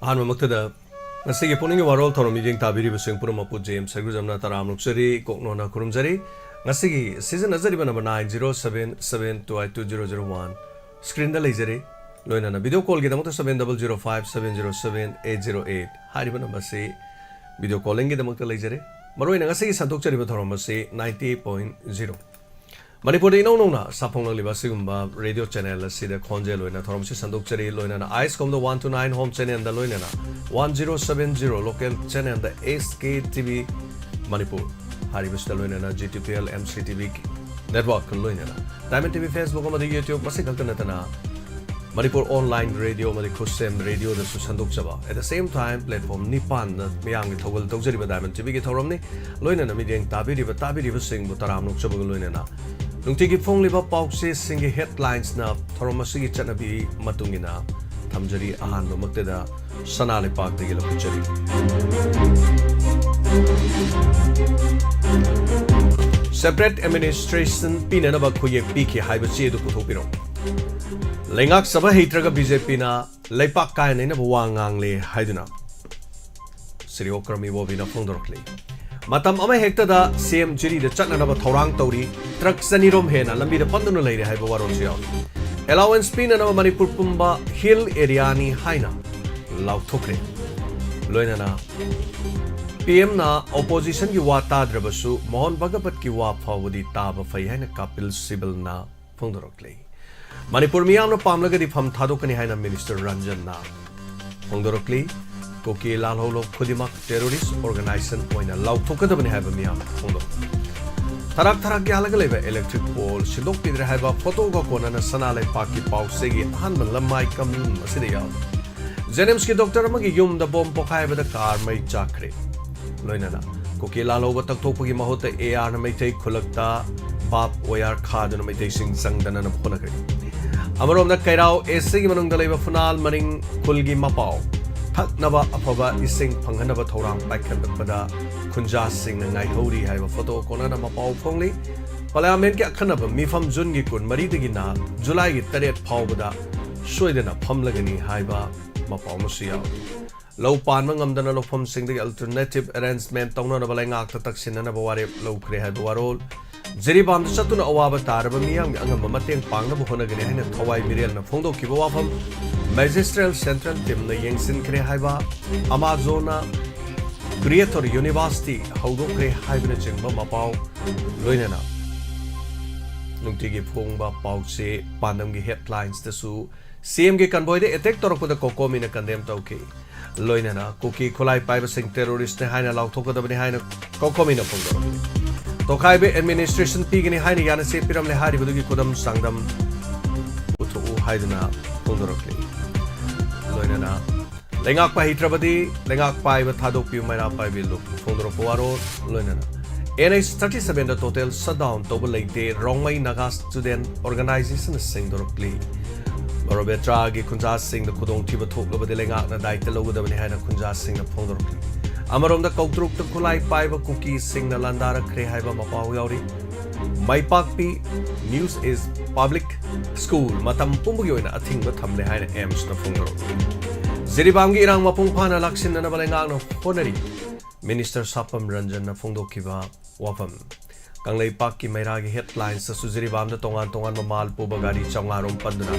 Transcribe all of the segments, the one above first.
Maktada, Nasiki Puning Warol Torom Meeting Tabiri Sing Puramapu James, Saguzamna Taram Luxury, Koknona Kurumzari, Nasiki, season Azariba number 9077222001, Screen the Lasery, Loina, video call get the 7005707808, Hariba number C, video calling get the Mota Lasery, Marina Nasi Santukari Toromasi 90.0. Manipur no na sapong libasumba radio channel sida khonje loina thoromsi sanduk chari loina na ice com the 1 to 9 home channel da loina na 1070 local channel da SK TV Manipur haribus da loina na GTPL MCTV network loina na Diamond TV Facebook ma YouTube masikal ta na Manipur online radio ma khusem radio da su sanduk chaba at the same time platform nipan na miyang thogol tawjari ba Diamond TV ki thoromni loina na mideng tabiri ba sing bu taram nuk chaba loina na Nungtigi phone liba pauksi singi headlines na thoromasi chanabi matungina thamjari ahan no makteda sanale pak de gelo chari Separate administration pinana ba khoye piki haiba che du puthopiro Lengak sabha heitraga BJP na leipak kai na buwangang le haiduna Sri Okrami bobina phongdorkle Matam ama hekta da CM jiri da chatna na ba thorang tauri truck sanirom hena lambi da pandunu leire haiba warol siaw allowance pin na Manipur pumba hill area ni haina law thokre loina na PM na opposition ki wata drabasu Mohan Bhagavat ki wa phawdi taba phai haina Kapil Sibal na phongdorokle Manipur miyam na pamlaga di pham thadokani haina Minister Ranjan na phongdorokle Koki Lalholo Kudimak terrorist organization oina law thokadabani haiba miyam phongdor Tarak Yalagaleva electric pole, Shindok Pidra have a photo of Kona Sanale Paki Pau Segi, Hanman Lamai Kamun Masidia. Zenemski Doctor Magiyum, the bomb Pokai with the car may chakre. Loinana, Kokila over the Topogi Mahota AR may take Kulakta, Bab, Oyar card and may tasting Sangdan and Ponakri. Amarom the Kairao, a singing the Leva Funal Maring Kulgi Mapao. Tak Nava Apava is sing Panganava Torang back at the Pada. Kunja sing and I hodi have a photo Konana Mapau Fongli. Parliament Kanaba, Mifam Jungi Kun, Maridagina, July 30th Pawada, Swedena, Pumlagani, Haiba, Mapaumasia. Low Panmangam Danalo from sing the alternative arrangement, Tona Balanga, Taxin and Abawari, Low Creha WAROL. Zeribam Satuna Awaba Taraba Miang, and Mamating Panga Honagani, and Hawaii Miriel, Fondo Kibawam, Magistral Central Tim, the Yangsin Krehaiba, Amazona. Creator University, how do they hybrid chamber Mapau, Luinana? Nungtigi Pungba Pauche, Panamgi headlines the Su, CMG convoy the attack or put the Kokom in a condemned okay. Luinana, Cookie, Kolai Pibasing terrorist, the Hina Lao Toka behind a Kokom in a Pungo. Tokaibe administration pig in Hina Yanase Piram Lehari Budugi Kudam Sangdam Utu Haidana Pundorokli. Luinana. Lengak pa hitrabadi, lengak pa iba thadok piu mayra pa ibiluk. Fondro puwaro, loinana. NH 37 the total shutdown tobo legde Rongmai Naga Student Organization singdorokli. Barobetra gi Kunja Singh the Kudong Tiba Toklo de lengak na daita logo da bani haina Kunja Singh the phondorokli. Amarom the Kautruk the Kulai pa iba Cookie Singh the Landara Kre haiba mapau yauri. Maipakpi News is public school matam pumbugi oina athing ba thamle haina M's na phondorokli. Zeribamgi irang mapung pana laksin na nabalengak no honari Minister Sapam Ranjan na phongdokiba wafam Kanglay Pakki Mairagi headlines sa Zeribam da tongan mamal po bagari changarom panduna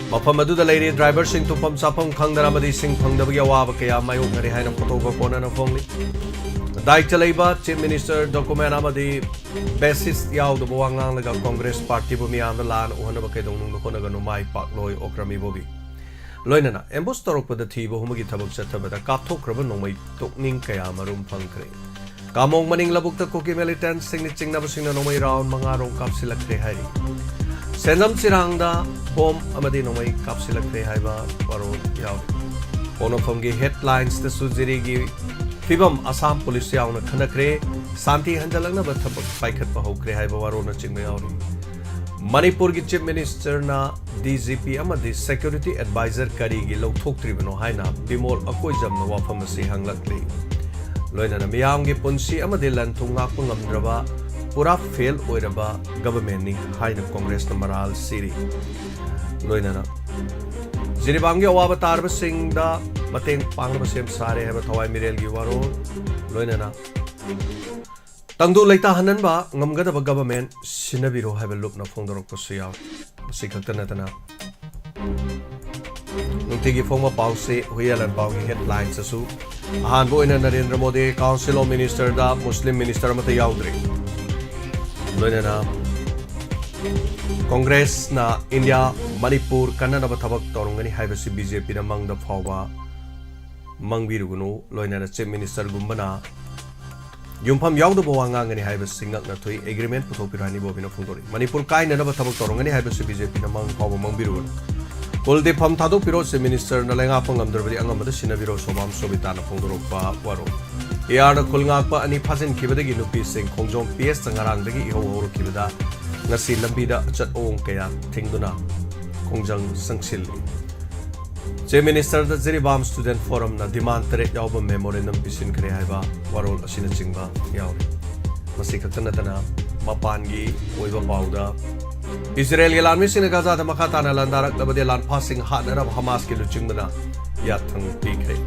Mapamadu da lady driver sing tupam sapam khangdara madi sing phangdabagi awaba kaya mayo ngari haina photoga pona na phongli Daiktalaiba Chief Minister document amadi basis yaw do buwangang laga Congress Party bumiyam da lan uhana ba kay dongnung ko na ganu mai pakloi okrami bobi Loinana, embus torok pada thibo humagi thabak chathabada kapthok raba nomai tokning kaya marum phangkre. Kamong maning labuk ta koki militant singni chingna basingna nomai round mangarong kapsilakre hari. Sendam chirangda bom amadi nomai kapsilakre haiba waro yaw. Ono phomgi headlines ta sujirigi fibam Assam police yaw na khanakre santi hanjalangna ba thabak paikhat pa hokre haiba waro na chingma yawri. Manipur ki Chief Minister na DGP amadi Security Advisor kari gi lauthok tribano haina bimol akoi jam na wafam si hanglakli loina na miyam gi punsi amadi lanthung ngak ngamdraba pura fail oiraba government ni haina Congress na maral siri loina na Ziribam gi awaba tarba sing da mateng pangnaba sem sare haba thawai mirel gi warol loinana tangdu leita hanan ba ngamgada ba government sinabiro haba lupna phongdorok pasiya sikhakta natana nungtigi phongma pause huyalan pawgi headlines asu ahan boina Narendra Modi Council of Minister da Muslim Minister mata yaudri loinana Congress na India Manipur kanana ba thabak torungani haibasi BJP na mangda phawba mangbirugunu loinana Chief Minister gumbana yumpham yawda bo wangangani haibasi ngak na thoi agreement puthopirani bobina phungdori Manipur kaina na ba thabak torungani haibasi BJP na mang phawba mangbirugunu Kulde pham thado piro se minister na lenga pangam darbadi angamada sinabiro sobam sobita na phongdorok ba waro yar kulnga pa ani phasin khibadagi nupi sing khongjom PS sangarang dagi iho hor khibada ngasi lambi da chat ong kaya thingduna khongjang sangsil che minister da Ziribam student forum na demand tere yawba memorandum bisin kare haiba warol asina chingba yawri masi khakna tana mapangi oiba bauda Israel ke lanmi sing Gaza da makata na landarak labade lan passing hat na Hamas ke luchingna ya thang pikre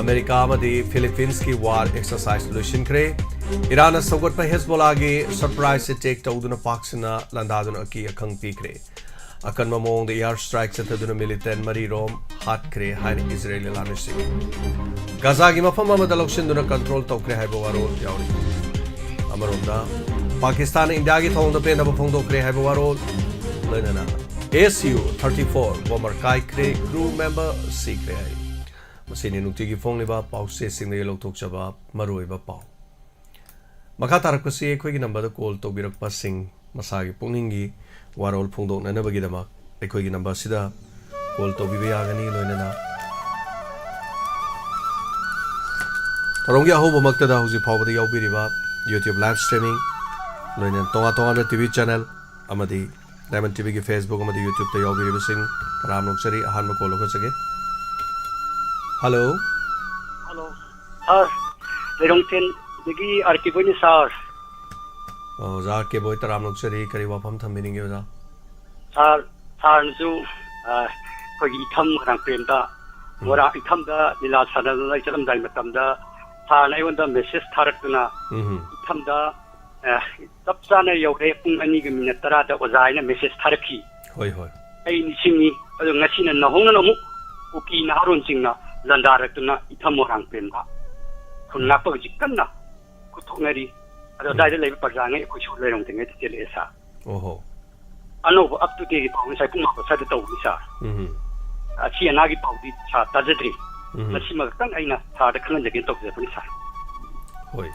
America amadi Philippines ki war exercise lution kre Iran sagot pa Hezbollah ge surprise attack tawduna Pakistan landaduna ki akhang pikre akan mamong the air strikes at the militant mari rom hat kre hai Israel lanmi sing Gaza gi mafam amada lokshin duna control tawkre hai bawaro yawri amaronda Pakistan India ki thong da pe na phong do kre hai warol loinana SU 34 bomber kai kre crew member sikre hai masini nukti ki phong leba pau se sing de lok thok chaba maroi ba pau makha tarak ko se khoi gi number da call to birak pa sing masa gi pungning gi warol phong do na na bagi dama khoi gi number sida call to bi ya gani loinana tarong gi ho bomak ta da huji phau ba yaw bi ri ba YouTube live streaming Loinan tonga TV channel amadi Diamond TV ki Facebook amadi YouTube te yaw biri basing taram noksari ahan ma kolo khachage Hello Sir lerong ten degi arkiboy ni sir za ke boy taram noksari kari wapam thambini ge za sir zu khoi itham rang prem da wara itham da lila sana lai chalam dai matam da sir nai won da message tharakuna itham da tap sana yauke pung ani gi minute tara da ozai na message tharaki hoi ai ni singni ado ngasi na hong na mu uki na haron singna landarak tuna itham orang pen ba kun na pa jikkan na ku thongari ado dai da lei pa jangai ku chu le rong tengai te le sa oho ano up to date pang sai pung ma ko sa da to ni sa a chi na gi pau di cha ta jedri na si ma kan ai na sa da khan jage to je pun sa hoi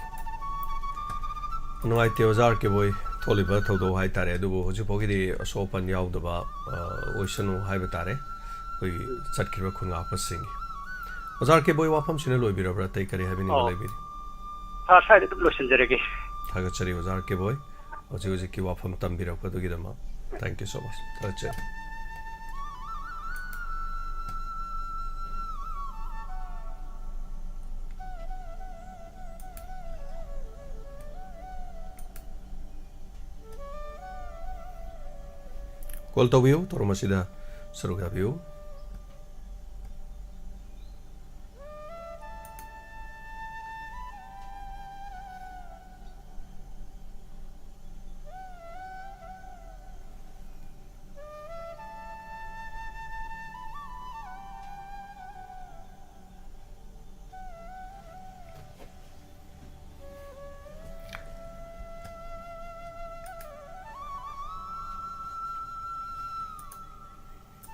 Nungai te ozar ke boy tholiba thodo hai tare adubo hoji pogidi sopan yaudaba oisanu hai batare koi chatkirba khunga pasing ozar ke boy wafam sine loi birabra tai kare habini lai bir ha sai de lotion jerege thaga chari ozar ke boy hoji ki wafam tam birab ko dogidama thank you so much thaga Call to view, toro masida saruga view.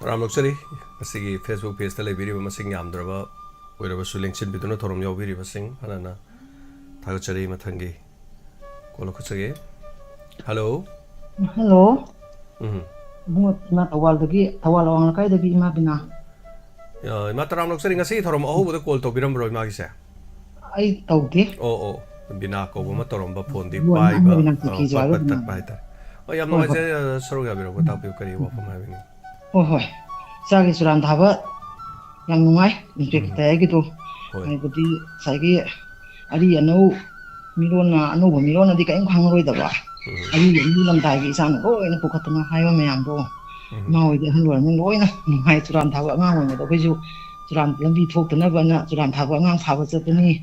Ram loksari asigi Facebook page tale biri masing yamdraba oiraba sulengshin biduna thorom yaw biri basing hanana thagachari mathangi kolo khachage hello bunga na tawal awang lakai dagi ima bina ima taram loksari ngasi thorom ahu boda call to biram bro ima gise ai tawge o bina ko boma torom ba phone di pai ba pat pai ta o yam no je saruga biro ko tapu kari wa phone having hoi sagi suran thaba yang nungai nje kita gitu ai gudi sagi ari anu milona di kaing khangroi da ba ari ni lam dai gi san oi na pukatna haiwa me am do ma oi de han lor men loi na nungai suran thaba nga mo do bisu Churan lambi thoktanabana churan thaba angang phaba chatani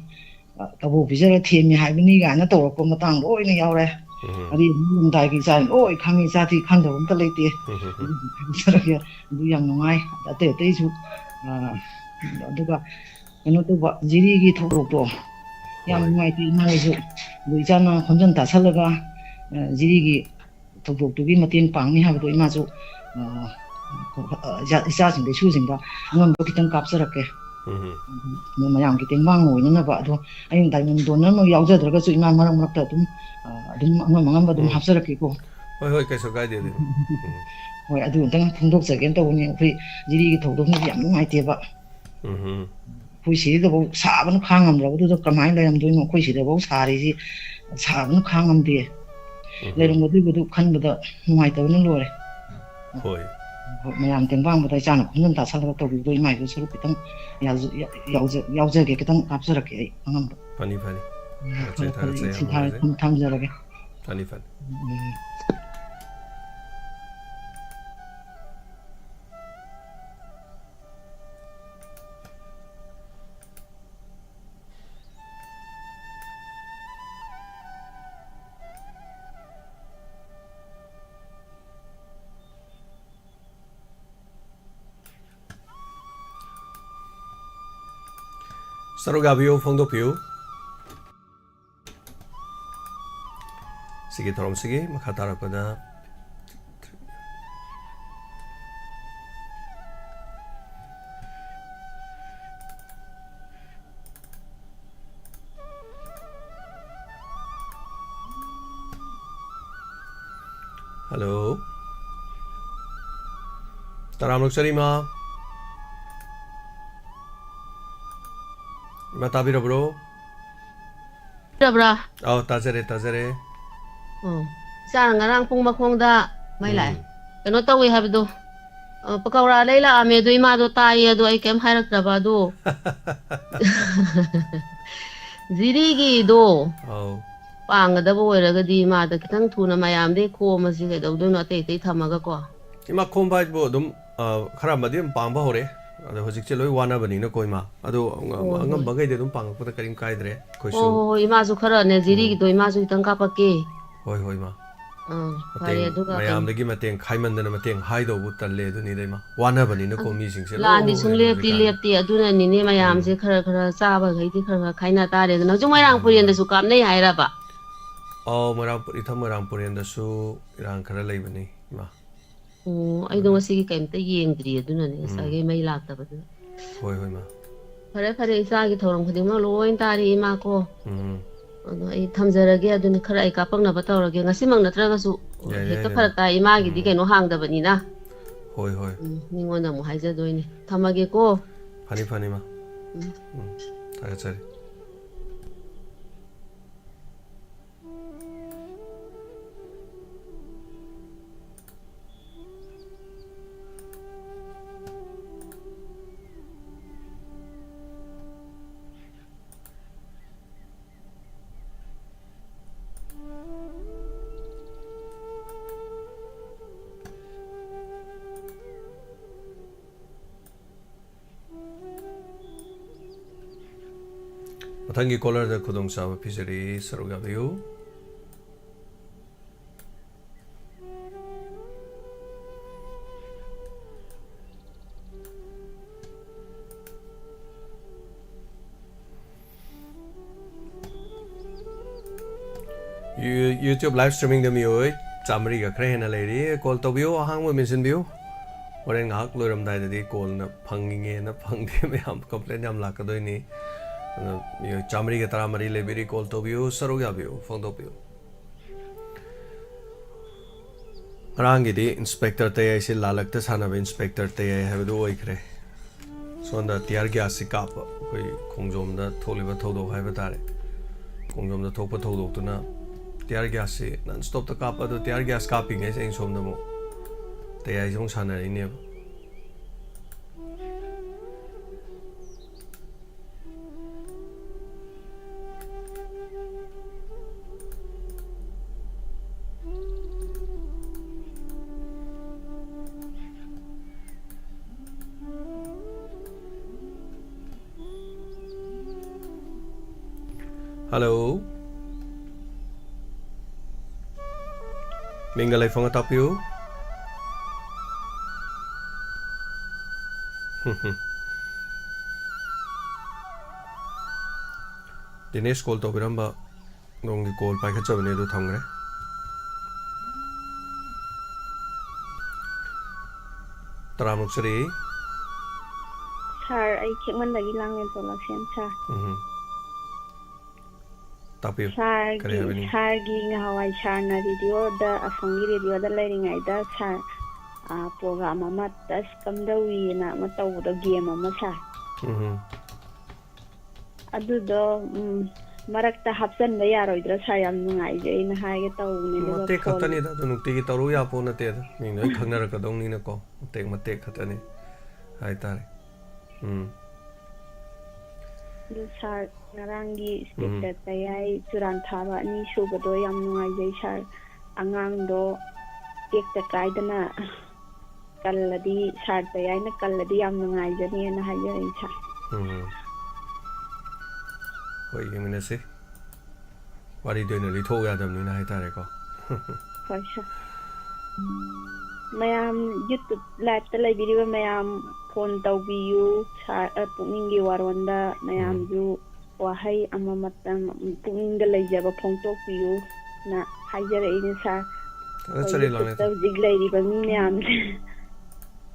kabo bijara themi haibani gaina tawrakpa matang loina yaure ari mumdai gi chan oi khangi chati khangda umta leite sarage du yang nungai ate ate su aduga kano to jiri gi thok to yang nungai ti nai su du chana khonjan ta salaga jiri gi thok tu gi matin pangni ha do ima su isa sing de su sing da ngam bo kitang kapsarake mayam ki tengwang ngoi na ba do ayin diamond donor no yauja draga su ima marang marak ta dum ngam ba dum hapsarake ko hoi kai so kai de hoi adu tang phungdok sagen to ni phri jiri gi thok ni yam ngai te ba khoi si da bo sa ban khangam ra du kamai la yam du no khoi si da bo sa ri ji sa ban khangam de le rong du khan ba da ngai ta na lore hoi mayam tengwang ba da chana khunjan ta sala to bi do mai su su kitang yauja ge kitang kapsarake ai angam pani tham jarage pani Sarugabio Fondopio Sige Torom Sige Makatara Pada Hello Taram Luxarima Matabiro bro. Bra. Oh, tazere. Oh. Sa ngarang pung makhongda mai lai. Kano tawi habdo. Pakawra leila ame do ima do tai do ai kem hairak traba do. Zirigi do. Oh. Pangada bo oiragadi ma da kitang thuna mayam de kho masi ga do no te thamaga ko. Ima khombai bo dum khara madim pangba hore. Ada hojik che loi wana bani na koima ado angam bagai de dum pang pata karim kai dre koi su Oh ima su khara ne ziri gi do ima su tang ka pakke hoi ma pare du ka mayam de gi mateng khaiman de na mateng hai do bu tan le du ni dai ma wana bani na ko mi sing se la ni sung lep ti aduna ni ne mayam se khara cha ba gai ti khara khaina ta re na jung mairang purien da su kam nei haira ba oh marang purien da su irang khara lei bani ma ai do ngasi kaim ta yengdri aduna ne sa ge mai lak ta ba hoi ma fare isa gi thorong khading ma loin tari ima ko ado ai thamjarage aduna khara ai kapang na ba tawrage ngasi mang natraga su hekta farak ta ima gi di kaino hang da bani na hoi ningon da mo haija doini thamage ko fani ma ta chari Matangi caller da kudong sa pisari Sarugabio YouTube live streaming da mi oi chamri ga khre na le ri call to bio hang mo mention bio oren ngak loiram dai da di call na phanginge na phangde me ham complaint yam la ka doi ni chamri ga tara mari le biri call to bio Sarugabio phone to bio rangi di inspector te ai se lalak ta sana inspector te ai ha do oi khre sonda tiar gas si kap koi khongjom da tholiba thodo hai ba tare khongjom da thokpa thodok tu na tiar gas si non stop ta kap do tiar gas kaping ai se som da mo te ai jong sana ri ne Hello. Minga lai phone top you. Dinesh call to biramba nongi call pai kha chabne do thamgre. Taramuk sari. Sir, ay kikman lagi lang ito lang siya. Tapi Sargi nga hawai sar na radio da asongi radio da leading ay da sar program ama tas kamdawi na mataw da game ama sar. Adu do marakta hapsan da yaro idra sar yam nungai je na haige taw ni da mate khatani da nukti gi taru ya po na te da mi noi khangna ka dong ni na ko mate khatani hai tare Sar narangi sticker tayay suran thaba ni subado yam nungai jay sar angang do ekta kaidana kalladi sar tayay na kalladi yam nungai jani na hajaray sar hoi yemina se wari do na li tho ya dam ni na hai tare ko hoi sir mayam YouTube live ta lay video mayam phone tawbiyu sar pukningi waronda mayam ju wahai ama matam pukninga layjaba phongtokpiyu na hajara ini sa chari lane taw jiglai riba mi mayam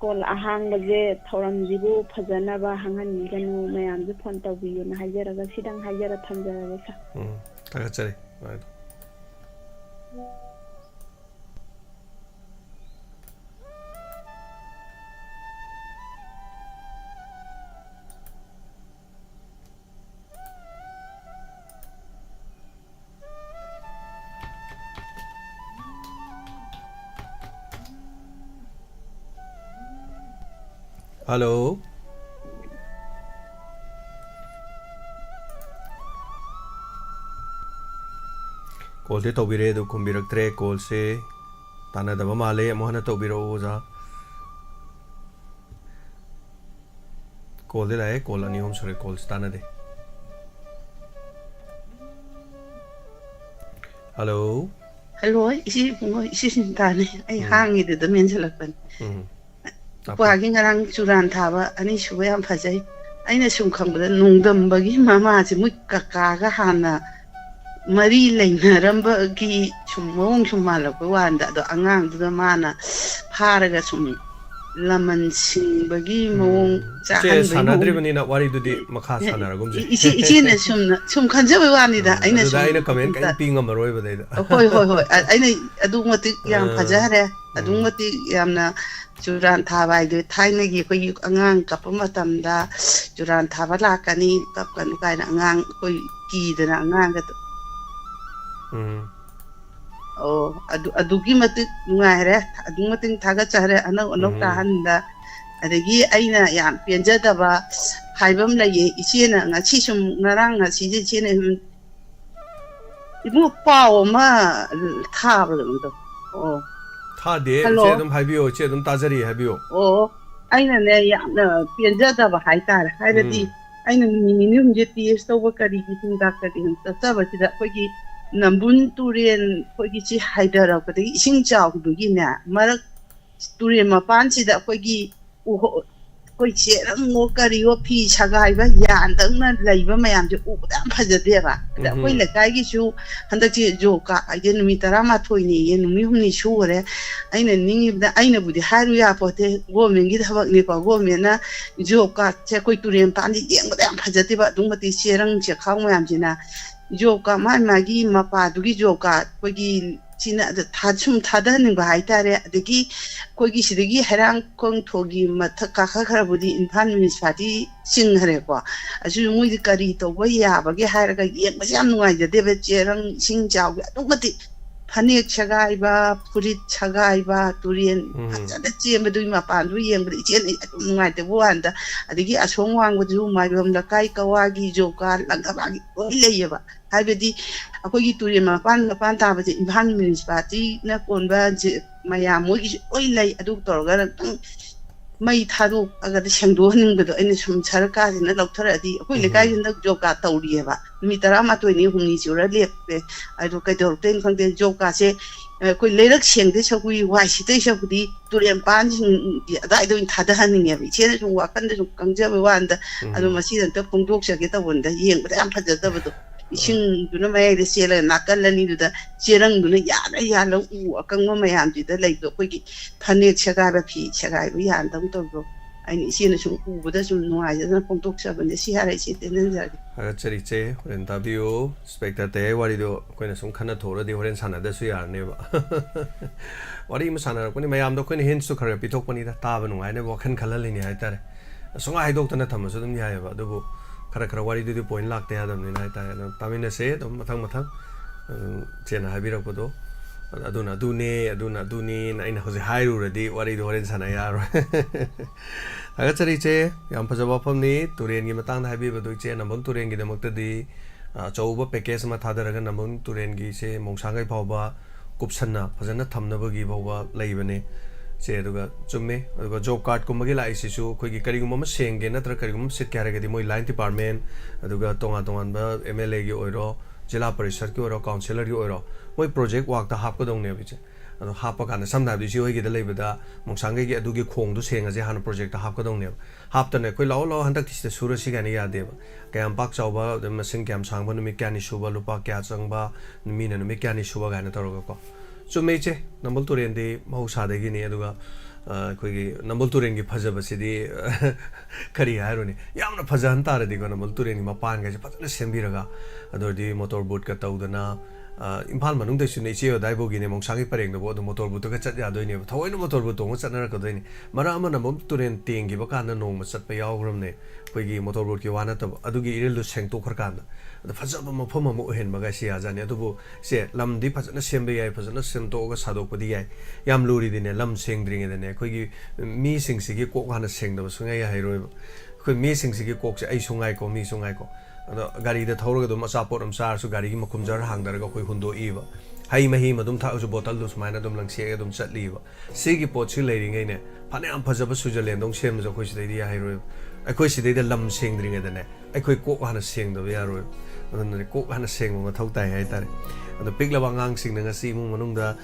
kol ahang baje thoram jibu phajana ba hangan ganu mayam ju phone tawbiyu na hajara ga sidang hajara thamjara sa ta chari Hello. Call te tobire do kumbirak tre call se tana da male mohana tobiro oza call de la call ani hom sore call tana de Hello. Hello, isi sintane ay hangi de men salakpan Pagi ngarang suran thaba ani suwe am phajai aina sum khambada nungdam bagi mama si mui kaka ga hana mari leinaramba gi sumong sumala ko wanda do angang do mana pharaga sum laman sing bagi mong che sanadri bani na wari du di makha sanaragum je isi na sum khanja ba wani da aina sum aina comment kai ping amaroi ba dai da hoi aina adu mati yam phajare adu mati yamna Juran thaba idu thaina gi ko angang kapama tamda juran thaba la kani kap kan kai na angang ko ki dana angang ga adu gi mat ngai re adu mating thaga chare anau ta handa adagi aina yam penja da ba haibam la ye ichena nga chi sum narang nga chi je chene imu pawo ma thaba lo tha de che dum haibio che dum tajari haibio aina ne ya na penja da ba hai tar hai di aina minimum je ti sto ba kari ki tin da ka din ta ba ti da ko gi nambun turen ko gi chi hai da ra ko di sing chao du gi na marak turen ma pan chi da ko gi ko che ram ngo kari o phi chagai ba yan dang na lai ba mayam je u da phaja de ba da ko le kai gi chu handa chi jo ka ai de mi tara ma thoi ni ye mi hum ni shu re aina ningi da aina budi haru ya pote go men gi thawak ni ko go men na jo ka che koi turen pan di yeng da phaja de ba dung ma ti cherang che khang mayam ji na jo ka ma ma gi ma pa du gi jo ka ko gi china da thachum thada ning ba hai tare adegi ko gi sidegi harang kong thogi matha ka kha khara budi infan municipality sing hare ko asu mui di kari to ba ya ba ge har ga yek ba jam nuai de be cherang sing jaw ga dum mati phane chagai ba purit chagai ba turien da che me du ma pan du yeng bri chen nuai de buan da adegi asong wang bu ju mai bom da kai ka wa gi jo ka lang ga ba gi le ye ba hai be di akogi turi ma pan ta ba je imhan municipality na kon ba je maya mo gi oi lai adu tor ga ꯃꯩ ꯊꯥꯗꯣꯛꯑꯒ ꯁꯦꯡꯗꯣꯛꯍꯟꯅꯤꯡꯕꯗꯣ ꯑꯩꯅ ꯁꯨꯝ ꯁꯔꯀꯥꯔꯁꯤꯅ ꯂꯧꯊꯔꯛꯑꯗꯤ ꯑꯩꯈꯣꯏ ꯂꯩꯀꯥꯏꯁꯤꯅ job card ꯇꯧꯔꯤꯑꯕ ꯅꯨꯃꯤꯠ 12ꯅꯤ 6ꯅꯤ ꯆꯨꯔ ꯂꯦꯞꯄꯦ ꯑꯗꯣ ꯀꯩꯗꯧꯔꯛꯇꯣꯏꯅꯣ ꯈꯪꯗꯦ job ꯀꯥꯔꯗꯁꯦ ꯑꯩꯈꯣꯏ ꯂꯩꯔꯛ ꯁꯦꯡꯗꯣꯏ ꯁꯛꯄꯨꯗꯤ ꯋꯥꯏ ꯁꯤꯠꯇꯣꯏ ꯁꯛꯄꯨꯗꯤ ꯇꯨꯔꯦꯟ ꯄꯥꯟꯁꯤꯡꯒꯤ ꯑꯗꯥꯏꯗ ꯑꯣꯏꯅ ꯊꯥꯗꯍꯟꯅꯤꯡꯉꯦꯕ ꯏꯆꯦꯅ ꯁꯨꯝ ꯋꯥꯈꯟꯗ ꯁꯨꯝ ꯈꯪꯖꯕ ꯋꯥꯟꯗ ꯑꯗꯣ ꯃꯁꯤꯗ ꯑꯝꯇ ꯐꯣꯡꯗꯣꯛꯆꯒꯦ ꯇꯧꯕꯅꯤꯗ ꯌꯦꯡꯕꯗ ꯌꯥꯝ ꯐꯖꯗꯕꯗꯣ ꯏꯁꯤꯡꯗꯨꯅ ꯃꯌꯥꯏꯗ ꯆꯦꯜꯂꯒ ꯅꯥꯀꯜ ꯑꯅꯤꯗꯨꯗ ꯆꯦꯔꯪꯗꯨꯅ ꯌꯥꯜꯂ ꯎ ꯑꯀꯪꯕ ꯃꯌꯥꯝꯁꯤꯗ ꯂꯩꯕꯗꯣ ꯑꯩꯈꯣꯏꯒꯤ ꯐꯅꯦꯛ ꯁꯦꯒꯥꯏꯕ ꯐꯤ ꯁꯦꯒꯥꯏꯕ ꯌꯥꯟꯗꯧ ꯇꯧꯕꯗꯣ ꯑꯩꯅ ꯏꯆꯦꯅ ꯁꯨꯝ ꯎꯕꯗ ꯁꯨꯝ ꯅꯨꯡꯉꯥꯏꯖꯗꯅ ꯐꯣꯡꯗꯣꯛꯆꯕꯅꯦ ꯁꯤ ꯍꯥꯏꯔ ꯏꯆꯦ ꯇꯦꯟꯖꯟꯖꯔꯒꯦ ꯍꯥꯏꯒꯠꯆꯔꯤ ꯏꯆꯦ ꯍꯣꯔꯦꯟ ꯇꯥꯕꯤꯌꯨ ꯁ꯭ꯄꯦꯛꯇꯔ ꯇꯌꯥꯏ ꯋꯥꯔꯤꯗꯣ ꯑꯩꯈꯣꯏꯅ ꯁꯨꯝ ꯈꯟꯅ ꯊꯣꯛꯑꯗꯤ ꯍꯣꯔꯦꯟ ꯁꯥꯟꯅꯗꯁꯨ ꯌꯥꯔꯅꯦꯕ ꯋꯥꯔꯤ ꯑꯃ ꯁꯥꯟꯅꯔꯛꯄꯅꯤ ꯃꯌꯥꯝꯗꯣ ꯑꯩꯈꯣꯏꯅ ꯍꯤꯟꯁꯇꯨ ꯈꯔ ꯄꯤꯊꯣꯛꯄꯅꯤꯗ ꯇꯥꯕ ꯅꯨꯡꯉꯥꯏꯅꯕ ꯋꯥꯈꯜ ꯈꯜꯍꯜꯂꯤꯅꯤ ꯍꯥꯏꯇꯥꯔꯦ ꯁꯨꯡꯍꯥꯏ ꯍꯥꯏꯗꯣꯛꯇꯅ ꯊꯝꯃꯁꯨ ꯑꯗꯨꯝ ꯌꯥꯏꯑꯕ ꯑꯗꯨꯕꯨ ꯈꯔ ꯋꯥꯔꯤꯗꯨꯗꯤ ꯄꯣꯏꯟ ꯂꯥꯛꯇ ꯌꯥꯗꯕꯅꯤꯅ ꯍꯥꯏꯇꯥꯔꯦ ꯑꯗꯨꯝ ꯇꯥꯃꯤꯟꯅꯁꯦ ꯑꯗꯨꯝ ꯃꯊꯪ ꯆꯦꯅ ꯍꯥꯏꯕꯤꯔꯛꯄꯗꯣ ꯑꯗꯨꯅ ꯑꯗꯨꯅꯤꯅ ꯑꯩꯅ ꯍꯧꯖꯤꯛ ꯍꯥꯏꯔꯨꯔꯗꯤ ꯋꯥꯔꯤꯗꯣ ꯍꯣꯔꯦꯟ ꯁꯥꯟꯅ ꯌꯥꯔꯣꯏ ꯍꯥꯏꯒꯠꯆꯔꯤ ꯏꯆꯦ ꯌꯥꯝ ꯐꯖꯕ ꯋꯥꯐꯝꯅꯤ ꯇꯨꯔꯦꯟꯒꯤ ꯃꯇꯥꯡꯗ ꯍꯥꯏꯕꯤꯕꯗꯣ ꯏꯆꯦ ꯅꯝꯕꯨꯜ ꯇꯨꯔꯦꯟꯒꯤꯗꯃꯛꯇꯗꯤ ꯑꯆꯧꯕ ꯄꯦꯀꯦꯖ ꯑꯃ ꯊꯥꯗꯔꯒ ꯅꯝꯕꯨꯜ ꯇꯨꯔꯦꯟꯒꯤꯁꯦ ꯃꯣꯡꯁꯥꯡꯒꯩ ꯐꯥꯎꯕ ꯀꯨꯞꯁꯟꯅ ꯐꯖꯅ ꯊꯝꯅꯕꯒꯤ ꯐꯥꯎꯕ ꯂꯩꯕꯅꯦ ꯁꯦ ꯑꯗꯨꯒ ꯆꯨꯝꯃꯦ ꯑꯗꯨꯒ ꯖꯣꯕ ꯀꯥꯔꯗꯀꯨꯝꯕꯒꯤ ꯂꯥꯛꯏꯁꯤꯁꯨ ꯑꯩꯈꯣꯏꯒꯤ ꯀꯔꯤꯒꯨꯝꯕ ꯑꯃ ꯁꯦꯡꯒꯦ ꯅꯠꯇ꯭ꯔꯒ ꯀꯔꯤꯒꯨꯝꯕ ꯑꯃ ꯁꯤꯠꯀꯦ ꯍꯥꯏꯔꯒꯗꯤ ꯃꯣꯏ ꯂꯥꯏꯟ ꯗꯤꯄꯥꯔꯠꯃꯦꯟ ꯑꯗꯨꯒ ꯇꯣꯉꯥꯟꯕ MLAꯒꯤ ꯑꯣꯏꯔꯣ ꯖꯤꯂꯥ ꯄꯔꯤꯁꯠꯀꯤ ꯑꯣꯏꯔꯣ ꯀꯥꯎꯟꯁꯤꯂꯔꯒꯤ ꯑꯣꯏꯔꯣ ꯃꯣꯏ ꯄ꯭ꯔꯣꯖꯦꯛ ꯋꯥꯛꯇ ꯍꯥꯞꯀꯗꯧꯅꯦꯕ ꯏꯆꯦ ꯑꯗꯣ ꯍꯥꯞꯄ ꯀꯥꯟꯗ ꯁꯝꯅ ꯍꯥꯏꯕꯗ ꯏꯆꯦ ꯍꯣꯏꯒꯤꯗ ꯂꯩꯕꯗ ꯃꯣꯡꯁꯥꯡꯒꯩꯒꯤ ꯑꯗꯨꯒꯤ ꯈꯣꯡꯗꯣ ꯁꯦꯡꯉꯁꯦ ꯍꯥꯟꯅ ꯄ꯭ꯔꯣꯖꯦꯛꯇ ꯍꯥꯞꯀꯗꯧꯅꯦꯕ ꯍꯥꯞꯇꯅ ꯑꯩꯈꯣꯏ ꯂꯥꯛꯑꯣ ꯍꯟꯗꯛꯇꯤ ꯁꯤꯗ ꯁꯨꯔꯁꯤ ꯀꯥꯏꯅ ꯌꯥꯗꯦꯕ ꯀꯌꯥꯝ ꯄꯥꯛ ꯆꯥꯎꯕ ꯃꯁꯤꯡ ꯀꯌꯥꯝ ꯁꯥꯡꯕ ꯅꯨꯃꯤꯠ ꯀꯌꯥꯅꯤ ꯁꯨꯕ ꯂꯨꯄꯥ ꯀꯌꯥ ꯆꯪꯕ ꯃꯤꯅ ꯅꯨꯃꯤꯠ ꯀꯌꯥꯅꯤ ꯁꯨꯕ ꯀꯥꯏꯅ ꯇꯧꯔꯒꯀꯣ ꯆꯨꯝꯃꯦ ꯏꯆꯦ ꯅꯝꯕꯨꯜ ꯇꯨꯔꯦꯟꯗꯤ ꯃꯍꯧꯁꯥꯗꯒꯤꯅꯤ ꯑꯗꯨꯒ ꯑꯩꯈꯣꯏꯒꯤ ꯅꯝꯕꯨꯜ ꯇꯨꯔꯦꯟꯒꯤ ꯐꯖꯕꯁꯤꯗꯤ ꯀꯔꯤ ꯍꯥꯏꯔꯨꯅꯤ ꯌꯥꯝꯅ ꯐꯖꯍꯟ ꯇꯥꯔꯗꯤꯀꯣ ꯅꯝꯕꯨꯜ ꯇꯨꯔꯦꯟꯒꯤ ꯃꯄꯥꯟꯒꯩꯁꯦ ꯐꯖꯅ ꯁꯦꯝꯕꯤꯔꯒ ꯑꯗꯨꯑꯣꯏꯔꯗꯤ ꯃꯣꯇꯣꯔ ꯕꯣꯠꯀ ꯇꯧꯗꯅ ꯏꯝꯐꯥꯜ ꯃꯅꯨꯡꯗꯁꯨꯅꯦ ꯏꯆꯦ ꯑꯗꯥꯏꯐꯥꯎꯒꯤꯅꯦ ꯃꯣꯡꯁꯥꯡꯒꯤ ꯄꯔꯦꯡꯗꯕꯨ ꯑꯗꯨꯝ ꯃꯣꯇꯣꯔ ꯕꯣꯠꯇꯒ ꯆꯠ ꯌꯥꯗꯣꯏꯅꯦꯕ ꯊꯑꯣꯏꯅ ꯃꯣꯇꯣꯔ ꯕꯣꯠ ꯇꯣꯡꯉ ꯆꯠꯅꯔꯛꯀꯗꯣꯏꯅꯤ ꯃꯔꯛ ꯑꯃ ꯅꯝꯕꯨꯜ ꯇꯨꯔꯦꯟ ꯇꯦꯡꯈꯤꯕ ꯀꯥꯟꯗ ꯅꯣꯡꯃ ꯆꯠꯄ ꯌꯥꯎꯈ꯭ꯔꯕꯅꯦ ꯑꯩꯈꯣꯏꯒꯤ ꯃꯣꯇꯣꯔ ꯕꯣꯠꯀꯤ ꯋꯥ ꯅꯠꯇꯕ ꯑꯗꯨꯒꯤ ꯏꯔꯤꯜꯗꯨ ꯁꯦꯡꯇꯣꯛꯈ꯭ꯔꯀꯥꯟꯗ ꯑꯗ ꯐꯖꯕ ꯃꯐꯝ ꯑꯃ ꯑꯣꯏꯍꯟꯕꯒ ꯁꯤ ꯌꯥꯖꯥꯠꯅꯤ ꯑꯗꯨꯕꯨ ꯁꯦ ꯂꯝꯗꯤ ꯐꯖꯅ ꯁꯦꯝꯕ ꯌꯥꯏ ꯐꯖꯅ ꯁꯦꯝꯗꯣꯛꯑꯒ ꯁꯥꯗꯣꯛꯄꯗꯤ ꯌꯥꯏ ꯌꯥꯝ ꯂꯨꯔꯤꯗꯤꯅꯦ ꯂꯝ ꯁꯦꯡꯗ꯭ꯔꯤꯉꯩꯗꯅꯦ ꯑꯩꯈꯣꯏꯒꯤ ꯃꯤꯁꯤꯡꯁꯤꯒꯤ ꯀꯣꯛ ꯍꯥꯟꯅ ꯁꯦꯡꯗꯕ ꯁꯨꯡꯌꯥ ꯌꯥꯍꯩꯔꯣꯏꯕ ꯑꯩꯈꯣꯏ ꯃꯤꯁꯤꯡꯁꯤꯒꯤ ꯀꯣꯛꯁꯦ ꯑꯩꯁꯨ ꯉꯥꯏꯀꯣ ꯃꯤꯁꯨ ꯉꯥꯏꯀꯣ ꯑꯗꯣ ꯒꯥꯔꯤꯗ ꯊꯧꯔꯒ ꯑꯗꯨꯝ ꯑꯆꯥꯄꯣꯠ ꯑꯃ ꯆꯥꯔꯁꯨ ꯒꯥꯔꯤꯒꯤ ꯃꯈꯨꯝ ꯖꯔ ꯍꯥꯡꯗꯔꯒ ꯑꯩꯈꯣꯏ ꯍꯨꯟꯗꯣꯛꯏꯕ ꯍꯩ ꯃꯍꯤ ꯑꯗꯨꯝ ꯊꯛꯑꯁꯨ ꯕꯣꯇꯜꯗꯨ ꯁꯨꯃꯥꯏꯅ ꯑꯗꯨꯝ ꯂꯪꯁꯦꯛꯑꯒ ꯑꯗꯨꯝ ꯆꯠꯂꯤꯕ ꯁꯤꯒꯤ ꯄꯣꯠꯁꯤ ꯂꯩꯔꯤꯉꯩꯅꯦ ꯐꯅꯌꯥꯝ ꯐꯖꯕ ꯁ꯭ꯋꯤꯖꯔꯂꯦꯟꯗꯧ ꯁꯦꯝꯕꯁꯨ ꯑꯩꯈꯣꯏ ꯁꯤꯗꯩꯗꯤ ꯌꯥꯍꯩꯔꯣꯏꯕ ꯑꯩꯈꯣꯏ ꯁꯤꯗꯩꯗ ꯂꯝ ꯁꯦꯡꯗ꯭ꯔꯤꯉꯩꯗꯅꯦ ꯑꯩꯈꯣꯏ ꯀꯣꯛ ꯍꯥꯟꯅ ꯁꯦꯡꯗꯕ ꯌꯥꯔꯣꯏꯕ ꯑꯗꯨꯅꯅꯦ ꯀꯣꯛ ꯍꯥꯟꯅ ꯁꯦꯡꯕ ꯃꯊꯧ ꯇꯥꯏ ꯍꯥꯏꯇꯥꯔꯦ ꯑꯗꯣ ꯄꯤꯛꯂꯕ ꯑꯉꯥꯡꯁꯤꯡꯅ ꯉꯁꯤ ꯏꯃꯨꯡ ꯃꯅꯨꯡꯗ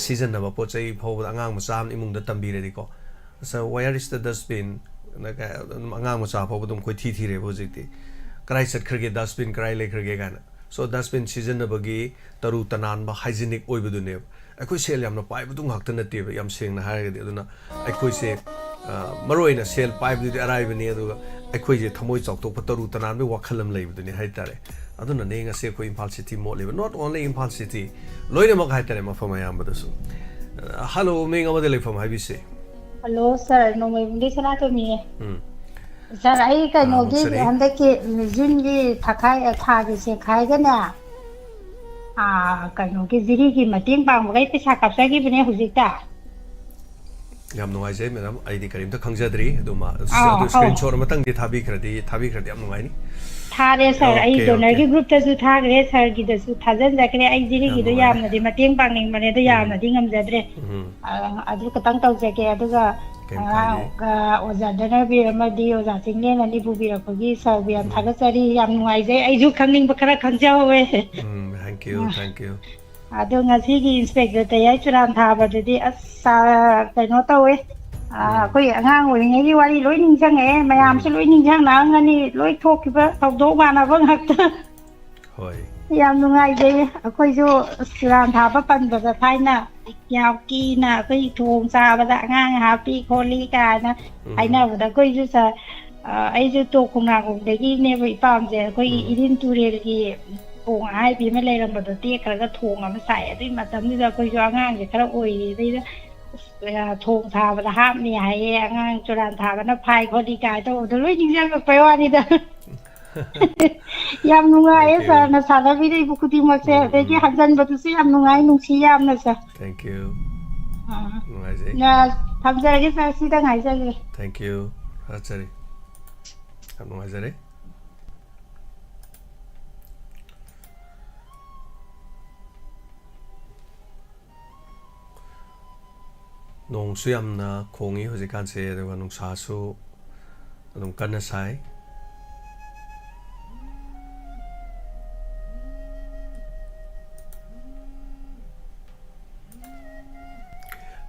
ꯁꯤꯖꯤꯟꯅꯕ ꯄꯣꯠ ꯆꯩ ꯐꯥꯎꯕꯗ ꯑꯉꯥꯡ ꯃꯆꯥ ꯑꯃ ꯏꯃꯨꯡꯗ ꯇꯝꯕꯤꯔꯗꯤꯀꯣ ꯋꯦꯌꯔ ꯏꯁ ꯗ ꯗꯁꯕꯤꯟ ꯑꯗꯨꯝ ꯑꯉꯥꯡ ꯃꯆꯥ ꯐꯥꯎꯕ ꯑꯗꯨꯝ ꯑꯩꯈꯣꯏ ꯊꯤꯔꯦꯕ ꯍꯧꯖꯤꯛꯇꯤ ꯀꯔꯥꯏ ꯆꯠꯈ꯭ꯔꯒꯦ ꯗꯁꯕꯤꯟ ꯀꯔꯥꯏ ꯂꯩꯈ꯭ꯔꯒꯦ ꯀꯥꯏꯅ ꯁꯣ ꯗꯁꯕꯤꯟ ꯁꯤꯖꯤꯟꯅꯕꯒꯤ ꯇꯔꯨ ꯇꯅꯥꯟꯕ ꯍꯥꯏꯖꯤꯅꯤꯛ ꯑꯣꯏꯕꯗꯨꯅꯦꯕ ꯑꯩꯈꯣꯏ ꯁꯦꯜ ꯌꯥꯝꯅ ꯄꯥꯏꯕꯗꯨ ꯉꯥꯛꯇ ꯅꯠꯇꯦꯕ ꯌꯥꯝ ꯁꯦꯡꯅ ꯍꯥꯏꯔꯒꯗꯤ ꯑꯗꯨꯅ ꯑꯩꯈꯣꯏꯁꯦ ꯃꯔꯨꯑꯣꯏꯅ ꯁꯦꯜ ꯄꯥꯏꯕꯗꯨꯗꯤ ꯑꯔꯥꯏꯕꯅꯤ ꯑꯗꯨꯒ ꯑꯩꯈꯣꯏꯁꯦ ꯊꯃꯣꯏ ꯆꯥꯎꯊꯣꯛꯄ ꯇꯔꯨ ꯇꯅꯥꯟꯕꯒꯤ ꯋꯥꯈꯜ ꯑꯃ ꯂꯩꯕꯗꯨꯅꯤ ꯍꯥꯏꯇꯥꯔꯦ ꯑꯗꯨꯅꯅꯦ ꯉꯁꯤ ꯑꯩꯈꯣꯏ ꯏꯝꯐꯥꯜ ꯁꯤꯇꯤ ꯃꯣꯠꯂꯤꯕ ꯅꯣꯠ ꯑꯣꯟꯂꯤ ꯏꯝꯐꯥꯜ ꯁꯤꯇꯤ ꯂꯣꯏꯅꯃꯛ ꯍꯥꯏꯇꯥꯔꯦ ꯃꯐꯝ ꯑꯌꯥꯝꯕꯗꯁꯨ ꯍꯜꯂꯣ ꯃꯤꯡ ꯑꯃꯗ ꯂꯩꯐꯝ ꯍꯥꯏꯕꯤꯁꯦ ꯍꯜꯂꯣ ꯁꯥꯔ ꯅꯣꯡꯃꯩꯕꯨꯡꯒꯤ ꯁꯅꯥꯇꯣꯝꯕꯤꯅꯦ ꯁꯥꯔ ꯑꯩ ꯀꯩꯅꯣꯒꯤ ꯅꯨꯡꯁꯤꯔꯤ ꯍꯟꯗꯛꯀꯤ ꯖꯨꯟꯒꯤ ꯊꯥꯒꯤ ꯆꯦꯛꯈꯥꯏꯒꯅꯦ ꯀꯩꯅꯣꯒꯤ ꯖꯤꯔꯤꯒꯤ ꯃꯇꯦꯡ ꯄꯥꯡꯕꯒꯩ ꯄꯩꯁꯥ ꯀꯥꯞꯆꯈꯤꯕꯅꯦ ꯍꯧꯖꯤꯛꯇ ꯌꯥꯝ ꯅꯨꯡꯉꯥꯏꯖꯩ ꯃꯦꯗꯥꯝ ꯑꯩꯗꯤ ꯀꯔꯤꯝꯇ ꯈꯪꯖꯗ꯭ꯔꯤ ꯑꯗꯨ ꯑꯥꯎ ꯑꯧ ꯁ꯭ꯀ꯭ꯔꯤꯟ ꯁꯣꯠ ꯑꯃꯇꯪꯗꯤ ꯊꯥꯕꯤꯈ꯭ꯔꯗꯤ ꯌꯥꯝ ꯅꯨꯡꯉꯥꯏꯅꯤ ꯊꯥꯔꯦ ꯁꯥꯔ ꯑꯩ ꯑꯣꯀꯦ ꯑꯣꯀꯦ ꯗꯣꯅꯔꯒꯤ ꯒ꯭ꯔꯨꯞꯇꯁꯨ ꯊꯥꯈ꯭ꯔꯦ ꯁꯥꯔꯒꯤꯗꯁꯨ ꯊꯥꯖꯤꯟꯖꯈ꯭ꯔꯦ ꯑꯩ ꯌꯥꯝ ꯖꯤꯔꯤꯒꯤꯗꯣ ꯅꯨꯡꯉꯥꯏꯔꯦ ꯌꯥꯝꯅꯗꯤ ꯃꯇꯦꯡ ꯄꯥꯡꯅꯤꯡꯕꯅꯦ ꯑꯗꯣ ꯌꯥꯝꯅꯗꯤ ꯉꯝꯖꯗ꯭ꯔꯦ ꯑꯗꯨ ꯈꯇꯪ ꯇꯧꯖꯒꯦ ꯑꯗꯨꯒ ꯀꯩꯝ ꯀꯥꯏꯗꯦ ꯑꯉꯥꯡ ꯑꯣꯖꯥ ꯙꯅꯕꯤꯔ ꯑꯃꯗꯤ ꯑꯣꯖꯥ ꯆꯤꯡꯂꯦꯟꯅꯗꯤ ꯄꯨꯕꯤꯔꯛꯄꯒꯤ ꯁꯥꯔꯕꯨ ꯌꯥꯝ ꯊꯥꯒꯠꯆꯔꯤ ꯌꯥꯝ ꯅꯨꯡꯉꯥꯏꯖꯩ ꯑꯩꯁꯨ ꯈꯪꯅꯤꯡꯕ ꯈꯔ ꯈꯪꯖꯍꯧꯋꯦ ꯊꯦꯡꯛ ꯌꯨ ꯑꯗꯣ ꯉꯁꯤꯒꯤ ꯏꯟꯁꯄꯦꯛꯇꯔ ꯇꯌꯥꯏ ꯆꯨꯔꯥꯟ ꯊꯥꯕꯗꯨꯗꯤ ꯑꯁ ꯀꯩꯅꯣ ꯇꯧꯋꯦ ꯑꯩꯈꯣꯏ ꯑꯉꯥꯡ ꯑꯣꯏꯔꯤꯉꯩꯒꯤ ꯋꯥꯔꯤ ꯂꯣꯏ ꯅꯤꯡꯁꯤꯡꯉꯛꯑꯦ ꯃꯌꯥꯝꯁꯨ ꯂꯣꯏ ꯅꯤꯡꯁꯤꯡꯉꯛꯑꯝꯒꯅꯤ ꯂꯣꯏ ꯊꯣꯛꯈꯤꯕ ꯊꯧꯗꯣꯛ ꯃꯥꯟꯅꯕ ꯉꯥꯛꯇ ꯍꯣꯏ ꯌꯥꯝ ꯅꯨꯡꯉꯥꯏꯖꯩ ꯑꯩꯈꯣꯏꯁꯨ ꯆꯨꯔꯥꯟ ꯊꯥꯕ ꯄꯟꯕꯗ ꯊꯥꯏꯅ ꯌꯥꯝ ꯀꯤꯅ ꯑꯩꯈꯣꯏ ꯊꯣꯡ ꯆꯥꯕꯗ ꯑꯉꯥꯡ ꯍꯥꯞꯄꯤ ꯈꯣꯠꯂꯤ ꯀꯥꯏꯅ ꯍꯥꯏꯅꯕꯗ ꯑꯩꯈꯣꯏꯁꯨ ꯑꯩꯁꯨ ꯇꯣꯞ ꯈꯣꯡꯅꯥꯡꯈꯣꯡꯗꯒꯤꯅꯦꯕ ꯏꯄꯥꯝꯁꯦ ꯑꯩꯈꯣꯏꯒꯤ ꯏꯔꯤꯜ ꯇꯨꯔꯦꯜꯒꯤ ꯊꯣꯡ ꯑꯍꯥꯏꯕꯤ ꯑꯃ ꯂꯩꯔꯝꯕꯗꯣ ꯇꯦꯛꯈ꯭ꯔꯒ ꯊꯣꯡ ꯑꯃ ꯁꯥꯏ ꯑꯗꯨꯏ ꯃꯇꯝꯗꯨꯗ ꯑꯩꯈꯣꯏꯁꯨ ꯑꯉꯥꯡꯁꯦ ꯈꯔ ꯑꯣꯏꯔꯤ ꯑꯗꯩꯗ ꯊꯣꯡ ꯊꯥꯕꯗ ꯍꯥꯞꯅꯤ ꯍꯥꯏꯌꯦ ꯑꯉꯥꯡ ꯆꯨꯔꯥꯟ ꯊꯥꯕꯅ ꯐꯥꯏ ꯈꯣꯠꯂꯤ ꯀꯥꯏꯅ ꯇꯧꯕꯗꯣ ꯂꯣꯏ ꯅꯤꯡꯁꯤꯡꯉꯛꯄꯩ ꯋꯥꯅꯤꯗ ꯌꯥꯝ ꯅꯨꯡꯉꯥꯏꯌꯦ ꯊꯦꯡꯛ ꯌꯨ ꯁꯥꯔꯅ ꯁꯥꯟꯅꯕꯤꯔꯛꯏꯕ ꯈꯨꯗꯤꯡꯃꯛꯁꯦ ꯑꯗꯒꯤ ꯍꯟꯖꯟꯕꯗꯨꯁꯨ ꯌꯥꯝ ꯅꯨꯡꯉꯥꯏ ꯅꯨꯡꯁꯤ ꯌꯥꯝꯅ ꯁꯥꯔ ꯊꯦꯡꯛ ꯌꯨ ꯅꯨꯡꯉꯥꯏꯖꯩ ꯊꯝꯖꯔꯒꯦ ꯁꯥꯔ ꯁꯤꯗꯪ ꯍꯥꯏꯖꯒꯦ ꯊꯦꯡꯛ ꯌꯨ ꯊꯥꯒꯠꯆꯔꯤ ꯌꯥꯝ ꯅꯨꯡꯉꯥꯏꯖꯔꯦ ꯅꯣꯡꯁꯨ ꯌꯥꯝꯅ ꯈꯣꯡꯉꯤ ꯍꯧꯖꯤꯛꯀꯥꯟꯁꯦ ꯑꯗꯨꯒ ꯅꯨꯡꯁꯥꯁꯨ ꯑꯗꯨꯝ ꯀꯟꯅ ꯁꯥꯏ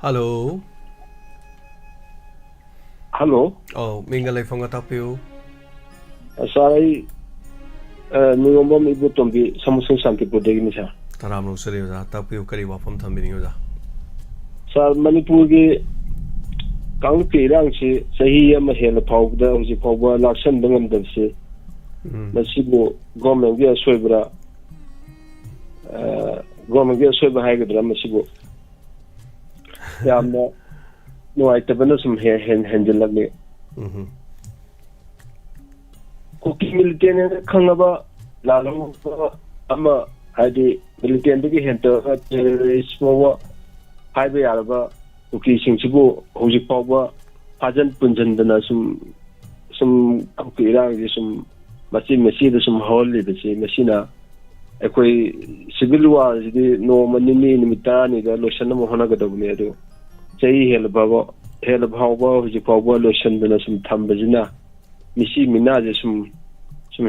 Hello. Hello. Oh, minga leifong atapiu. Sarai ningomom ibu tombi samusung santi podegi ni sa. Taram lo seri uza atapiu kari wapam thambini uza. Sar Manipur gi kang pirang si sahi ama hela phawda uji phawba laksan dangam dabsi. Masibu government gi asoibra government gi asoibra haigadra masibu. Yamna nuaitabana sum henjelagni. Kuki militant khangaba lalo ama hadi militant gi hento terrorist mowa haiba yaraba kuki singsibu hojik pawba fajan punjandana sum kuki irang gi sum masi da sum holi da si masina ekoi civil war di no manini nimitani da loshana mo hona gadabni adu chai helba hojik pawba loshandana sum thambajina misi mina je sum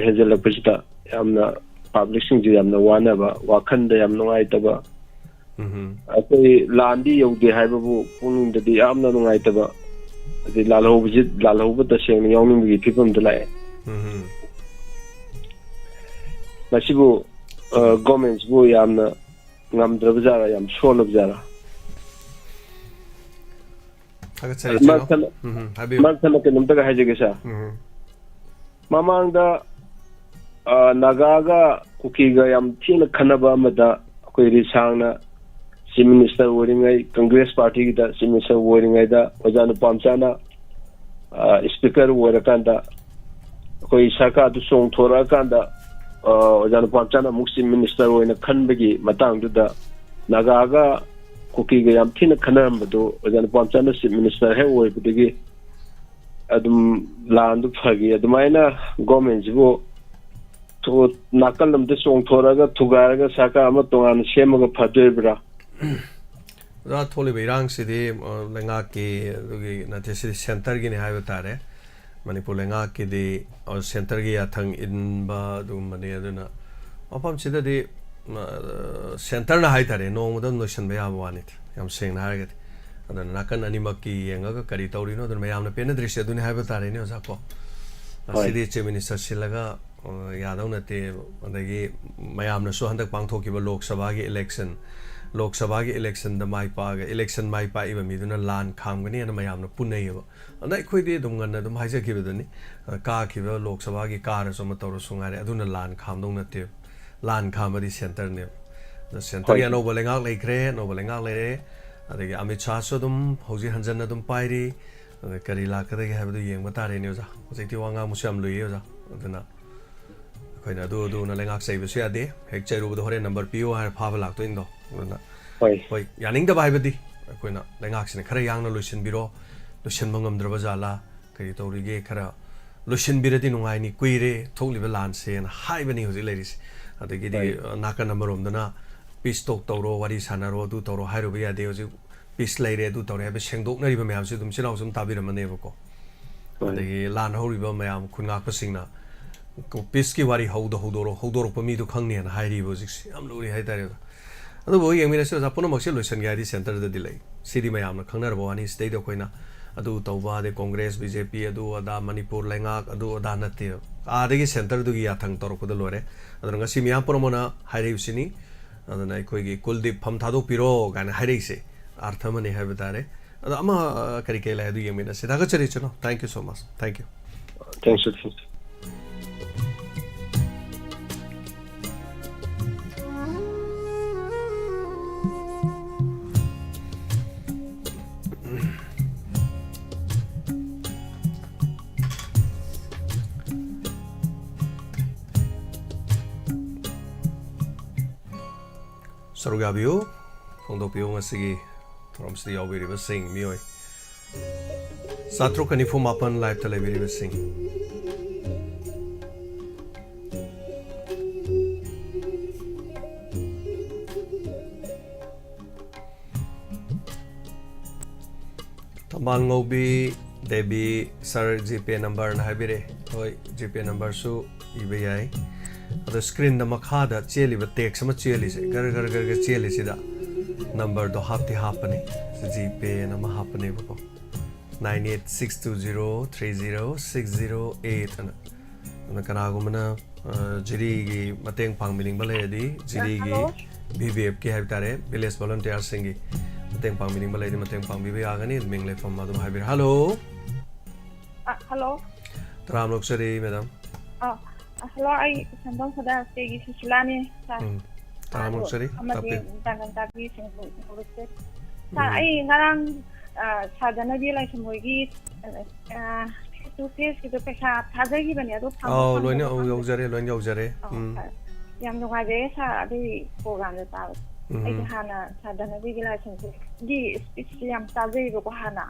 hejala pajita yamna public sing je yamna wana ba wakhanda yam nungai taba akoi landi yaude haibabu puning da di yamna nungai taba adi lalho ta seng yawning gi phipam da lai masibu government bu yamna ngamdra bajara yam solab jara Martana ke numta ka haje gesa mamangda nagaga kukiga yam thina khanaba amada koi risangna chief minister woringai congress party da chief minister woringai da ojanu pamchana speaker worakanda koi sarkar du song thora kanda ojanu pamchana chief minister woina khanbagi matang du da nagaga kukiga yam thina khanarambadu ojanu pamchana chief minister he woibudigi adum landu phagi adumaina government jibo to nakalam de song thoraga thugaraga saka ama tongan semaga phadebra ra tholi beirang sidi lenga ki dugi na tesi center gi ne hayo tare manipur lenga ki di center gi athang in ba dum mane aduna apam sida di center na hai tare no modam no shan ba ya wanit yam seng na harga adana nakan animaki yenga kari taurino adun mayamna pena drisya aduni haiba tare ne oza ko asidi chief minister silaga yadaw nate adagi mayamna so handak pangthokiba lok sabha gi election da mai pa ga election mai pa iba miduna lan khamgani ana mayamna punayeba ana khoide dum ganna dum haija kibadani ka kiba lok sabha gi kar so ma tawro sungare aduna lan khamdong nate lan khamadi center ne the center ya no bolenga leire adagi Amit Shah so dum hoji hanjan dum pairi kari lakada ge habdu yeng batare ne oja hojikti wanga musam lui oja aduna khoina du na lengak sei besu ade hek chairu bu hore number PO har phaba lak to indo aduna hoi yaning da bai badi khoina lengak sine khara yang na lusin biro lusin mangam draba jala kari tori ge khara lusin birati nungai ni kuire thokli ba lan se na hai bani hoji leiris adagi di naka number om dana peace talk tawro wari sanaro du tawro hairu ba yade hoji peace leire du tawre ba sengdok nari ba mayam se dum sinau sum tabiramane ba ko adagi lan hori ba mayam khungak pa singna peace ki wari hodoro pa mi du khangni na hairi bo jik am lori hai tare adu bo yeng mina se japona makse loisan ga di center da dilai sidi mayam na khangnar bo ani state koina adu tawba de congress bjp adu ada manipur lengak adu ada nate adagi center du gi athang tor ko da lore adu ngasi miyam promona hairi usini adana koigi kuldip pham thado piro gan hairi se arthamane hai batare adu ama kari kela adu yeng mina se daga chari chano thank you so much thank you thanks Sarugabio, Fondopio Masigi, from the Obiri sing, Mioi. Satro Kanifum upon live television sing. Malngobi Debi Sir GP number na habire hoi GP number su ibai the screen the makhada cheli ba text ma cheli se gar cheli sida number do hapti hapani GP na ma hapani ba 9862030608 ana kana gumna jiri gi mateng pang mining bale di jiri gi BBF ki habitare village volunteer singi mateng pang mining bale di mateng pang BBF agani mingle from madum habir hello hello Tram lok sari madam hello ai sandong sada stegi Susilani Tram lok sari tapi tangan tapi sing urut ai ngarang sadana bi lai semogi to face gitu pesa thadagi bani ado loina yaujare yam nungai be sa adi program da ta ai hana sadana bi lai sing di speech yam tajai ko hana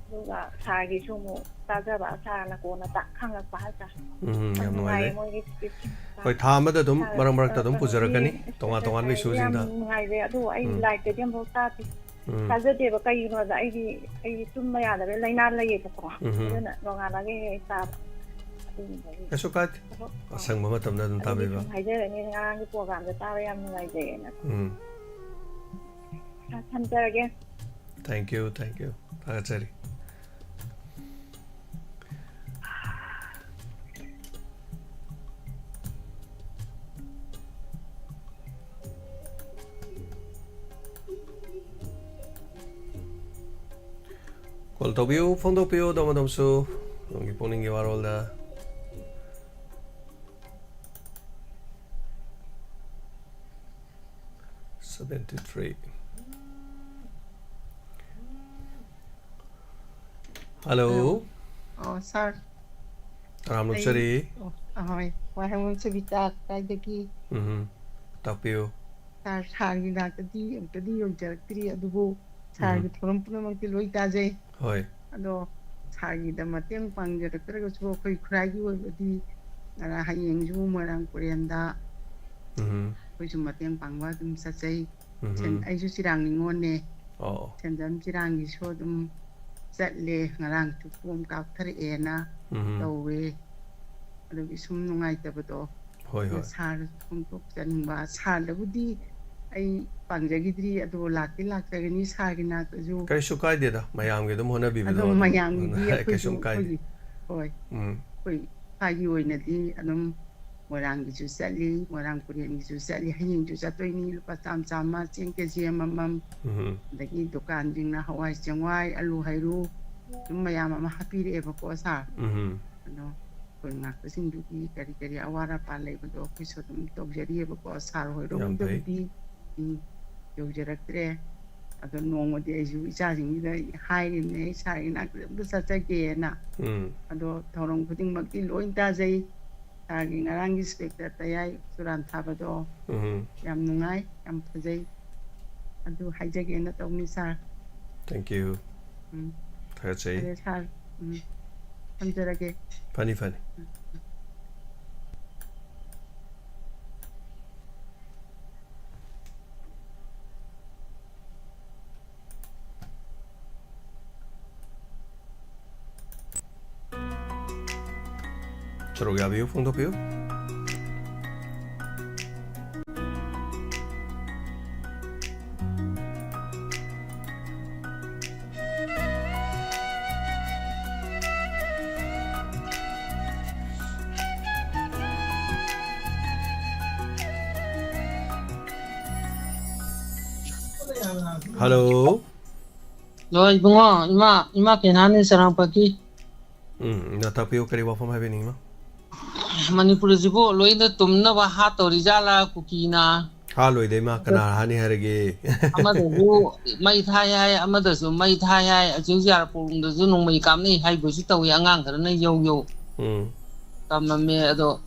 duga sagi sumu taja ba sa na ko na ta khang la pa ta yam nungai hoi thama da dum marang ta dum pujarakani tonga mi sujing da nungai be ado ai like de dem bo ta Saturday ba kai no da ai tumma ya da laina la ye ko na no ga la ge ta eso kat asang mama tamna dun ta be ba hai de ni nga ni program da ta ya ngai de na tham gia again thank you ta chari Call to view, phone to view, dom so, yung PUKNING WAROL da. $73. Hello. Oh, sir. Tram lok sari. Ahoy. Wahang sabita kay daki. Tapio. Sir, sari na tadi yung jarakri adubo. Sari thoram puna magti loi taje. Hoi. Ado sari da mateng pangjarakra ko koi khrai gi odi ara hayeng ju marang Koreanda. Koi ju mateng pangwa dum sachai. Chen ai ju sirang ningon ne. Chen jam sirang gi so dum chatle ngarang tu pum ka thari ena. Tawe. Ado isum nungai tabado. Hoi. Sar pum tok jan ba sar da budi ai pangjagidri ado lakti laktagani sagina to ju kai sukai de da mayam ge dum hona bi bi ado mayam gi kai sukai hoi koi kai oina di adum morang gi ju sali morang Korean gi ju sali hayin ju satoi ni lupa tam ma cheng ke ji mamam dagi dukan ding na hawai chengwai alu hairu dum mayam ma happy re ba ko sa ano koi ngak sing du gi kari awara palai bo ko so dum tok jari ba ko sa hoi ro di yaujaraktre ado nongodi aiju ichasing da hairine sarina da sachage na ado thorong khuding makti loin ta jai tagi ngarangi spectator tayai suran thabado yam nungai yam phajai ado haijage na tawni sar thank you thachai sar samjarage funny Choro gaya view, phone to view. Hello. Rồi bungo ima kenani sarang pagi. Na tapio kari wa phone happening ma. Manipur jibo loina tumna ba ha to rijala kukina. Ha loi de ma kana hani harage. Amada bu mai thai hai amada su mai thai hai aju jar pung da ju nong mai kam ni hai bu su taw ya ngang kar na yo. Kam me ado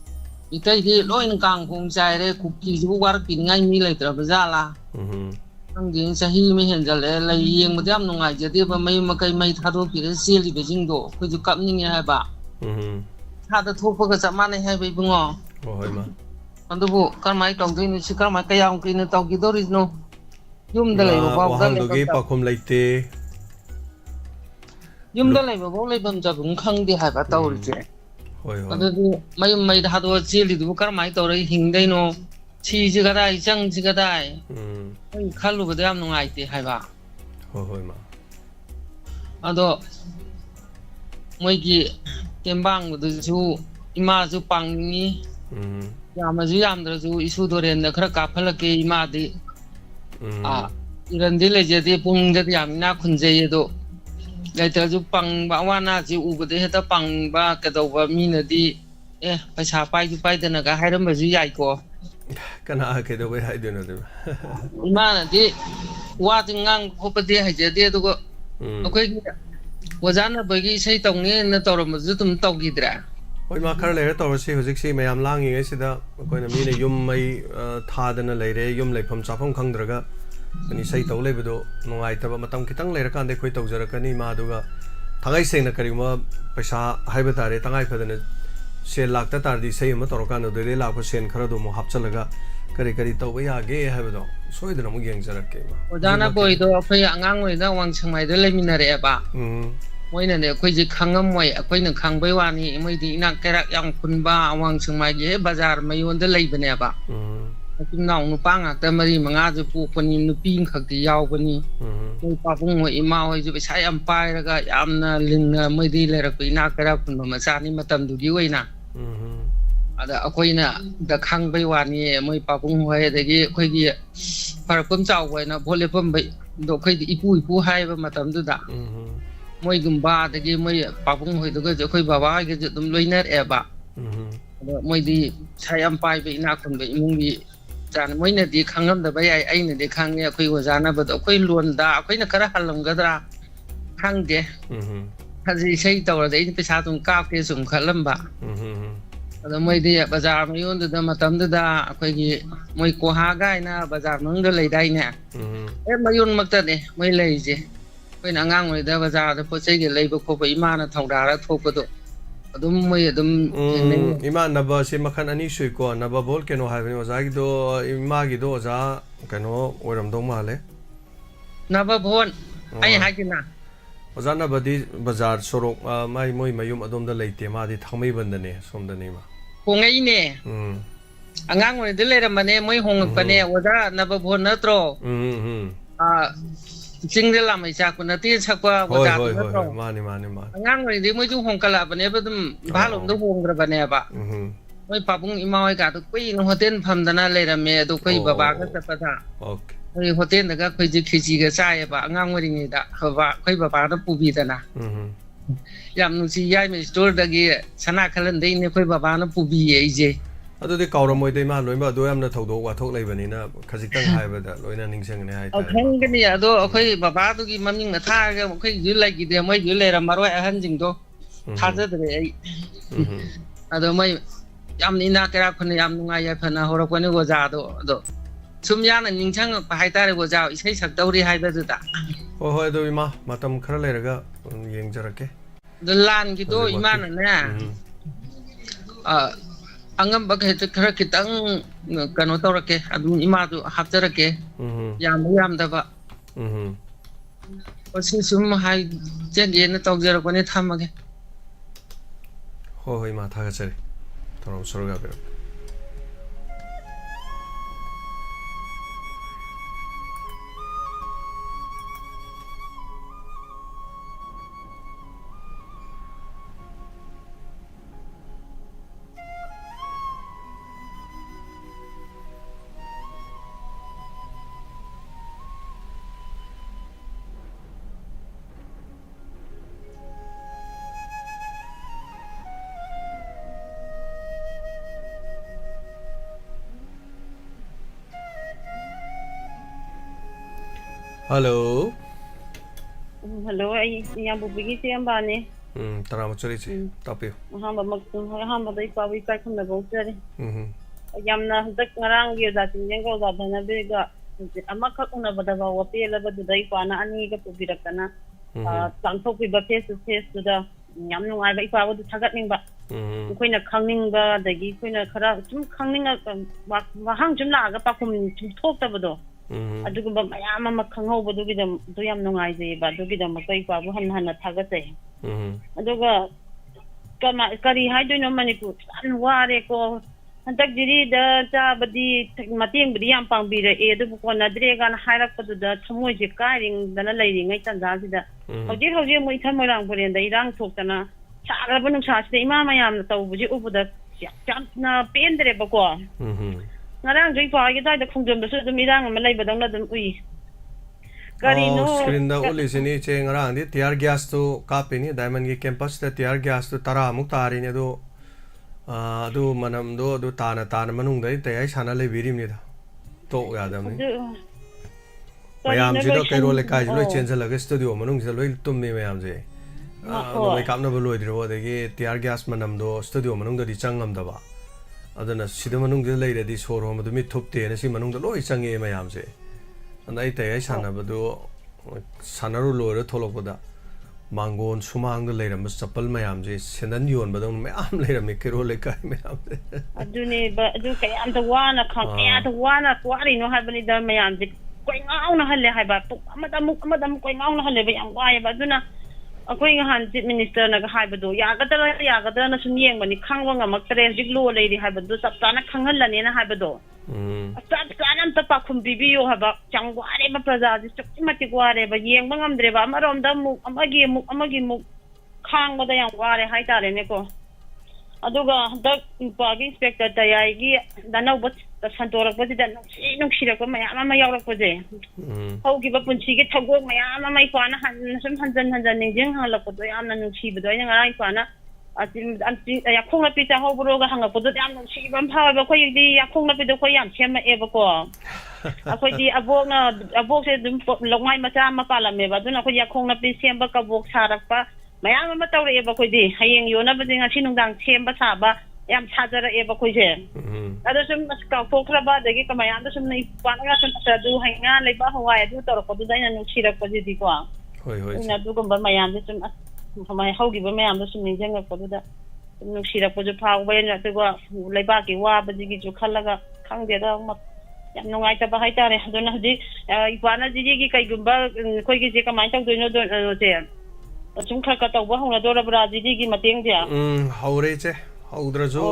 itai di loin kang kong chai re kuki jibo war pin ngai mi lai tra ba jala. Ang din sahi me henjal lai yeng ma jam nongai je de ba mai ma kai mai tharo pi re seli be jing do ku ju kap ni hai ba. Ha da thopa ka chamane hai bai bungo. Hoi ma. Andubu kan mai tong dui ni sikar mai kayang kini tong ki doris no. Yum da lai ba wa hang do ge pa khom lai te. yumda laiba bo laibam jabung khangdi haiba tawrije hoi hoi adudi mayum mai hado cheli du karmai tawrai hingdai no chi ji gadai chang ji gadai oi khalu bada yam nungai te haiba hoi hoi ma ado moi gi tembang du ju ima ju pangni yamaju yamdra ju isu doren da khara kaphalake ima di iran di leje di pung da yamna khunje do later ju pang ba wana ji ubade heta pang ba kadawba mina di paisa pai ju pai dana ga hairam ba ju yai ko kana ke do bai haidu na de imana di wa tingang khopade haje de do ko akoi wajana bagi sei tongni na toram ju tum tawgidra hoi ma khar leira tawrasi hojik si mayam langi ngai sida koina mine yum mai thadana leire yum leifam chafam khangdraga ani sei taw leibedo nungai taba matam kitang leira kan de khoi tawjarakani ma duga thagai sena karima paisa haiba tare tangai phadana se lakta tardi sei ma torokan do de lakho sen khara do mo hapchalaga kari kari tawba yage haibedo soidana mo geng jarake ma wajana boy do akhoi angang oi da wang changmai de leminare ba moina ne akhoi ji khangam moi akhoi na khangbai wani moi di ina kerak yang kunba awang changmai ge bazar mayon de leibane ba akim naung nu pa ngak ta mari manga ju pu pani nu ping khak ti yaw pani moi pa pung moi ima hoi ju sai am pai raga yamna lingna moi di le rak ina kerak kun ma sa ni matam du di oina ada akhoi na da khangbai wani moi pa pung hoi da gi akhoi gi parapum chaw wai na bole pum bai do khoi di ipu hai ba matam du da moi gumba da gi moi pa pung hoi da ga akhoi baba ga ju dum loiner e ba moi di sai am pai bai ina kun bai imung di jan moi na di khangam da bai ai na di khang ne akhoi wajana ba da akhoi lon da akhoi na kara halam ga da khang de haji sei tawra da in pesa tum ka ke sum khalam ba ada moi di bazar mayon da matam da akhoi gi moi ko ha gai na bazar mang da lei dai ne mayon makta ne moi lei je koi na ngang oi da bazar da pochai ge lei ba kho ba ima na thongda ra thok ba do adum moi adum ima naba se makhan ani sui ko naba bol keno ha ni oza gi do ima gi do oza keno oram do male naba bon ai ha gi na oza naba di bazar sorok mai moi mayum adom da leite ma di thangmei banda ne som da ne ma hongai ne angang oi de le ra mane moi hong pa ne oza naba bon na tro jing de la mai cha ko na ti chak pa oza na tro mani angang oi di moi ju hong kala pa ne ba dum bhalom do hong ra ba ne ba moi pa bung ima oi ka to koi no hotel pham dana le ra me do koi baba ka sa pa tha okay koi hotel da koi ji khichi ga sa ya ba angang oi ni da ba koi baba da pu bi dana yam nu si yai me store da gi sana khalan dei ne koi baba na pu bi ye je adu de kawram moi dei ma loima do yam na thodok wa thok lei bani na khajik tang hai ba da loina ningsang ne hai ta khang ga ni ado koi baba du gi maming na tha ga koi ju lai gi de moi ju le ra maroi ahan jing do tha ja de ai ado mai yam ni na kara khun yam nunga ya phana horok pani go ja do sum ya na ningsang pa hai ta re go ja isai sak dauri hai ba du da hoi do ima matam khara le raga yeng jarake the lan gi do ima na na angam ba ke khara kitang kano tawrake adu ima du hapjarake yam da ba osi sum hai jen ye na tawjar ko ne thamage hoi ma tha ga chari torom sorga be Hello. Hello, ai yang bubigi siamba ni. Tara mo chari chi. Tapi. Hamba dai pa wi kai khum na bo chari. Yamna dak ngarang gi da tin yang go da na be ga ama khak una bada ba wa pe la bada dai pa na ani ga pu birakana. Sang thok pi ba face to face da yam nu ngai ba ipa ba du thagat ning ba. Koina khangning ba da gi koina khara chum khangning ba hang chum la ga pa khum chum thok ta ba do. ꯑꯗꯨꯒꯨꯝꯕ ꯃꯌꯥꯝ ꯑꯃ ꯈꯪꯍꯧꯕꯗꯨꯒꯤꯗꯃꯛꯇ ꯌꯥꯝ ꯅꯨꯡꯉꯥꯏꯖꯩꯕ ꯑꯗꯨꯒꯤꯗꯃꯛꯇ ꯏꯄꯥꯕꯨ ꯍꯟꯅ ꯊꯥꯒꯠꯆꯩ ꯑꯗꯨꯒ ꯀꯔꯤ ꯍꯥꯏꯗꯣꯏꯅꯣ ꯃꯅꯤꯄꯨꯔ ꯌꯥꯝ ꯋꯥꯔꯦꯀꯣ ꯍꯟꯗꯛ ꯖꯤꯔꯤꯗ ꯆꯥꯕꯗꯤ ꯃꯇꯦꯡꯕꯨꯗꯤ ꯌꯥꯝ ꯄꯥꯡꯕꯤꯔꯛꯑꯦ ꯑꯗꯨꯕꯨ ꯀꯣꯟꯅꯗ꯭ꯔꯦꯒꯅ ꯍꯥꯏꯔꯛꯄꯗꯨꯗ ꯊꯃꯣꯏꯁꯦ ꯀꯥꯏꯔꯤꯡꯗꯅ ꯂꯩꯔꯤꯉꯩ ꯇꯟꯖꯥꯁꯤꯗ ꯍꯧꯖꯤꯛ ꯑꯃꯨꯛ ꯏꯊꯟ ꯃꯣꯏꯔꯥꯡꯄꯨꯔꯦꯟꯗ ꯏꯔꯥꯡ ꯊꯣꯛꯇꯅ ꯁꯥꯈ꯭ꯔꯕ ꯅꯨꯡꯁꯥꯁꯤꯗ ꯏꯃꯥ ꯃꯌꯥꯝꯅ ꯇꯧꯕꯁꯦ ꯎꯕꯗ ꯌꯥꯝꯅ ꯄꯦꯟꯗ꯭ꯔꯦꯕꯀꯣ ꯉꯔꯥꯡꯁꯨ ꯏꯄꯥꯒꯤ ꯑꯗꯨꯋꯥꯏꯗ ꯈꯣꯡꯖꯣꯝꯗꯁꯨ ꯑꯗꯨꯝ ꯏꯔꯥꯡ ꯑꯃ ꯂꯩꯕꯗꯧꯅ ꯑꯗꯨꯝ ꯎꯏ ꯀꯔꯤꯅꯣ ꯁ꯭ꯀ꯭ꯔꯤꯟꯗ ꯎꯠꯂꯤꯁꯤꯅꯤ ꯏꯆꯦ ꯉꯔꯥꯡꯗꯤ ꯇꯤꯌꯥꯔ ꯒ꯭ꯌꯥꯁꯇꯨ ꯀꯥꯞꯄꯤꯅꯤ ꯗꯥꯏꯃꯟꯒꯤ ꯀꯦꯝꯄꯁꯇ ꯇꯤꯌꯥꯔ ꯒ꯭ꯌꯥꯁꯇꯨ 10ꯃꯨꯛ ꯇꯥꯔꯤꯅꯤ ꯑꯗꯨ ꯃꯅꯝꯗꯣ ꯑꯗꯨ ꯇꯥꯅ ꯃꯅꯨꯡꯗ ꯇꯌꯥꯏ ꯁꯥꯟꯅ ꯂꯩꯕꯤꯔꯤꯕꯅꯤꯗ ꯇꯣꯛ ꯌꯥꯗꯕꯅꯤ ꯃꯌꯥꯝꯁꯤꯗ ꯀꯩꯔꯣꯜ ꯂꯩꯀꯥꯏꯁꯤ ꯂꯣꯏ ꯆꯦꯟꯁꯤꯜꯂꯒ ꯁ꯭ꯇꯨꯗꯤꯑꯣ ꯃꯅꯨꯡꯁꯤꯗ ꯂꯣꯏ ꯇꯨꯝꯃꯤ ꯃꯌꯥꯝꯁꯦ ꯅꯣꯡꯃꯩ ꯀꯥꯞꯅꯕ ꯂꯣꯏꯗ꯭ꯔꯤꯕꯣ ꯑꯗꯒꯤ ꯇꯤꯌꯥꯔ ꯒ꯭ꯌꯥꯁ ꯃꯅꯝꯗꯣ ꯁ꯭ꯇꯨꯗꯤꯑꯣ ꯃꯅꯨꯡꯗꯗꯤ ꯆꯪꯉꯝꯗꯕ ꯑꯗꯨꯅ ꯁꯤꯗ ꯃꯅꯨꯡꯗ ꯂꯩꯔꯗꯤ ꯁꯣꯔ ꯍꯣꯟꯕꯗꯨ ꯃꯤꯠ ꯊꯨꯞꯇꯦꯅ ꯁꯤ ꯃꯅꯨꯡꯗ ꯂꯣꯏ ꯆꯪꯉꯛꯑꯦ ꯃꯌꯥꯝꯁꯦ ꯑꯗꯨꯅ ꯑꯩ ꯇꯌꯥꯏ ꯁꯥꯟꯅꯕꯗꯨ ꯁꯥꯟꯅꯔꯨ ꯂꯣꯏꯔ ꯊꯣꯛꯂꯛꯄꯗ ꯃꯥꯡꯒꯣꯟ ꯁꯨꯃꯥꯡꯗ ꯂꯩꯔꯝꯕ ꯆꯄꯜ ꯃꯌꯥꯝꯁꯦ ꯁꯦꯟꯗꯟ ꯌꯣꯟꯕꯗꯧꯅ ꯃꯌꯥꯝ ꯂꯩꯔꯝꯃꯤ ꯀꯩꯔꯣꯜ ꯂꯩꯀꯥꯏ ꯃꯌꯥꯝꯁꯦ ꯑꯗꯨꯅꯦꯕ ꯑꯗꯨ ꯀꯌꯥꯝꯇ ꯋꯥꯅ ꯋꯥꯔꯤꯅꯣ ꯍꯥꯏꯕꯅꯤꯗ ꯃꯌꯥꯝꯁꯦ ꯀꯣꯏꯉꯥꯎꯅꯍꯜꯂꯦ ꯍꯥꯏꯕ ꯄꯨꯡ ꯑꯃꯗ ꯑꯃꯨꯛ ꯀꯣꯏꯉꯥꯎꯅꯍꯜꯂꯦꯕ ꯌꯥꯝ ꯋꯥꯏꯑꯦꯕ ꯑꯗꯨꯅ ꯑꯩꯈꯣꯏ ꯅꯍꯥꯟ ꯆꯤꯞ ꯃꯤꯅꯤꯁꯇꯔꯅꯒ ꯍꯥꯏꯕꯗꯣ ꯌꯥꯒꯗ꯭ꯔꯅ ꯁꯨꯝ ꯌꯦꯡꯕꯅꯤ ꯈꯪꯕ ꯉꯝꯃꯛꯇ꯭ꯔꯦ ꯍꯧꯖꯤꯛ ꯂꯣ ꯂꯩꯔꯤ ꯍꯥꯏꯕꯗꯣ ꯆꯞ ꯆꯥꯅ ꯈꯪꯍꯜꯂꯅꯦꯅ ꯍꯥꯏꯕꯗꯣ ꯆꯞ ꯆꯥꯅ ꯑꯝꯇ ꯄꯥꯎꯈꯨꯝ ꯄꯤꯕꯤꯌꯣ ꯍꯥꯏꯕ ꯌꯥꯝ ꯋꯥꯔꯦꯕ ꯄ꯭ꯔꯖꯥꯁꯦ ꯑꯗꯨꯛꯀꯤ ꯃꯇꯤꯛ ꯋꯥꯔꯦꯕ ꯌꯦꯡꯕ ꯉꯝꯗ꯭ꯔꯦꯕ ꯑꯃꯔꯣꯝꯗ ꯑꯃꯨꯛ ꯑꯃꯒꯤ ꯑꯃꯨꯛ ꯈꯥꯡꯕꯗ ꯌꯥꯝ ꯋꯥꯔꯦ ꯍꯥꯏꯇꯥꯔꯦꯅꯦꯀꯣ ꯑꯗꯨꯒ ꯍꯟꯗꯛ ꯏꯝꯐꯥꯜꯒꯤ ꯏꯟꯁꯄꯦꯛꯇꯔ ꯇꯌꯥꯏꯒꯤ ꯑꯅꯧꯕ ꯁꯟꯇꯣꯔꯛꯄꯁꯤꯗ ꯅꯨꯡꯁꯤꯔꯛꯄ ꯃꯌꯥꯝ ꯑꯃ ꯌꯥꯎꯔꯛꯄꯁꯦ ꯍꯧꯈꯤꯕ ꯄꯨꯟꯁꯤꯒꯤ ꯊꯧꯗꯣꯛ ꯃꯌꯥꯝ ꯑꯃ ꯏꯄꯥꯅ ꯁꯨꯝ ꯍꯟꯖꯟ ꯅꯤꯡꯁꯤꯡꯍꯜꯂꯛꯄꯗꯣ ꯌꯥꯝꯅ ꯅꯨꯡꯁꯤꯕꯗꯣ ꯑꯩꯅ ꯉꯔꯥꯡ ꯏꯄꯥꯅ ꯌꯥꯈꯣꯡ ꯅꯥꯄꯤ ꯆꯥꯍꯧꯕ꯭ꯔꯣꯒ ꯍꯪꯉꯛꯄꯗꯣ ꯌꯥꯝ ꯅꯨꯡꯁꯤꯕ ꯑꯃ ꯐꯥꯎꯋꯦꯕ ꯑꯩꯈꯣꯏꯗꯤ ꯌꯥꯈꯣꯡ ꯅꯥꯄꯤꯗꯣ ꯑꯩꯈꯣꯏ ꯌꯥꯝ ꯁꯦꯝꯃꯛꯑꯦꯕꯀꯣ ꯑꯩꯈꯣꯏꯗꯤ ꯑꯕꯣꯛꯁꯦ ꯑꯗꯨꯝ ꯂꯧꯉꯥꯏ ꯃꯆꯥ ꯑꯃ ꯄꯥꯜꯂꯝꯃꯦꯕ ꯑꯗꯨꯅ ꯑꯩꯈꯣꯏ ꯌꯥꯈꯣꯡ ꯅꯥꯄꯤ ꯁꯦꯝꯕ ꯀꯕꯣꯛ ꯁꯥꯔꯛꯄ ꯃꯌꯥꯝ ꯑꯃ ꯇꯧꯔꯛꯑꯦꯕ ꯑꯩꯈꯣꯏꯗꯤ ꯍꯌꯦꯡ ꯌꯣꯟꯅꯕꯁꯦ ꯉꯁꯤ ꯅꯨꯡꯗꯥꯡ ꯁꯦꯝꯕ ꯁꯥꯕ ꯌꯥꯝ ꯁꯥꯖꯔꯛꯑꯦꯕ ꯑꯩꯈꯣꯏꯁꯦ ꯑꯗꯣ ꯁꯨꯝ ꯀꯥꯎꯊꯣꯛꯈ꯭ꯔꯕ ꯑꯗꯒꯤ ꯀꯃꯥꯏꯅ ꯁꯨꯝ ꯏꯄꯥꯅꯒ ꯁꯨꯝ ꯑꯗꯨ ꯍꯩꯉꯥ ꯂꯩꯕꯥꯛ ꯍꯋꯥꯏ ꯑꯗꯨ ꯇꯧꯔꯛꯄꯗꯨꯗ ꯑꯩꯅ ꯅꯨꯡꯁꯤꯔꯛꯄꯁꯤꯗꯤꯀꯣ ꯑꯩꯅ ꯑꯗꯨꯒꯨꯝꯕ ꯃꯌꯥꯝꯁꯦ ꯁꯨꯝ ꯍꯧꯈꯤꯕ ꯃꯌꯥꯝꯗꯣ ꯁꯨꯝ ꯅꯤꯡꯁꯤꯡꯉꯛꯄꯗꯨꯗ ꯁꯨꯝ ꯅꯨꯡꯁꯤꯔꯛꯄꯁꯨ ꯐꯥꯎꯕ ꯑꯗꯨꯒ ꯂꯩꯕꯥꯛꯀꯤ ꯋꯥꯕꯁꯤꯒꯤꯁꯨ ꯈꯜꯂꯒ ꯈꯪꯗꯦꯗ ꯌꯥꯝ ꯅꯨꯡꯉꯥꯏꯇꯕ ꯍꯥꯏꯇꯥꯔꯦ ꯑꯗꯨꯅ ꯍꯧꯖꯤꯛ ꯏꯄꯥꯅ ꯖꯤꯔꯤꯒꯤ ꯀꯩꯒꯨꯝꯕ ꯑꯩꯈꯣꯏꯒꯤꯁꯦ ꯀꯃꯥꯏꯅ ꯇꯧꯗꯣꯏꯅꯣꯁꯦ ꯁꯨꯝ ꯈꯔ ꯇꯧꯕ ꯍꯧꯅꯗꯣꯔꯕ꯭ꯔꯥ ꯖꯤꯔꯤꯒꯤ ꯃꯇꯦꯡꯁꯦ ꯍꯧꯔꯦ ꯏꯆꯦ ꯍꯧꯗ꯭ꯔꯁꯨ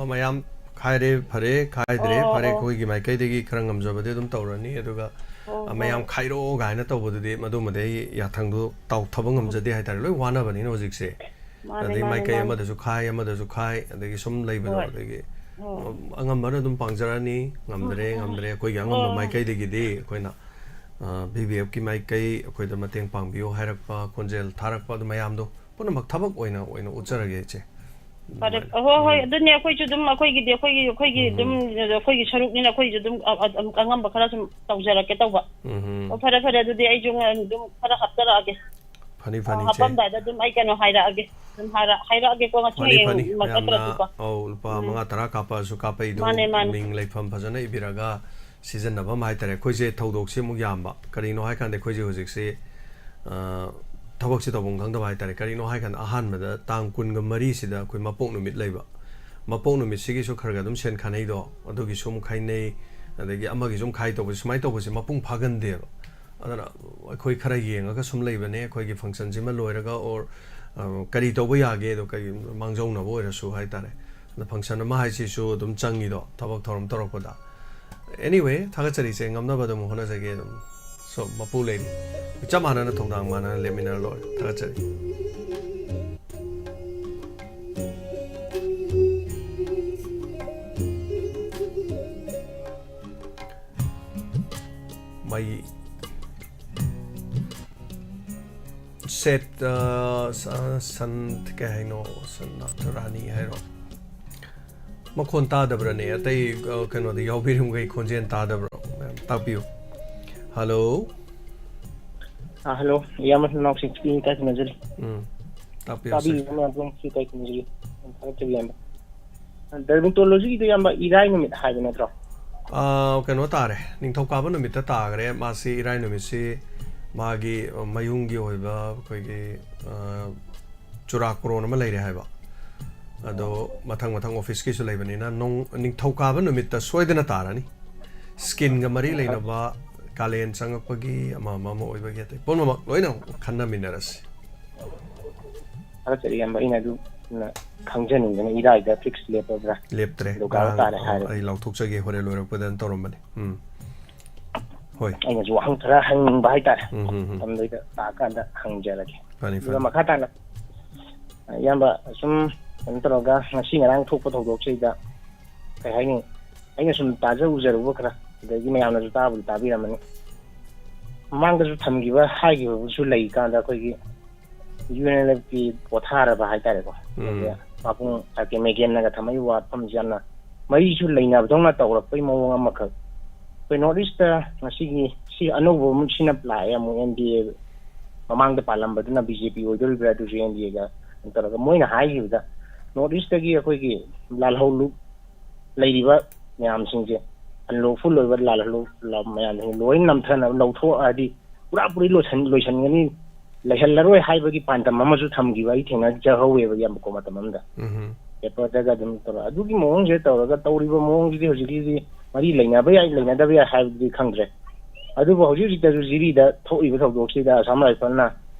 ꯃꯌꯥꯝ ꯈꯥꯏꯔꯦ ꯐꯔꯦ ꯈꯥꯏꯗ꯭ꯔे ꯐꯔꯦ ꯑꯩꯈꯣꯏꯒꯤ ꯃꯥꯏꯀꯩꯗꯒꯤ ꯈꯔ ꯉꯝꯖꯕꯗꯤ ꯑꯗꯨꯝ ꯇꯧꯔꯅꯤ ꯑꯗꯨꯒ ꯃꯌꯥꯝ ꯈꯥꯏꯔꯛꯑꯣ ꯒꯥꯏꯅ ꯇꯧꯕꯗꯨꯗꯤ ꯃꯗꯨꯃꯗꯤ ꯑꯩ ꯌꯥꯊꯪꯗꯨ ꯇꯥꯎꯊꯕ ꯉꯝꯖꯗꯦ ꯍꯥꯏꯇꯥꯔꯦ ꯂꯣꯏ ꯋꯥꯅꯕꯅꯤꯅ ꯍꯧꯖꯤꯛꯁꯦ ꯑꯗꯒꯤ ꯃꯥꯏꯀꯩ ꯑꯃꯗꯁꯨ ꯈꯥꯏ ꯑꯗꯒꯤ ꯁꯨꯝ ꯂꯩꯕꯗꯣ ꯑꯗꯒꯤ ꯑꯉꯝꯕꯅ ꯑꯗꯨꯝ ꯄꯥꯡꯖꯔꯅꯤ ꯉꯝꯗ꯭ꯔꯦ ꯑꯩꯈꯣꯏꯒꯤ ꯑꯉꯝꯕ ꯃꯥꯏꯀꯩꯗꯒꯤꯗꯤ ꯑꯩꯈꯣꯏꯅ BBFꯀꯤ ꯃꯥꯏꯀꯩ ꯑꯩꯈꯣꯏꯗ ꯃꯇꯦꯡ ꯄꯥꯡꯕꯤꯌꯨ ꯍꯥꯏꯔꯛꯄ ꯈꯣꯟꯖꯦꯜ ꯊꯥꯔꯛꯄ ꯑꯗꯨ ꯃꯌꯥꯝꯗꯣ ꯄꯨꯝꯅꯃꯛ ꯊꯕꯛ ꯑꯣꯏꯅ ꯎꯠꯆꯔꯒꯦ ꯏꯆꯦ ꯐꯔꯦ ꯍꯣꯏ ꯑꯗꯨꯅꯦ ꯑꯩꯈꯣꯏꯁꯨ ꯑꯗꯨꯝ ꯑꯩꯈꯣꯏꯒꯤꯗꯤ ꯑꯩꯈꯣꯏꯒꯤ ꯑꯗꯨꯝ ꯑꯩꯈꯣꯏꯒꯤ ꯁꯔꯨꯛꯅꯤꯅ ꯑꯩꯈꯣꯏꯁꯨ ꯑꯗꯨꯝ ꯑꯉꯝꯕ ꯈꯔ ꯁꯨꯝ ꯇꯧꯖꯔꯛꯀꯦ ꯇꯧꯕ ꯐꯔꯦ ꯑꯗꯨꯗꯤ ꯑꯩꯁꯨ ꯑꯗꯨꯝ ꯈꯔ ꯍꯥꯞꯆꯔꯛꯑꯒꯦ ꯍꯥꯞꯄꯝꯗꯥꯏꯗ ꯑꯗꯨꯝ ꯑꯩ ꯀꯩꯅꯣ ꯍꯥꯏꯔꯛꯑꯒꯦ ꯑꯗꯨꯝ ꯍꯥꯏꯔꯛꯑꯒꯦꯀꯣ ꯉꯁꯤ ꯍꯌꯦꯡ ꯅꯠꯇ꯭ꯔꯁꯨꯀꯣ ꯂꯨꯄꯥ 5-10 ꯀꯥꯞꯄꯛꯑꯁꯨ ꯀꯥꯞꯄꯩꯗꯣ ꯃꯤꯡ ꯂꯩꯐꯝ ꯐꯖꯅ ꯏꯕꯤꯔꯒ ꯁꯤꯖꯤꯟꯅꯕ ꯑꯃ ꯍꯥꯏꯇꯥꯔꯦ ꯑꯩꯈꯣꯏꯁꯦ ꯊꯧꯗꯣꯛꯁꯦ ꯑꯃꯨꯛ ꯌꯥꯝꯕ ꯀꯔꯤꯅꯣ ꯍꯥꯏꯀꯥꯟꯗ ꯑꯩꯈꯣꯏꯁꯦ ꯍꯧꯖꯤꯛꯁꯦ ꯊꯕꯛꯁꯦ ꯇꯧꯐꯝ ꯈꯪꯗꯕ ꯍꯥꯏꯇꯥꯔꯦ ꯀꯔꯤꯅꯣ ꯍꯥꯏꯀꯥꯟꯗ ꯑꯍꯥꯟꯕꯗ ꯇꯥꯡ 23ꯁꯤꯗ ꯑꯩꯈꯣꯏ ꯃꯄꯣꯛ ꯅꯨꯃꯤꯠ ꯂꯩꯕ ꯃꯄꯣꯛ ꯅꯨꯃꯤꯠꯁꯤꯒꯤꯁꯨ ꯈꯔ ꯑꯗꯨꯝ ꯁꯦꯟ ꯈꯥꯅꯩꯗꯣ ꯑꯗꯨꯒꯤꯁꯨ ꯑꯃꯨꯛ ꯈꯥꯏꯅꯩ ꯑꯗꯒꯤ ꯑꯃꯒꯤꯁꯨ ꯑꯃꯨꯛ ꯈꯥꯏ ꯇꯧꯕꯁꯦ ꯁꯨꯃꯥꯏꯅ ꯇꯧꯕꯁꯦ ꯃꯄꯨꯡ ꯐꯥꯒꯟꯗꯦꯕ ꯑꯗꯨꯅ ꯑꯩꯈꯣꯏ ꯈꯔ ꯌꯦꯡꯉꯒ ꯁꯨꯝ ꯂꯩꯕꯅꯦ ꯑꯩꯈꯣꯏꯒꯤ ꯐꯪꯁꯟꯁꯤꯃ ꯂꯣꯏꯔꯒ ꯑꯣꯔ ꯀꯔꯤ ꯇꯧꯕ ꯌꯥꯒꯦ ꯑꯗꯣ ꯀꯔꯤ ꯃꯥꯡꯖꯧꯅꯕ ꯑꯣꯏꯔꯁꯨ ꯍꯥꯏꯇꯥꯔꯦ ꯑꯗ ꯐꯪꯁꯟ ꯑꯃ ꯍꯥꯏꯁꯤꯁꯨ ꯑꯗꯨꯝ ꯆꯪꯉꯤꯗꯣ ꯊꯕꯛ ꯊꯧꯔꯝ ꯇꯧꯔꯛꯄꯗ ꯑꯦꯅꯤꯋꯦ ꯊꯥꯒꯠꯆꯔꯤꯁꯦ ꯉꯝꯅꯕ ꯑꯗꯨꯝ ꯍꯣꯠꯅꯖꯒꯦ ꯑꯗꯨꯝ ꯁꯣ ꯃꯄꯨ ꯂꯩꯔꯤ ꯆꯞ ꯃꯥꯟꯅꯅ ꯊꯧꯗꯥꯡ ꯃꯥꯟꯅꯅ ꯂꯦꯞꯃꯤꯟꯅꯔ ꯂꯣꯏꯔꯦ ꯊꯥꯒꯠꯆꯔꯤ ꯃꯩ ꯁꯦꯠ ꯁꯟ ꯀꯩ ꯍꯥꯏꯅꯣ ꯁꯟꯅꯥꯊꯔꯥꯅꯤ ꯍꯥꯏꯔꯣ ꯃꯈꯣꯟ ꯇꯥꯗꯕ꯭ꯔꯅꯦ ꯑꯇꯩ ꯀꯩꯅꯣꯗ ꯌꯥꯎꯕꯤꯔꯝꯈꯩ ꯈꯣꯟꯖꯦꯜ ꯇꯥꯗꯕ꯭ꯔꯣ ꯇꯥꯛꯄꯤꯌꯨ ꯍꯜꯂꯣ ꯍꯜꯂꯣ ꯏꯌꯥꯝꯕ ꯅꯥꯎꯁꯤꯛꯀꯤ ꯏꯀꯥꯏ ꯈꯨꯝꯅꯖꯔꯤ ꯇꯥꯛꯄꯤꯌꯨ ꯏꯀꯥꯏ ꯈꯨꯝꯅꯖꯔꯤ ꯊꯥꯒꯠꯆꯔꯤ ꯏꯌꯥꯝꯕ ꯗꯔꯃꯦꯇꯣꯂꯣꯖꯤꯒꯤꯗꯣ ꯏꯌꯥꯝꯕ ꯏꯔꯥꯏ ꯅꯨꯃꯤꯠ ꯍꯥꯏꯕ ꯅꯠꯇ꯭ꯔꯣ ꯀꯩꯅꯣ ꯇꯥꯔꯦ ꯅꯤꯡꯊꯧꯀꯥꯕ ꯅꯨꯃꯤꯠꯇ ꯇꯥꯈ꯭ꯔꯦ ꯃꯥꯁꯤ ꯏꯔꯥꯏ ꯅꯨꯃꯤꯠꯁꯤ ꯃꯥꯒꯤ ꯃꯌꯨꯡꯒꯤ ꯑꯣꯏꯕ ꯑꯩꯈꯣꯏꯒꯤ ꯆꯨꯔꯥꯀꯣꯔꯣꯟ ꯑꯃ ꯂꯩꯔꯦ ꯍꯥꯏꯕ ꯑꯗꯣ ꯃꯊꯪ ꯑꯣꯐꯤꯁꯀꯤꯁꯨ ꯂꯩꯕꯅꯤꯅ ꯅꯤꯡꯊꯧꯀꯥꯕ ꯅꯨꯃꯤꯠꯇ ꯁꯣꯏꯗꯅ ꯇꯥꯔꯅꯤ ꯁ꯭ꯀꯤꯟꯒ ꯃꯔꯤ ꯂꯩꯅꯕ ꯀꯥꯂꯦꯟ ꯆꯪꯉꯛꯄꯒꯤ ꯑꯃ ꯑꯣꯏꯕꯒꯤ ꯑꯇꯩ ꯄꯨꯝꯅꯃꯛ ꯂꯣꯏꯅ ꯈꯟꯅꯃꯤꯟꯅꯔꯁꯤ ꯊꯥꯒꯠꯆꯔꯤ ꯏꯌꯥꯝꯕ ꯑꯩꯅ ꯑꯗꯨ ꯈꯪꯖꯅꯤꯡꯗꯅ ꯏꯔꯥꯏꯗ ꯐꯤꯛꯁ ꯂꯦꯞꯄꯕ꯭ꯔꯥ ꯂꯦꯞꯇ꯭ꯔꯦ ꯑꯩ ꯂꯥꯎꯊꯣꯛꯆꯒꯦ ꯍꯣꯔꯦꯟ ꯂꯣꯏꯔꯛꯄꯗ ꯇꯧꯔꯝꯕꯅꯤ ꯍꯣꯏ ꯑꯩꯅꯁꯨ ꯋꯥꯍꯪ ꯈꯔ ꯍꯪꯅꯤꯡꯕ ꯍꯥꯏꯇꯥꯔꯦ ꯃꯇꯝꯗꯨꯗ ꯂꯥꯛꯑꯀꯥꯟꯗ ꯍꯪꯖꯔꯒꯦ ꯑꯗꯨꯒ ꯃꯈꯥ ꯇꯥꯅ ꯏꯌꯥꯝꯕ ꯁꯨꯝ ꯀꯩꯅꯣ ꯇꯧꯔꯒ ꯉꯁꯤ ꯉꯔꯥꯡ ꯊꯣꯛꯄ ꯊꯧꯗꯣꯛꯁꯤꯗ ꯀꯩ ꯍꯥꯏꯅꯤ ꯑꯩꯅ ꯁꯨꯝ ꯎꯖꯔꯨꯕ ꯈꯔ ꯑꯗꯒꯤ ꯃꯌꯥꯝꯅꯁꯨ ꯇꯥꯕꯤꯔꯝꯃꯅꯤ ꯃꯃꯥꯡꯗꯁꯨ ꯊꯝꯈꯤꯕ ꯍꯥꯏꯈꯤꯕꯁꯨ ꯂꯩꯀꯥꯟꯗ ꯑꯩꯈꯣꯏꯒꯤ UNLFꯀꯤ ꯄꯣꯊꯥꯔꯕ ꯍꯥꯏꯇꯥꯔꯦꯀꯣ ꯃꯄꯨꯡ ꯁꯥꯔꯀꯦ ꯃꯦꯒꯦꯟꯅꯒ ꯊꯝꯃꯛꯏꯕ ꯋꯥꯐꯝꯁꯤ ꯌꯥꯝꯅ ꯃꯔꯤꯁꯨ ꯂꯩꯅꯕꯗꯧꯅ ꯇꯧꯔꯛꯄꯒꯤ ꯃꯑꯣꯡ ꯑꯃꯈꯛ ꯑꯩꯈꯣꯏ ꯅꯣꯔꯠ ꯏꯁꯇ ꯉꯁꯤꯒꯤ ꯁꯤ ꯑꯅꯧꯕ ꯑꯃꯨꯛ ꯁꯤꯅ ꯂꯥꯛꯑꯦ ꯑꯃꯨꯛ NDA ꯃꯃꯥꯡꯗ ꯄꯥꯜꯂꯝꯕꯗꯨꯅ BJP ꯑꯣꯏꯗꯣꯔꯤꯕ꯭ꯔꯥ ꯑꯗꯨꯁꯨ NDAꯒ ꯇꯧꯔꯒ ꯃꯣꯏꯅ ꯍꯥꯏꯈꯤꯕꯗ ꯅꯣꯔꯠ ꯏꯁꯇꯒꯤ ꯑꯩꯈꯣꯏꯒꯤ ꯂꯥꯜꯍꯧ ꯂꯩꯔꯤꯕ ꯃꯌꯥꯝꯁꯤꯡꯁꯦ ꯑꯟꯂꯣꯐꯨꯜ ꯑꯣꯏꯕ ꯂꯥꯜꯍꯧ ꯃꯌꯥꯝꯁꯤꯡ ꯂꯣꯏ ꯅꯝꯊꯅꯕ ꯂꯧꯊꯣꯛꯑꯗꯤ ꯄꯨꯔꯥ ꯂꯣꯏꯁꯟꯒꯅꯤ ꯂꯩꯍꯜꯂꯔꯣꯏ ꯍꯥꯏꯕꯒꯤ ꯄꯥꯟꯗꯝ ꯑꯃꯁꯨ ꯊꯝꯈꯤꯕ ꯑꯩ ꯊꯦꯡꯅꯖꯍꯧꯋꯦꯕ ꯌꯥꯝꯕꯀꯣ ꯃꯇꯝ ꯑꯃꯗ ꯄꯦꯄꯔꯗꯒ ꯑꯗꯨꯝ ꯇꯧꯔ ꯑꯗꯨꯒꯤ ꯃꯑꯣꯡꯁꯦ ꯇꯧꯔꯒ ꯇꯧꯔꯤꯕ ꯃꯑꯣꯡꯁꯤꯗꯤ ꯍꯧꯖꯤꯛꯀꯤꯗꯤ ꯃꯔꯤ ꯂꯩꯅꯕ ꯌꯥꯏ ꯂꯩꯅꯗꯕ ꯌꯥꯏ ꯍꯥꯏꯕꯗꯨꯗꯤ ꯈꯪꯗ꯭ꯔꯦ ꯑꯗꯨꯕꯨ ꯍꯧꯖꯤꯛꯇꯁꯨ ꯖꯤꯔꯤꯗ ꯊꯣꯛꯏꯕ ꯊꯧꯗꯣꯛꯁꯤꯗ ꯑꯁꯥꯝ ꯔꯥꯏꯐꯜꯅ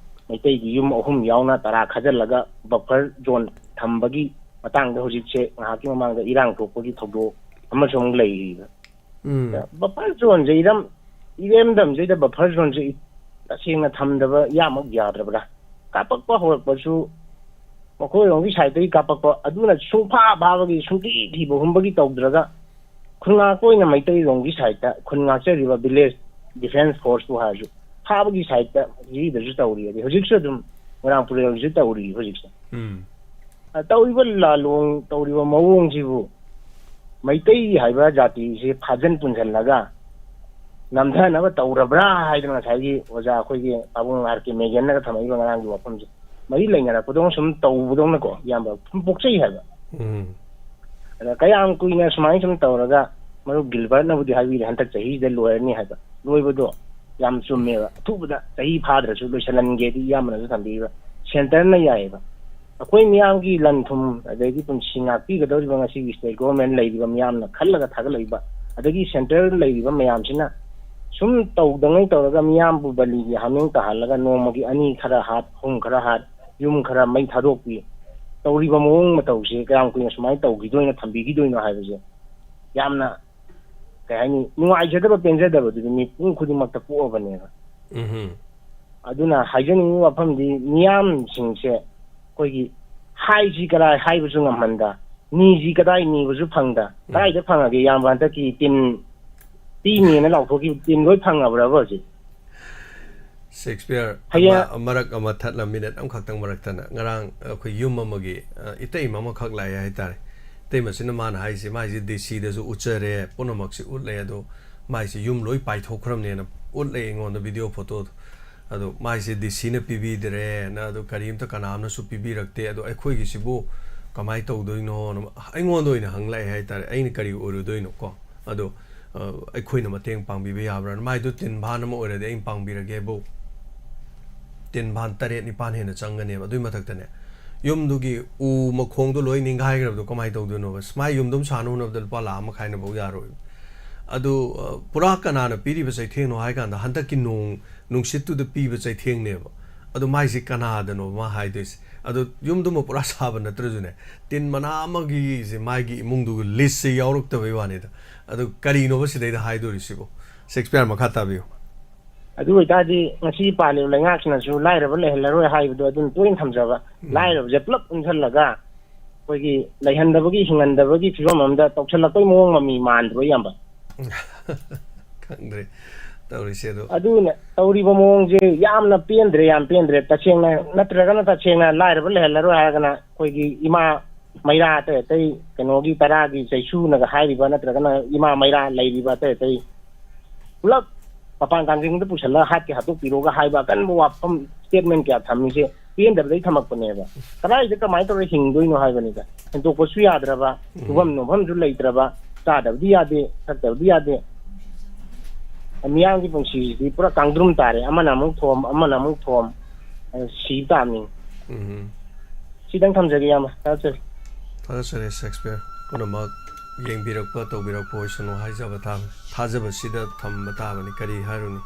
ꯃꯩꯇꯩꯒꯤ ꯌꯨꯝ 3 ꯌꯥꯎꯅ 10 ꯈꯥꯖꯤꯜꯂꯒ ꯕꯐꯔ ꯖꯣꯟ ꯊꯝꯕꯒꯤ ꯃꯇꯥꯡꯗ ꯍꯧꯖꯤꯛꯁꯦ ꯉꯥꯏꯍꯥꯛꯀꯤ ꯃꯃꯥꯡꯗ ꯏꯔꯥꯡ ꯊꯣꯛꯄꯒꯤ ꯊꯧꯗꯣꯛ ꯑꯃꯁꯨ ꯑꯃꯨꯛ ꯂꯩꯔꯤꯕ ꯕꯐꯔ ꯖꯣꯟꯁꯦ ꯏꯔꯦꯝꯗꯝꯁꯤꯗ ꯕꯐꯔ ꯖꯣꯟꯁꯦ ꯇꯁꯦꯡꯅ ꯊꯝꯗꯕ ꯌꯥꯃꯛ ꯌꯥꯗ꯭ꯔꯕ꯭ꯔꯥ ꯀꯥꯞꯄꯛꯄ ꯍꯧꯔꯛꯄꯁꯨ ꯃꯈꯣꯏꯔꯣꯝꯒꯤ ꯁꯥꯏꯠꯇꯒꯤ ꯀꯥꯞꯄꯛꯄ ꯑꯗꯨꯅ ꯁꯨꯡꯐꯥ ꯐꯥꯕꯒꯤ ꯁꯨꯡꯊꯤ ꯊꯤꯕ ꯍꯨꯝꯕꯒꯤ ꯇꯧꯗ꯭ꯔꯒ ꯈꯨꯟ ꯉꯥꯛꯄ ꯑꯣꯏꯅ ꯃꯩꯇꯩꯔꯣꯝꯒꯤ ꯁꯥꯏꯠꯇ ꯈꯨꯟ ꯉꯥꯛꯆꯔꯤꯕ ꯚꯤꯂꯦꯖ ꯗꯤꯐꯦꯟꯁ ꯐꯣꯔꯁꯄꯨ ꯍꯥꯏꯔꯁꯨ ꯐꯥꯕꯒꯤ ꯁꯥꯏꯠꯇ ꯖꯤꯔꯤꯗꯁꯨ ꯇꯧꯔꯤ ꯑꯗꯩ ꯍꯧꯖꯤꯛꯁꯨ ꯑꯗꯨꯝ ꯃꯣꯏꯔꯥꯡꯄꯨꯔꯦꯜꯁꯨ ꯇꯧꯔꯤ ꯍꯧꯖꯤꯛꯁꯦ ꯇꯧꯔꯤꯕ ꯇꯧꯔꯤꯕ ꯃꯑꯣꯡꯁꯤꯕꯨ ꯃꯩꯇꯩ ꯍꯥꯏꯕ ꯖꯥꯇꯤꯁꯤ ꯐꯥꯖꯤꯟ ꯄꯨꯟꯁꯤꯜꯂꯒ ꯅꯝꯊꯅꯕ ꯇꯧꯔꯕ꯭ꯔꯥ ꯍꯥꯏꯗꯅ ꯉꯁꯥꯏꯒꯤ ꯑꯣꯖꯥ ꯑꯩꯈꯣꯏꯒꯤ ꯄꯥꯕꯨꯡ RK ꯃꯦꯒꯦꯟꯅꯒ ꯊꯝꯃꯛꯏꯕ ꯉꯔꯥꯡꯒꯤ ꯋꯥꯐꯝꯁꯦ ꯃꯔꯤ ꯂꯩꯅꯔꯛꯄꯗꯧꯅ ꯁꯨꯝ ꯇꯧꯕꯗꯧꯅꯀꯣ ꯏꯌꯥꯝꯕ ꯁꯨꯝ ꯄꯣꯛꯆꯩ ꯍꯥꯏꯕ ꯑꯗ ꯀꯌꯥꯝ ꯀꯨꯏꯅ ꯁꯨꯃꯥꯏꯅ ꯁꯨꯝ ꯇꯧꯔꯒ ꯃꯔꯨꯞ ꯒꯤꯜꯕꯔꯠꯅꯕꯨꯗꯤ ꯍꯥꯏꯕꯤꯔꯦ ꯍꯟꯗꯛ ꯆꯍꯤꯁꯤꯗ ꯂꯣꯏꯔꯅꯤ ꯍꯥꯏꯕ ꯂꯣꯏꯕꯗꯣ ꯌꯥꯝ ꯆꯨꯝꯃꯦꯕ ꯑꯊꯨꯕꯗ ꯆꯍꯤ ꯐꯥꯗ꯭ꯔꯁꯨ ꯂꯣꯏꯁꯤꯜꯍꯟꯒꯦꯗꯤ ꯏꯌꯥꯝꯕꯅꯁꯨ ꯊꯝꯕꯤꯕ ꯁꯦꯟꯇꯔꯅ ꯌꯥꯏꯑꯕ ꯑꯩꯈꯣꯏ ꯃꯤꯌꯥꯝꯒꯤ ꯂꯟ ꯊꯨꯝ ꯑꯗꯒꯤ ꯄꯨꯟꯁꯤ ꯉꯥꯛꯄꯤꯒꯗꯧꯔꯤꯕ ꯉꯁꯤꯒꯤ ꯁ꯭ꯇꯦꯠ ꯒꯣꯚꯔꯟꯃꯦꯟ ꯂꯩꯔꯤꯕ ꯃꯤꯌꯥꯝꯅ ꯈꯜꯂꯒ ꯊꯥꯒꯠꯂꯛꯏꯕ ꯑꯗꯒꯤ ꯁꯦꯟꯇꯔꯗ ꯂꯩꯔꯤꯕ ꯃꯌꯥꯝꯁꯤꯅ ꯁꯨꯝ ꯇꯧꯗꯉꯩ ꯇꯧꯔꯒ ꯃꯤꯌꯥꯝꯕꯨ ꯕꯂꯤꯒꯤ ꯍꯥꯃꯦꯡ ꯇꯥꯍꯜꯂꯒ ꯅꯣꯡꯃꯒꯤ 2 ꯈꯔ ꯍꯥꯠ 3 ꯈꯔ ꯍꯥꯠ ꯌꯨꯝ ꯈꯔ ꯃꯩ ꯊꯥꯗꯣꯛꯄꯤ ꯇꯧꯔꯤꯕ ꯃꯑꯣꯡ ꯃꯇꯧꯁꯦ ꯀꯌꯥꯝ ꯀꯨꯏꯅ ꯁꯨꯃꯥꯏꯅ ꯇꯧꯈꯤꯗꯣꯏꯅꯣ ꯊꯝꯕꯤꯈꯤꯗꯣꯏꯅꯣ ꯍꯥꯏꯕꯁꯦ ꯌꯥꯝꯅ ꯀꯩ ꯍꯥꯏꯅꯤ ꯅꯨꯡꯉꯥꯏꯖꯗꯕ ꯄꯦꯟꯖꯗꯕꯗꯨꯗꯤ ꯃꯤꯄꯨꯝ ꯈꯨꯗꯤꯡꯃꯛꯇ ꯄꯣꯛꯑꯕꯅꯦꯕ ꯑꯗꯨꯅ ꯍꯥꯏꯖꯅꯤꯡꯕ ꯋꯥꯐꯝꯗꯤ ꯃꯤꯌꯥꯝꯁꯤꯡꯁꯦ ꯑꯩꯈꯣꯏꯒꯤ ꯍꯥꯏꯁꯤ ꯀꯗꯥꯏ ꯍꯥꯏꯕꯁꯨ ꯉꯝꯍꯟꯗ ꯅꯤꯁꯤ ꯀꯗꯥꯏ ꯅꯤꯕꯁꯨ ꯐꯪꯗ ꯀꯗꯥꯏꯗ ꯐꯪꯉꯒꯦ ꯏꯌꯥꯝꯕ ꯍꯟꯗꯛꯀꯤ ꯇꯤꯟ ꯄꯤꯅꯦꯅ ꯂꯥꯎꯊꯣꯛꯈꯤꯕ ꯇꯤꯟ ꯂꯣꯏ ꯐꯪꯉꯕ꯭ꯔꯕ ꯍꯧꯖꯤꯛ ꯁꯦꯛꯁꯄꯤꯌꯔ ꯃꯔꯛ ꯑꯃ ꯊꯠꯂ ꯃꯤꯅꯠ ꯑꯃꯈꯛꯇꯪ ꯃꯔꯛꯇꯅ ꯉꯔꯥꯡ ꯑꯩꯈꯣꯏ ꯌꯨꯝ ꯑꯃꯒꯤ ꯏꯇꯩꯃ ꯑꯃꯈꯛ ꯂꯥꯛꯑꯦ ꯍꯥꯏꯇꯥꯔꯦ ꯏꯇꯩꯃꯁꯤꯅ ꯃꯥꯅ ꯍꯥꯏꯁꯦ ꯃꯥꯏꯁꯦ DCꯗꯁꯨ ꯎꯠꯆꯔꯦ ꯄꯨꯝꯅꯃꯛꯁꯤ ꯎꯠꯂꯦ ꯑꯗꯣ ꯃꯥꯏꯁꯦ ꯌꯨꯝ ꯂꯣꯏ ꯄꯥꯏꯊꯣꯛꯈ꯭ꯔꯕꯅꯦꯅ ꯎꯠꯂꯦ ꯑꯩꯉꯣꯟꯗ ꯚꯤꯗꯤꯑꯣ ꯐꯣꯇꯣꯗꯣ ꯑꯗꯣ ꯃꯥꯏꯁꯦ DCꯅ ꯄꯤꯕꯤꯗ꯭ꯔꯦꯅ ꯑꯗꯣ ꯀꯔꯤꯝꯇ ꯀꯅꯥꯝꯅꯁꯨ ꯄꯤꯕꯤꯔꯛꯇꯦ ꯑꯗꯣ ꯑꯩꯈꯣꯏꯒꯤꯁꯤꯕꯨ ꯀꯃꯥꯏꯅ ꯇꯧꯗꯣꯏꯅꯣꯅ ꯑꯩꯉꯣꯟꯗ ꯑꯣꯏꯅ ꯍꯪꯂꯛꯑꯦ ꯍꯥꯏꯇꯥꯔꯦ ꯑꯩꯅ ꯀꯔꯤ ꯑꯣꯏꯔꯨꯗꯣꯏꯅꯣ ꯀꯣ ꯑꯗꯣ ꯑꯩꯈꯣꯏꯅ ꯃꯇꯦꯡ ꯄꯥꯡꯕꯤꯕ ꯌꯥꯕ꯭ꯔꯥ ꯃꯥꯏꯗꯣ ꯇꯤꯟꯚꯥꯟ ꯑꯃ ꯑꯣꯏꯔꯗꯤ ꯑꯩꯅ ꯄꯥꯡꯕꯤꯔꯒꯦꯕꯨ ꯇꯤꯟꯚꯥꯟ 7-9 ꯍꯦꯟꯅ ꯆꯪꯒꯅꯦꯕ ꯑꯗꯨꯏ ꯃꯊꯛꯇꯅꯦ ꯌꯨꯝꯗꯨꯒꯤ ꯎ ꯃꯈꯣꯡꯗꯣ ꯂꯣꯏ ꯅꯤꯡꯈꯥꯏꯈ꯭ꯔꯕꯗꯣ ꯀꯃꯥꯏꯅ ꯇꯧꯗꯣꯏꯅꯣꯕ ꯁꯨꯃꯥꯏ ꯌꯨꯝꯗꯨꯝ ꯁꯥꯅ ꯍꯣꯠꯅꯕꯗ ꯂꯨꯄꯥ 1,50,000 ꯌꯥꯔꯣꯏꯕ ꯑꯗꯨ ꯄꯨꯔꯥ ꯀꯅꯥꯅ ꯄꯤꯔꯤꯕ ꯆꯩꯊꯦꯡꯅꯣ ꯍꯥꯏ ꯀꯥꯟꯗ ꯍꯟꯗꯛꯀꯤ ꯅꯨꯡꯁꯤꯠꯇꯨꯗ ꯄꯤꯕ ꯆꯩꯊꯦꯡꯅꯦꯕ ꯑꯗꯣ ꯃꯥꯏꯁꯤ ꯀꯅꯥꯗꯅꯣ ꯃꯥ ꯍꯥꯏꯗꯣꯏꯁꯦ ꯑꯗꯣ ꯌꯨꯝꯗꯨꯃ ꯄꯨꯔꯥ ꯁꯥꯕ ꯅꯠꯇ꯭ꯔꯁꯨꯅꯦ ꯇꯤꯟ ꯃꯅꯥ ꯑꯃꯒꯤꯁꯦ ꯃꯥꯒꯤ ꯏꯃꯨꯡꯗꯨꯒ ꯂꯤꯁꯁꯦ ꯌꯥꯎꯔꯛꯇꯕꯩ ꯋꯥꯅꯤꯗ ꯑꯗꯣ ꯀꯔꯤꯅꯣꯕ ꯁꯤꯗꯩꯗ ꯍꯥꯏꯗꯣꯔꯤꯁꯤꯕꯣ ꯁꯦꯛꯁꯄꯤꯌꯔ ꯃꯈꯥ ꯇꯥꯕꯤꯌꯨ ꯑꯗꯨ ꯑꯣꯏꯇꯥꯔꯗꯤ ꯉꯁꯤ ꯄꯥꯜꯂꯤꯕ ꯂꯩꯉꯥꯛꯁꯤꯅꯁꯨ ꯂꯥꯏꯔꯕ ꯂꯩꯍꯜꯂꯔꯣꯏ ꯍꯥꯏꯕꯗꯣ ꯑꯗꯨꯅ ꯇꯣꯏꯅ ꯊꯝꯖꯕ ꯂꯥꯏꯔꯕꯁꯦ ꯄꯨꯂꯞ ꯄꯨꯟꯁꯤꯜꯂꯒ ꯑꯩꯈꯣꯏꯒꯤ ꯂꯩꯍꯟꯗꯕꯒꯤ ꯍꯤꯡꯍꯟꯗꯕꯒꯤ ꯐꯤꯕꯝ ꯑꯃꯗ ꯇꯧꯁꯤꯜꯂꯛꯄꯩ ꯃꯑꯣꯡ ꯃꯃꯤ ꯃꯥꯟꯗ꯭ꯔꯣ ꯏꯌꯥꯝꯕ ꯈꯪꯗ꯭ꯔꯦ ꯇꯧꯔꯤꯁꯦ ꯑꯗꯨꯅ ꯇꯧꯔꯤꯕ ꯃꯑꯣꯡꯁꯦ ꯌꯥꯝꯅ ꯄꯦꯟꯗ꯭ꯔꯦ ꯌꯥꯝ ꯄꯦꯟꯗ꯭ꯔꯦ ꯇꯁꯦꯡꯅ ꯅꯠꯇ꯭ꯔꯒꯅ ꯇꯁꯦꯡꯅ ꯂꯥꯏꯔꯕ ꯂꯩꯍꯜꯂꯔꯣꯏ ꯍꯥꯏꯔꯒꯅ ꯑꯩꯈꯣꯏꯒꯤ ꯏꯃꯥ ꯃꯩꯔꯥ ꯑꯇꯩ ꯑꯇꯩ ꯀꯩꯅꯣꯒꯤ ꯇꯔꯥꯒꯤ ꯆꯩꯁꯨꯅꯒ ꯍꯥꯏꯔꯤꯕ ꯅꯠꯇ꯭ꯔꯒꯅ ꯏꯃꯥ ꯃꯩꯔꯥ ꯂꯩꯔꯤꯕ ꯑꯇꯩ ꯑꯇꯩ ꯄꯨꯂꯞ ꯃꯄꯥꯟ ꯀꯥꯡꯖꯤꯡꯗ ꯄꯨꯁꯜꯂꯒ ꯍꯥꯠꯀꯦ ꯍꯥꯠꯇꯣꯛꯄꯤꯔꯣꯒ ꯍꯥꯏꯕ ꯑꯀꯟꯕ ꯋꯥꯐꯝ ꯁ꯭ꯇꯦꯠꯃꯦꯟ ꯀꯌꯥ ꯊꯝꯃꯤꯁꯦ ꯄꯦꯟꯗꯕꯗꯩ ꯊꯝꯃꯛꯄꯅꯦꯕ ꯀꯗꯥꯏꯗ ꯀꯃꯥꯏꯅ ꯇꯧꯔꯒ ꯍꯤꯡꯗꯣꯏꯅꯣ ꯍꯥꯏꯕꯅꯤꯗ ꯍꯦꯟꯗꯣꯛꯄꯁꯨ ꯌꯥꯗ꯭ꯔꯕ ꯇꯨꯐꯝ ꯅꯣꯝꯐꯝꯁꯨ ꯂꯩꯇ꯭ꯔꯕ ꯆꯥꯗꯕꯗꯤ ꯌꯥꯗꯦ ꯊꯛꯇꯕꯗꯤ ꯌꯥꯗꯦ ꯃꯤꯌꯥꯝꯒꯤ ꯄꯨꯟꯁꯤꯁꯤꯗꯤ ꯄꯨꯔꯥ ꯀꯥꯡꯗ꯭ꯔꯨꯝ ꯇꯥꯔꯦ ꯑꯃꯅ ꯑꯃꯨꯛ ꯊꯣꯝ ꯑꯃꯅ ꯑꯃꯨꯛ ꯊꯣꯝ ꯁꯤꯕ ꯇꯥꯕꯅꯤ ꯁꯤꯗꯪ ꯊꯝꯖꯒꯦ ꯏꯌꯥꯝꯕ ꯊꯥꯒꯠꯆꯔꯤ ꯁꯦꯛꯁꯄꯤꯌꯔ ꯄꯨꯝꯅꯃꯛ ꯌꯦꯡꯕꯤꯔꯛꯄ ꯇꯧꯕꯤꯔꯛꯄ ꯑꯣꯏꯁꯅꯨ ꯍꯥꯏꯖꯕ ꯇꯥꯕꯅꯤ ꯊꯥꯖꯕꯁꯤꯗ ꯊꯝꯕ ꯇꯥꯕꯅꯤ ꯀꯔꯤ ꯍꯥꯏꯔꯨꯅꯤ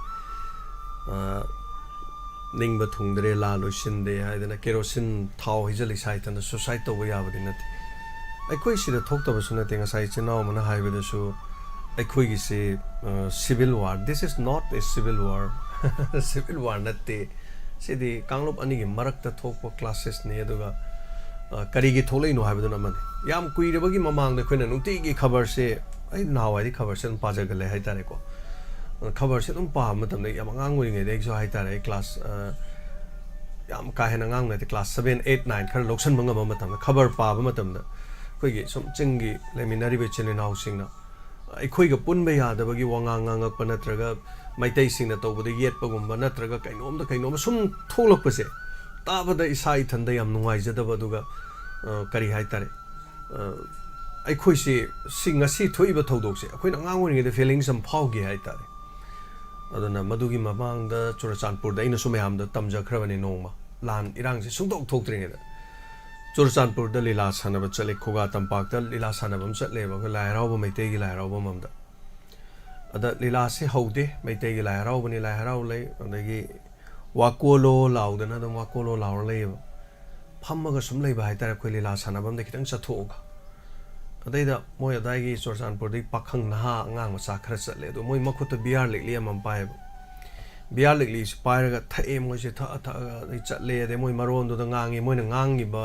ꯅꯤꯡꯕ ꯊꯨꯡꯗ꯭ꯔꯦ ꯂꯥ ꯂꯣꯏꯁꯤꯟꯗꯦ ꯍꯥꯏꯗꯅ ꯀꯦꯔꯣꯁꯤꯟ ꯊꯥꯎ ꯍꯩꯖꯤꯜꯂꯤ ꯁꯥꯏꯇꯅ ꯁꯨꯁꯥꯏꯠ ꯇꯧꯕ ꯌꯥꯕꯗꯤ ꯅꯠꯇꯦ ꯑꯩꯈꯣꯏ ꯁꯤꯗ ꯊꯣꯛꯇꯕꯁꯨ ꯅꯠꯇꯦ ꯉꯁꯥꯏ ꯏꯆꯤꯟ ꯏꯅꯥꯎ ꯑꯃꯅ ꯍꯥꯏꯕꯗꯁꯨ ꯑꯩꯈꯣꯏꯒꯤꯁꯤ civil war this is not a civil war civil war ꯅꯠꯇꯦ ꯁꯤꯗꯤ ꯀꯥꯡꯂꯨꯞ ꯑꯅꯤꯒꯤ ꯃꯔꯛꯇ ꯊꯣꯛꯄ ꯀ꯭ꯂꯥꯁꯦꯁꯅꯤ ꯑꯗꯨꯒ ꯀꯔꯤꯒꯤ ꯊꯣꯛꯂꯛꯏꯅꯣ ꯍꯥꯏꯕꯗꯨꯅ ꯑꯃꯅꯤ ꯌꯥꯝ ꯀꯨꯏꯔꯕꯒꯤ ꯃꯃꯥꯡꯗ ꯑꯩꯈꯣꯏꯅ ꯅꯨꯡꯇꯤꯒꯤ ꯈꯕꯔꯁꯦ ꯑꯩ ꯅꯍꯥꯟꯋꯥꯏꯗꯤ ꯈꯕꯔꯁꯦ ꯑꯗꯨꯝ ꯄꯥꯖꯒꯜꯂꯦ ꯍꯥꯏꯇꯥꯔꯦꯀꯣ ꯈꯕꯔꯁꯦ ꯑꯗꯨꯝ ꯄꯥꯕ ꯃꯇꯝꯗ ꯌꯥꯝ ꯑꯉꯥꯡ ꯑꯣꯏꯔꯤꯉꯩꯗ ꯑꯩꯁꯨ ꯍꯥꯏꯇꯥꯔꯦ ꯑꯩ ꯀ꯭ꯂꯥꯁ ꯌꯥꯝ ꯀꯥ ꯍꯦꯟꯅ ꯑꯉꯥꯡ ꯅꯠꯇꯦ ꯀ꯭ꯂꯥꯁ 7, 8, 9 ꯈꯔ ꯂꯧꯁꯟꯕ ꯉꯝꯕ ꯃꯇꯝꯗ ꯈꯕꯔ ꯄꯥꯕ ꯃꯇꯝꯗ ꯑꯩꯈꯣꯏꯒꯤ ꯁꯨꯝ ꯆꯤꯡꯒꯤ ꯂꯩꯃꯤꯟꯅꯔꯤꯕ ꯏꯆꯤꯟ ꯏꯅꯥꯎꯁꯤꯡꯅ ꯑꯩꯈꯣꯏꯒ ꯄꯨꯟꯕ ꯌꯥꯗꯕꯒꯤ ꯋꯥꯉꯥꯡ ꯉꯥꯡꯉꯛꯄ ꯅꯠꯇ꯭ꯔꯒ ꯃꯩꯇꯩꯁꯤꯡꯅ ꯇꯧꯕꯗ ꯌꯦꯠꯄꯒꯨꯝꯕ ꯅꯠꯇ꯭ꯔꯒ ꯀꯩꯅꯣꯝꯗ ꯁꯨꯝ ꯊꯣꯛꯂꯛꯄꯁꯦ ꯇꯥꯕꯗ ꯏꯁꯥ ꯏꯊꯟꯗ ꯌꯥꯝ ꯅꯨꯡꯉꯥꯏꯖꯗꯕ ꯑꯗꯨꯒ ꯀꯔꯤ ꯍꯥꯏꯇꯥꯔꯦ ꯑꯩꯈꯣꯏꯁꯤ ꯉꯁꯤ ꯊꯣꯛꯏꯕ ꯊꯧꯗꯣꯛꯁꯦ ꯑꯩꯈꯣꯏꯅ ꯑꯉꯥꯡ ꯑꯣꯏꯔꯤꯉꯩꯗ ꯐꯤꯂꯤꯡꯁ ꯑꯃ ꯐꯥꯎꯈꯤ ꯍꯥꯏꯇꯥꯔꯦ ꯑꯗꯨꯅ ꯃꯗꯨꯒꯤ ꯃꯃꯥꯡꯗ ꯆꯨꯔꯆꯥꯟꯄꯨꯔꯗ ꯑꯩꯅꯁꯨ ꯃꯌꯥꯝꯗ ꯇꯝꯖꯈ꯭ꯔꯕꯅꯤ ꯅꯣꯡꯃ ꯂꯥꯟ ꯏꯔꯥꯡꯁꯦ ꯁꯨꯡꯊꯣꯛ ꯊꯣꯛꯇ꯭ꯔꯤꯉꯩꯗ ꯆꯨꯔꯆꯥꯟꯄꯨꯔꯗ ꯂꯤꯂꯥ ꯁꯥꯟꯅꯕ ꯆꯠꯂꯦ ꯈꯨꯒꯥ ꯇꯝꯄꯥꯛꯇ ꯂꯤꯂꯥ ꯁꯥꯟꯅꯕ ꯑꯃ ꯆꯠꯂꯦꯕ ꯑꯩꯈꯣꯏ ꯂꯥꯏ ꯍꯔꯥꯎꯕ ꯃꯩꯇꯩꯒꯤ ꯂꯥꯏ ꯍꯔꯥꯎꯕ ꯑꯃꯗ ꯑꯗ ꯂꯤꯂꯥꯁꯦ ꯍꯧꯗꯦ ꯃꯩꯇꯩꯒꯤ ꯂꯥꯏ ꯍꯔꯥꯎꯕꯅꯤ ꯂꯥꯏ ꯍꯔꯥꯎ ꯂꯩ ꯑꯗꯒꯤ ꯋꯥꯀꯣꯂꯣ ꯂꯥꯎꯗꯅ ꯑꯗꯨꯝ ꯋꯥꯀꯣꯂꯣ ꯂꯥꯎꯔ ꯂꯩꯌꯦꯕ ꯐꯝꯃꯒ ꯁꯨꯝ ꯂꯩꯕ ꯍꯥꯏꯇꯥꯔꯦ ꯑꯩꯈꯣই ꯂꯤꯂꯥ ꯁꯥꯟꯅꯕ ꯑꯃꯗ ꯈꯤꯇꯪ ꯆꯠꯊꯣꯛꯑꯒ ꯑꯗꯩꯗ ꯃꯣꯏ ꯑꯗꯥꯏꯒꯤ ꯆꯨꯔꯆꯥꯟꯄꯨꯔꯗꯒꯤ ꯄꯥꯈꯪ ꯅꯍꯥ ꯑꯉꯥꯡ ꯃꯆꯥ ꯈꯔ ꯆꯠꯂꯦ ꯑꯗꯣ ꯃꯣꯏ ꯃꯈꯨꯠꯇ ꯕꯤꯌꯥꯔ ꯂꯤꯛꯂꯤ ꯑꯃꯃꯝ ꯄꯥꯏꯌꯦꯕ ꯕꯤꯌꯥꯔ ꯂꯤꯛꯂꯤꯁꯤ ꯄꯥꯏꯔꯒ ꯊꯛꯑꯦ ꯃꯣꯏꯁꯦ ꯊꯛꯑꯒ ꯑꯗꯩ ꯆꯠꯂꯦ ꯑꯗꯩ ꯃꯣꯏ ꯃꯔꯣꯟꯗꯨꯗ ꯉꯥꯡꯉꯤ ꯃꯣꯏꯅ ꯉꯥꯡꯉꯤꯕ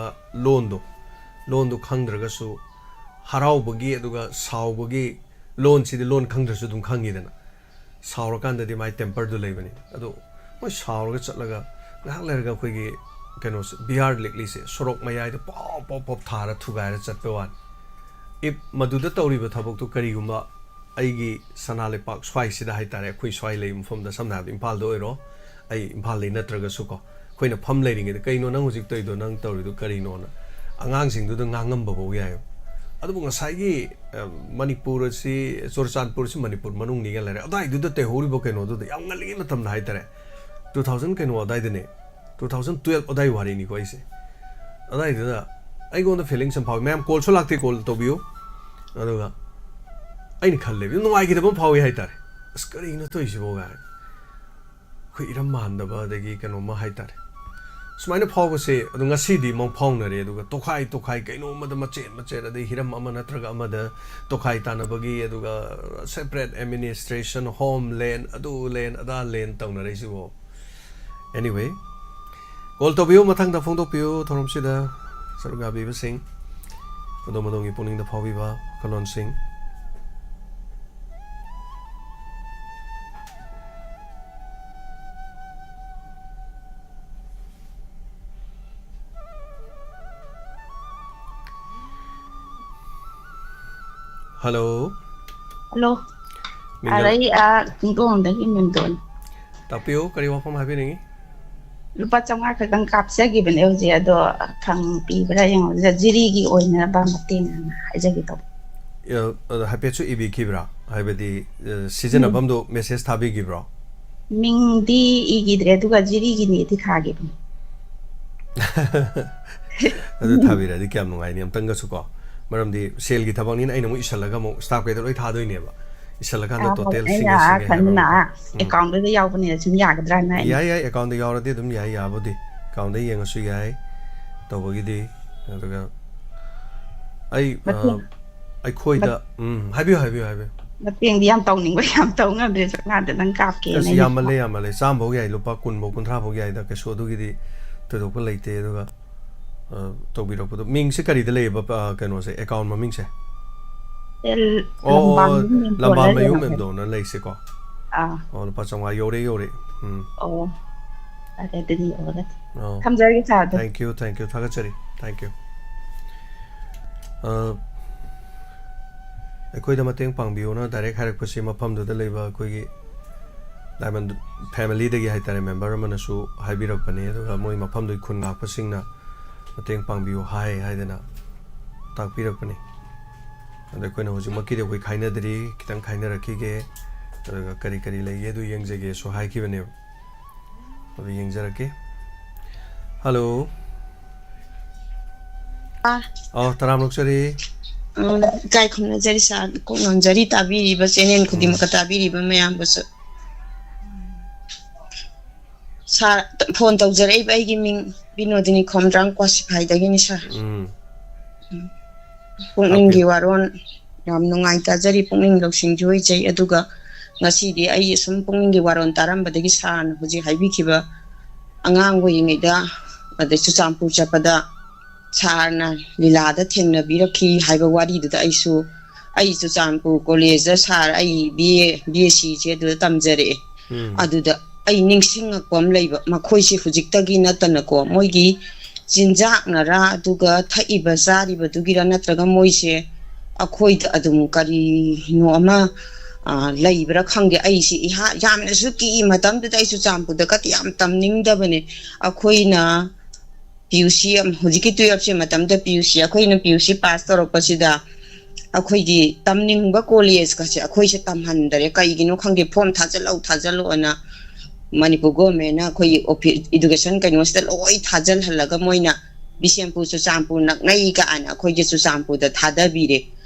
ꯂꯣꯟꯗꯨ ꯈꯪꯗ꯭ꯔꯒꯁꯨ ꯍꯔꯥꯎꯕꯒꯤ ꯑꯗꯨꯒ ꯁꯥꯎꯕꯒꯤ ꯂꯣꯟꯁꯤꯗꯤ ꯂꯣꯟ ꯈꯪꯗ꯭ꯔꯁꯨ ꯑꯗꯨꯝ ꯈꯪꯉꯤꯗꯅ ꯁꯥꯎꯔꯀꯥꯟꯗꯗꯤ ꯃꯥꯏ ꯇꯦꯝꯄꯔꯗꯨ ꯂꯩꯕꯅꯤ ꯑꯗꯣ ꯃꯣꯏ ꯁꯥꯎꯔꯒ ꯆꯠꯂꯒ ꯉꯥꯏꯍꯥꯛ ꯂꯩꯔꯒ ꯑꯩꯈꯣꯏꯒꯤ ꯀꯩꯅꯣꯁꯦ ꯕꯤꯌꯥꯔ ꯂꯤꯛꯂꯤꯁꯦ ꯁꯣꯔꯣꯛ ꯃꯌꯥꯏꯗ ꯄꯣꯞ ꯊꯥꯔ ꯊꯨꯒꯥꯏꯔ ꯆꯠꯄ ꯋꯥꯅꯤ ꯃꯗꯨꯗ ꯇꯧꯔꯤꯕ ꯊꯕꯛꯇꯨ ꯀꯔꯤꯒꯨꯝꯕ ꯑꯩꯒꯤ ꯁꯅꯥ ꯂꯩꯄꯥꯛ ꯁ꯭ꯋꯥꯏꯁꯤꯗ ꯍꯥꯏꯇꯥꯔꯦ ꯑꯩꯈꯣꯏ ꯁ꯭ꯋꯥꯏ ꯂꯩꯕ ꯃꯐꯝꯗ ꯁꯝꯅ ꯍꯥꯏꯔꯕꯗ ꯏꯝꯐꯥꯜꯗ ꯑꯣꯏꯔో ꯑꯩ ꯏꯝꯐꯥꯜꯗꯩ ꯅꯠꯇ꯭ꯔꯒꯁꯨꯀꯣ ꯑꯩꯈꯣꯏꯅ ꯐꯝ ꯂꯩꯔꯤꯉꯩꯗ ꯀꯩꯅꯣ ꯅꯪ ꯍꯧꯖꯤꯛ ꯇꯧꯔꯤꯗꯣ ꯅꯪ ꯇꯧꯔꯤꯗꯣ ꯀꯔꯤꯅꯣꯅ ꯑꯉꯥꯡꯁꯤꯡꯗꯨꯗ ꯉꯥꯡꯉꯝꯕꯐꯥꯎ ꯌꯥꯏꯑꯕ ꯑꯗꯨꯕꯨ ꯉꯁꯥꯏꯒꯤ ꯃꯅꯤꯄꯨꯔ ꯑꯁꯤ ꯆꯨꯔꯆꯥꯟꯄꯨꯔꯁꯤ ꯃꯅꯤꯄꯨꯔ ꯃꯅꯨꯡꯅꯤꯒ ꯂꯩꯔꯦ ꯑꯗꯨꯋꯥꯏꯗꯨꯗ ꯇꯩꯍꯧꯔꯤꯕ ꯀꯩꯅꯣꯗꯨꯗ ꯌꯥꯝ ꯉꯜꯂꯤꯉꯩ ꯃꯇꯝꯗ ꯍꯥꯏꯇꯥꯔꯦ 2000 ꯀꯩꯅꯣ ꯑꯗꯥꯏꯗꯅꯦ 2012 ꯑꯗꯥꯏ ꯋꯥꯔꯤꯅꯤꯀꯣ ꯑꯩꯁꯦ ꯑꯗꯥꯏꯗꯨꯗ ꯑꯩꯉꯣꯟꯗ ꯐꯤꯂꯤꯡꯁ ꯑꯃ ꯐꯥꯎꯏ ꯃꯌꯥꯝ ꯀꯣꯜꯁꯨ ꯂꯥꯛꯇꯦ ꯀꯣꯜ ꯇꯧꯕꯤꯌꯨ ꯑꯗꯨꯒ ꯑꯩꯅ ꯈꯜꯂꯦꯕ ꯅꯨꯡꯉꯥꯏꯈꯤꯗꯕ ꯑꯃ ꯐꯥꯎꯏ ꯍꯥꯏꯇꯥꯔꯦ ꯑꯁ ꯀꯔꯤꯅꯣ ꯇꯧꯔꯤꯁꯤꯕꯣ ꯒꯥꯏ ꯑꯩꯈꯣꯏ ꯏꯔꯝ ꯃꯥꯟꯗꯕ ꯑꯗꯒꯤ ꯀꯩꯅꯣꯝꯃ ꯍꯥꯏꯇꯥꯔꯦ ꯁꯨꯃꯥꯏꯅ ꯐꯥꯎꯕꯁꯦ ꯑꯗꯨ ꯉꯁꯤꯗꯤ ꯑꯃꯨꯛ ꯐꯥꯎꯅꯔꯦ ꯑꯗꯨꯒ ꯇꯣꯈꯥꯏ ꯀꯩꯅꯣꯝꯃꯗ ꯃꯆꯦꯠ ꯑꯗꯩ ꯍꯤꯔꯝ ꯑꯃ ꯅꯠꯇ꯭ꯔꯒ ꯑꯃꯗ ꯇꯣꯈꯥꯏ ꯇꯥꯟꯅꯕꯒꯤ ꯑꯗꯨꯒ ꯁꯦꯄꯔꯦꯠ ꯑꯦꯗꯃꯤꯅꯤꯁꯇ꯭ꯔꯦꯁꯟ ꯍꯣꯝ ꯂꯦꯟ ꯑꯗꯨ ꯂꯦꯟ ꯑꯗꯥ ꯂꯦꯟ ꯇꯧꯅꯔꯛꯏꯁꯤꯕꯣ ꯑꯦꯅꯤꯋꯦ ꯀꯣꯜ ꯇꯧꯕꯤꯌꯨ ꯃꯊꯪꯗ ꯐꯣꯡꯗꯣꯛꯄꯤꯌꯨ ꯊꯧꯔꯝꯁꯤꯗ ꯁꯔꯨꯛ ꯌꯥꯕꯤꯕꯁꯤꯡ ꯑꯗꯣꯝꯒꯤ ꯄꯨꯛꯅꯤꯡꯗ ꯐꯥꯎꯕꯤꯕ ꯋꯥꯈꯜꯂꯣꯟꯁꯤꯡ Hello. Hello. Arai tingtongdagi Mendon. Tapiyo kari wafam habiringi. Lupa changa khadang kapsagi bane hoje ado khang pibra yang jiri oina ba mating hajagi to. Hapechu ibi kibra habedi season abamdo message thabi gibra. Mingdi igidre duga jiri gi ni ti khagi. Adu thabira di kyam nungai ni amtanga suko. Maramdi sale gi thabang ni aina mu isalaga mo staff kai loi tha doineba. Isalakanda total singa khana account da yawbani sum yagadra na. Ya account da yawradi dum ya yabodi. Account da yengasu yai tawbagidi aduga ai khoida habiyo Mateng di am tawning ba yam taw ngamde sakna da nang kap ke ne yamale sambo yai lupa kunbo kunthra bo yai da keso dugidi todok leite aduga tawbirokdo ming se kari da leba kano se account maming se lamba mayum mendo na leise ko lupa changwa yore ade didi orat kamjari cha thank you thagachari thank you ꯑꯩꯈꯣꯏꯗ ꯃꯇꯦꯡ ꯄꯥꯡꯕꯤꯌꯣꯅ direct ꯍꯥꯏꯔꯛꯄꯁꯤ ꯃꯐꯝꯗꯨꯗ ꯂꯩꯕ ꯑꯩꯈꯣꯏꯒꯤ diamond ꯐꯦꯃꯤꯂꯤꯗꯒꯤ ꯍꯥꯏꯇꯥꯔꯦ member ꯑꯃꯅꯁꯨ ꯍꯥꯏꯕꯤꯔꯛꯄꯅꯤ ꯑꯗꯨꯒ ꯃꯣꯏ ꯃꯐꯝꯗꯨꯒꯤ ꯈꯨꯟ ꯉꯥꯛꯄꯁꯤꯡꯅ ꯃꯇꯦꯡ ꯄꯥꯡꯕꯤꯌꯨ ꯍꯥꯏꯗꯅ ꯇꯥꯛꯄꯤꯔꯛꯄꯅꯤ ꯑꯗ ꯑꯩꯈꯣꯏꯅ ꯍꯧꯖꯤꯛꯃꯛꯀꯤꯗꯤ ꯑꯩꯈꯣꯏ ꯈꯥꯏꯅꯗ꯭ꯔꯤ ꯈꯤꯇꯪ ꯈꯥꯏꯅꯔꯛꯈꯤꯒꯦ ꯑꯗꯨꯒ ꯀꯔꯤ ꯂꯩꯒꯦ ꯑꯗꯨ ꯌꯦꯡꯖꯒꯦꯁꯨ ꯍꯥꯏꯈꯤꯕꯅꯦꯕ ꯑꯗꯨ ꯌꯦꯡꯖꯔꯛꯀꯦ ꯍꯜꯂꯣ ꯇꯔꯥꯝ ꯂꯣꯛꯆꯔꯤ ꯏꯀꯥꯏ ꯈꯨꯝꯅꯖꯔꯤ ꯁꯥꯔ ꯀꯣꯛꯅꯣꯟꯖꯔꯤ ꯇꯥꯕꯤꯔꯤꯕ ꯆꯦꯅꯦꯜ ꯈꯨꯗꯤꯡꯃꯛꯀ ꯇꯥꯕꯤꯔꯤꯕ ꯃꯌꯥꯝꯕꯨꯁꯨ ꯁꯥꯔ ꯐꯣꯟ ꯇꯧꯖꯔꯛꯏꯕ ꯑꯩꯒꯤ ꯃꯤꯡ ꯕꯤꯅꯣꯗꯤꯅꯤ ꯈꯣꯝꯗ꯭ꯔꯥꯡ ꯀ꯭ꯋꯥꯁꯤꯐꯥꯏꯗꯒꯤꯅꯤ ꯁꯥꯔ ꯄꯨꯛꯅꯤꯡꯒꯤ ꯋꯥꯔꯣꯜ ꯌꯥꯝ ꯅꯨꯡꯉꯥꯏ ꯇꯥꯖꯔꯤ ꯄꯨꯛꯅꯤꯡ ꯂꯧꯁꯤꯡꯁꯨ ꯑꯣꯏꯖꯩ ꯑꯗꯨꯒ ꯉꯁꯤꯗꯤ ꯑꯩ ꯁꯨꯝ ꯄꯨꯛꯅꯤꯡꯒꯤ ꯋꯥꯔꯣꯜ ꯇꯥꯔꯝꯕꯗꯒꯤ ꯁꯥꯔꯅ ꯍꯧꯖꯤꯛ ꯍꯥꯏꯕꯤꯈꯤꯕ ꯑꯉꯥꯡ ꯑꯣꯏꯔꯤꯉꯩꯗ ꯑꯗꯩ ꯆꯨꯔꯆꯥꯟꯄꯨꯔ ꯆꯠꯄꯗ ꯁꯥꯔꯅ ꯂꯤꯂꯥꯗ ꯊꯦꯡꯅꯕꯤꯔꯛꯈꯤ ꯍꯥꯏꯕ ꯋꯥꯔꯤꯗꯨꯗ ꯑꯩ ꯆꯨꯔꯆꯥꯟꯄꯨꯔ ꯀꯣꯂꯦꯖꯇ ꯁꯥꯔ ꯑꯩ BSc ꯁꯦ ꯑꯗꯨꯗ ꯇꯝꯖꯔꯛꯑꯦ ꯑꯗꯨꯗ ꯑꯩ ꯅꯤꯡꯁꯤꯡꯉꯛꯄ ꯑꯃ ꯂꯩꯕ ꯃꯈꯣꯏꯁꯤ ꯍꯧꯖꯤꯛꯇꯒꯤ ꯅꯠꯇꯅꯀꯣ ꯃꯣꯏꯒꯤ ꯆꯤꯟꯖꯥꯛꯅꯔꯥ ꯑꯗꯨꯒ ꯊꯛꯏꯕ ꯆꯥꯔꯤꯕꯗꯨꯒꯤꯔ ꯅꯠꯇ꯭ꯔꯒ ꯃꯣꯏꯁꯦ ꯑꯩꯈꯣꯏꯗ ꯑꯗꯨꯝ ꯀꯔꯤꯅꯣ ꯑꯃ ꯂꯩꯕ꯭ꯔꯥ ꯈꯪꯗꯦ ꯑꯩꯁꯤ ꯌꯥꯝꯅꯁꯨ ꯀꯤ ꯃꯇꯝꯗꯨꯗ ꯑꯩ ꯆꯨꯔꯆꯥꯟꯄꯨꯔꯗꯒꯗꯤ ꯌꯥꯝ ꯇꯝꯅꯤꯡꯗꯕꯅꯦ ꯑꯩꯈꯣꯏꯅ PUC ꯍꯧꯖꯤꯛꯀꯤ 12ꯁꯦ ꯃꯇꯝꯗ PUC ꯑꯩꯈꯣꯏꯅ PUC ꯄꯥꯁ ꯇꯧꯔꯛꯄꯁꯤꯗ ꯑꯩꯈꯣꯏꯒꯤ ꯇꯝꯅꯤꯡꯕ ꯀꯣꯂꯦꯖꯀꯁꯦ ꯑꯩꯈꯣꯏꯁꯦ ꯇꯝꯍꯟꯗꯔꯦ ꯀꯩꯒꯤꯅꯣ ꯈꯪꯗꯦ ꯐꯣꯔꯝ ꯊꯥꯖꯜꯂꯣꯅ ꯃꯅꯤꯄꯨꯔ ꯒꯣꯚꯔꯟꯃꯦꯟꯠꯅ ꯑꯩꯈꯣꯏꯒꯤ ꯏꯗꯨꯀꯦꯁꯟ ꯀꯩꯅꯣꯁꯤꯗ ꯂꯣꯏ ꯊꯥꯖꯜꯍꯜꯂꯒ ꯃꯣꯏꯅ ꯕꯤꯁꯦꯝꯄꯨꯔ ꯆꯨꯔꯆꯥꯟꯄꯨꯔ ꯅꯛꯅꯩ ꯀꯥꯏꯅ ꯑꯩꯈꯣꯏꯒꯤ ꯆꯨꯔꯆꯥꯟꯄꯨꯔꯗ ꯊꯥꯗꯕꯤꯔꯦ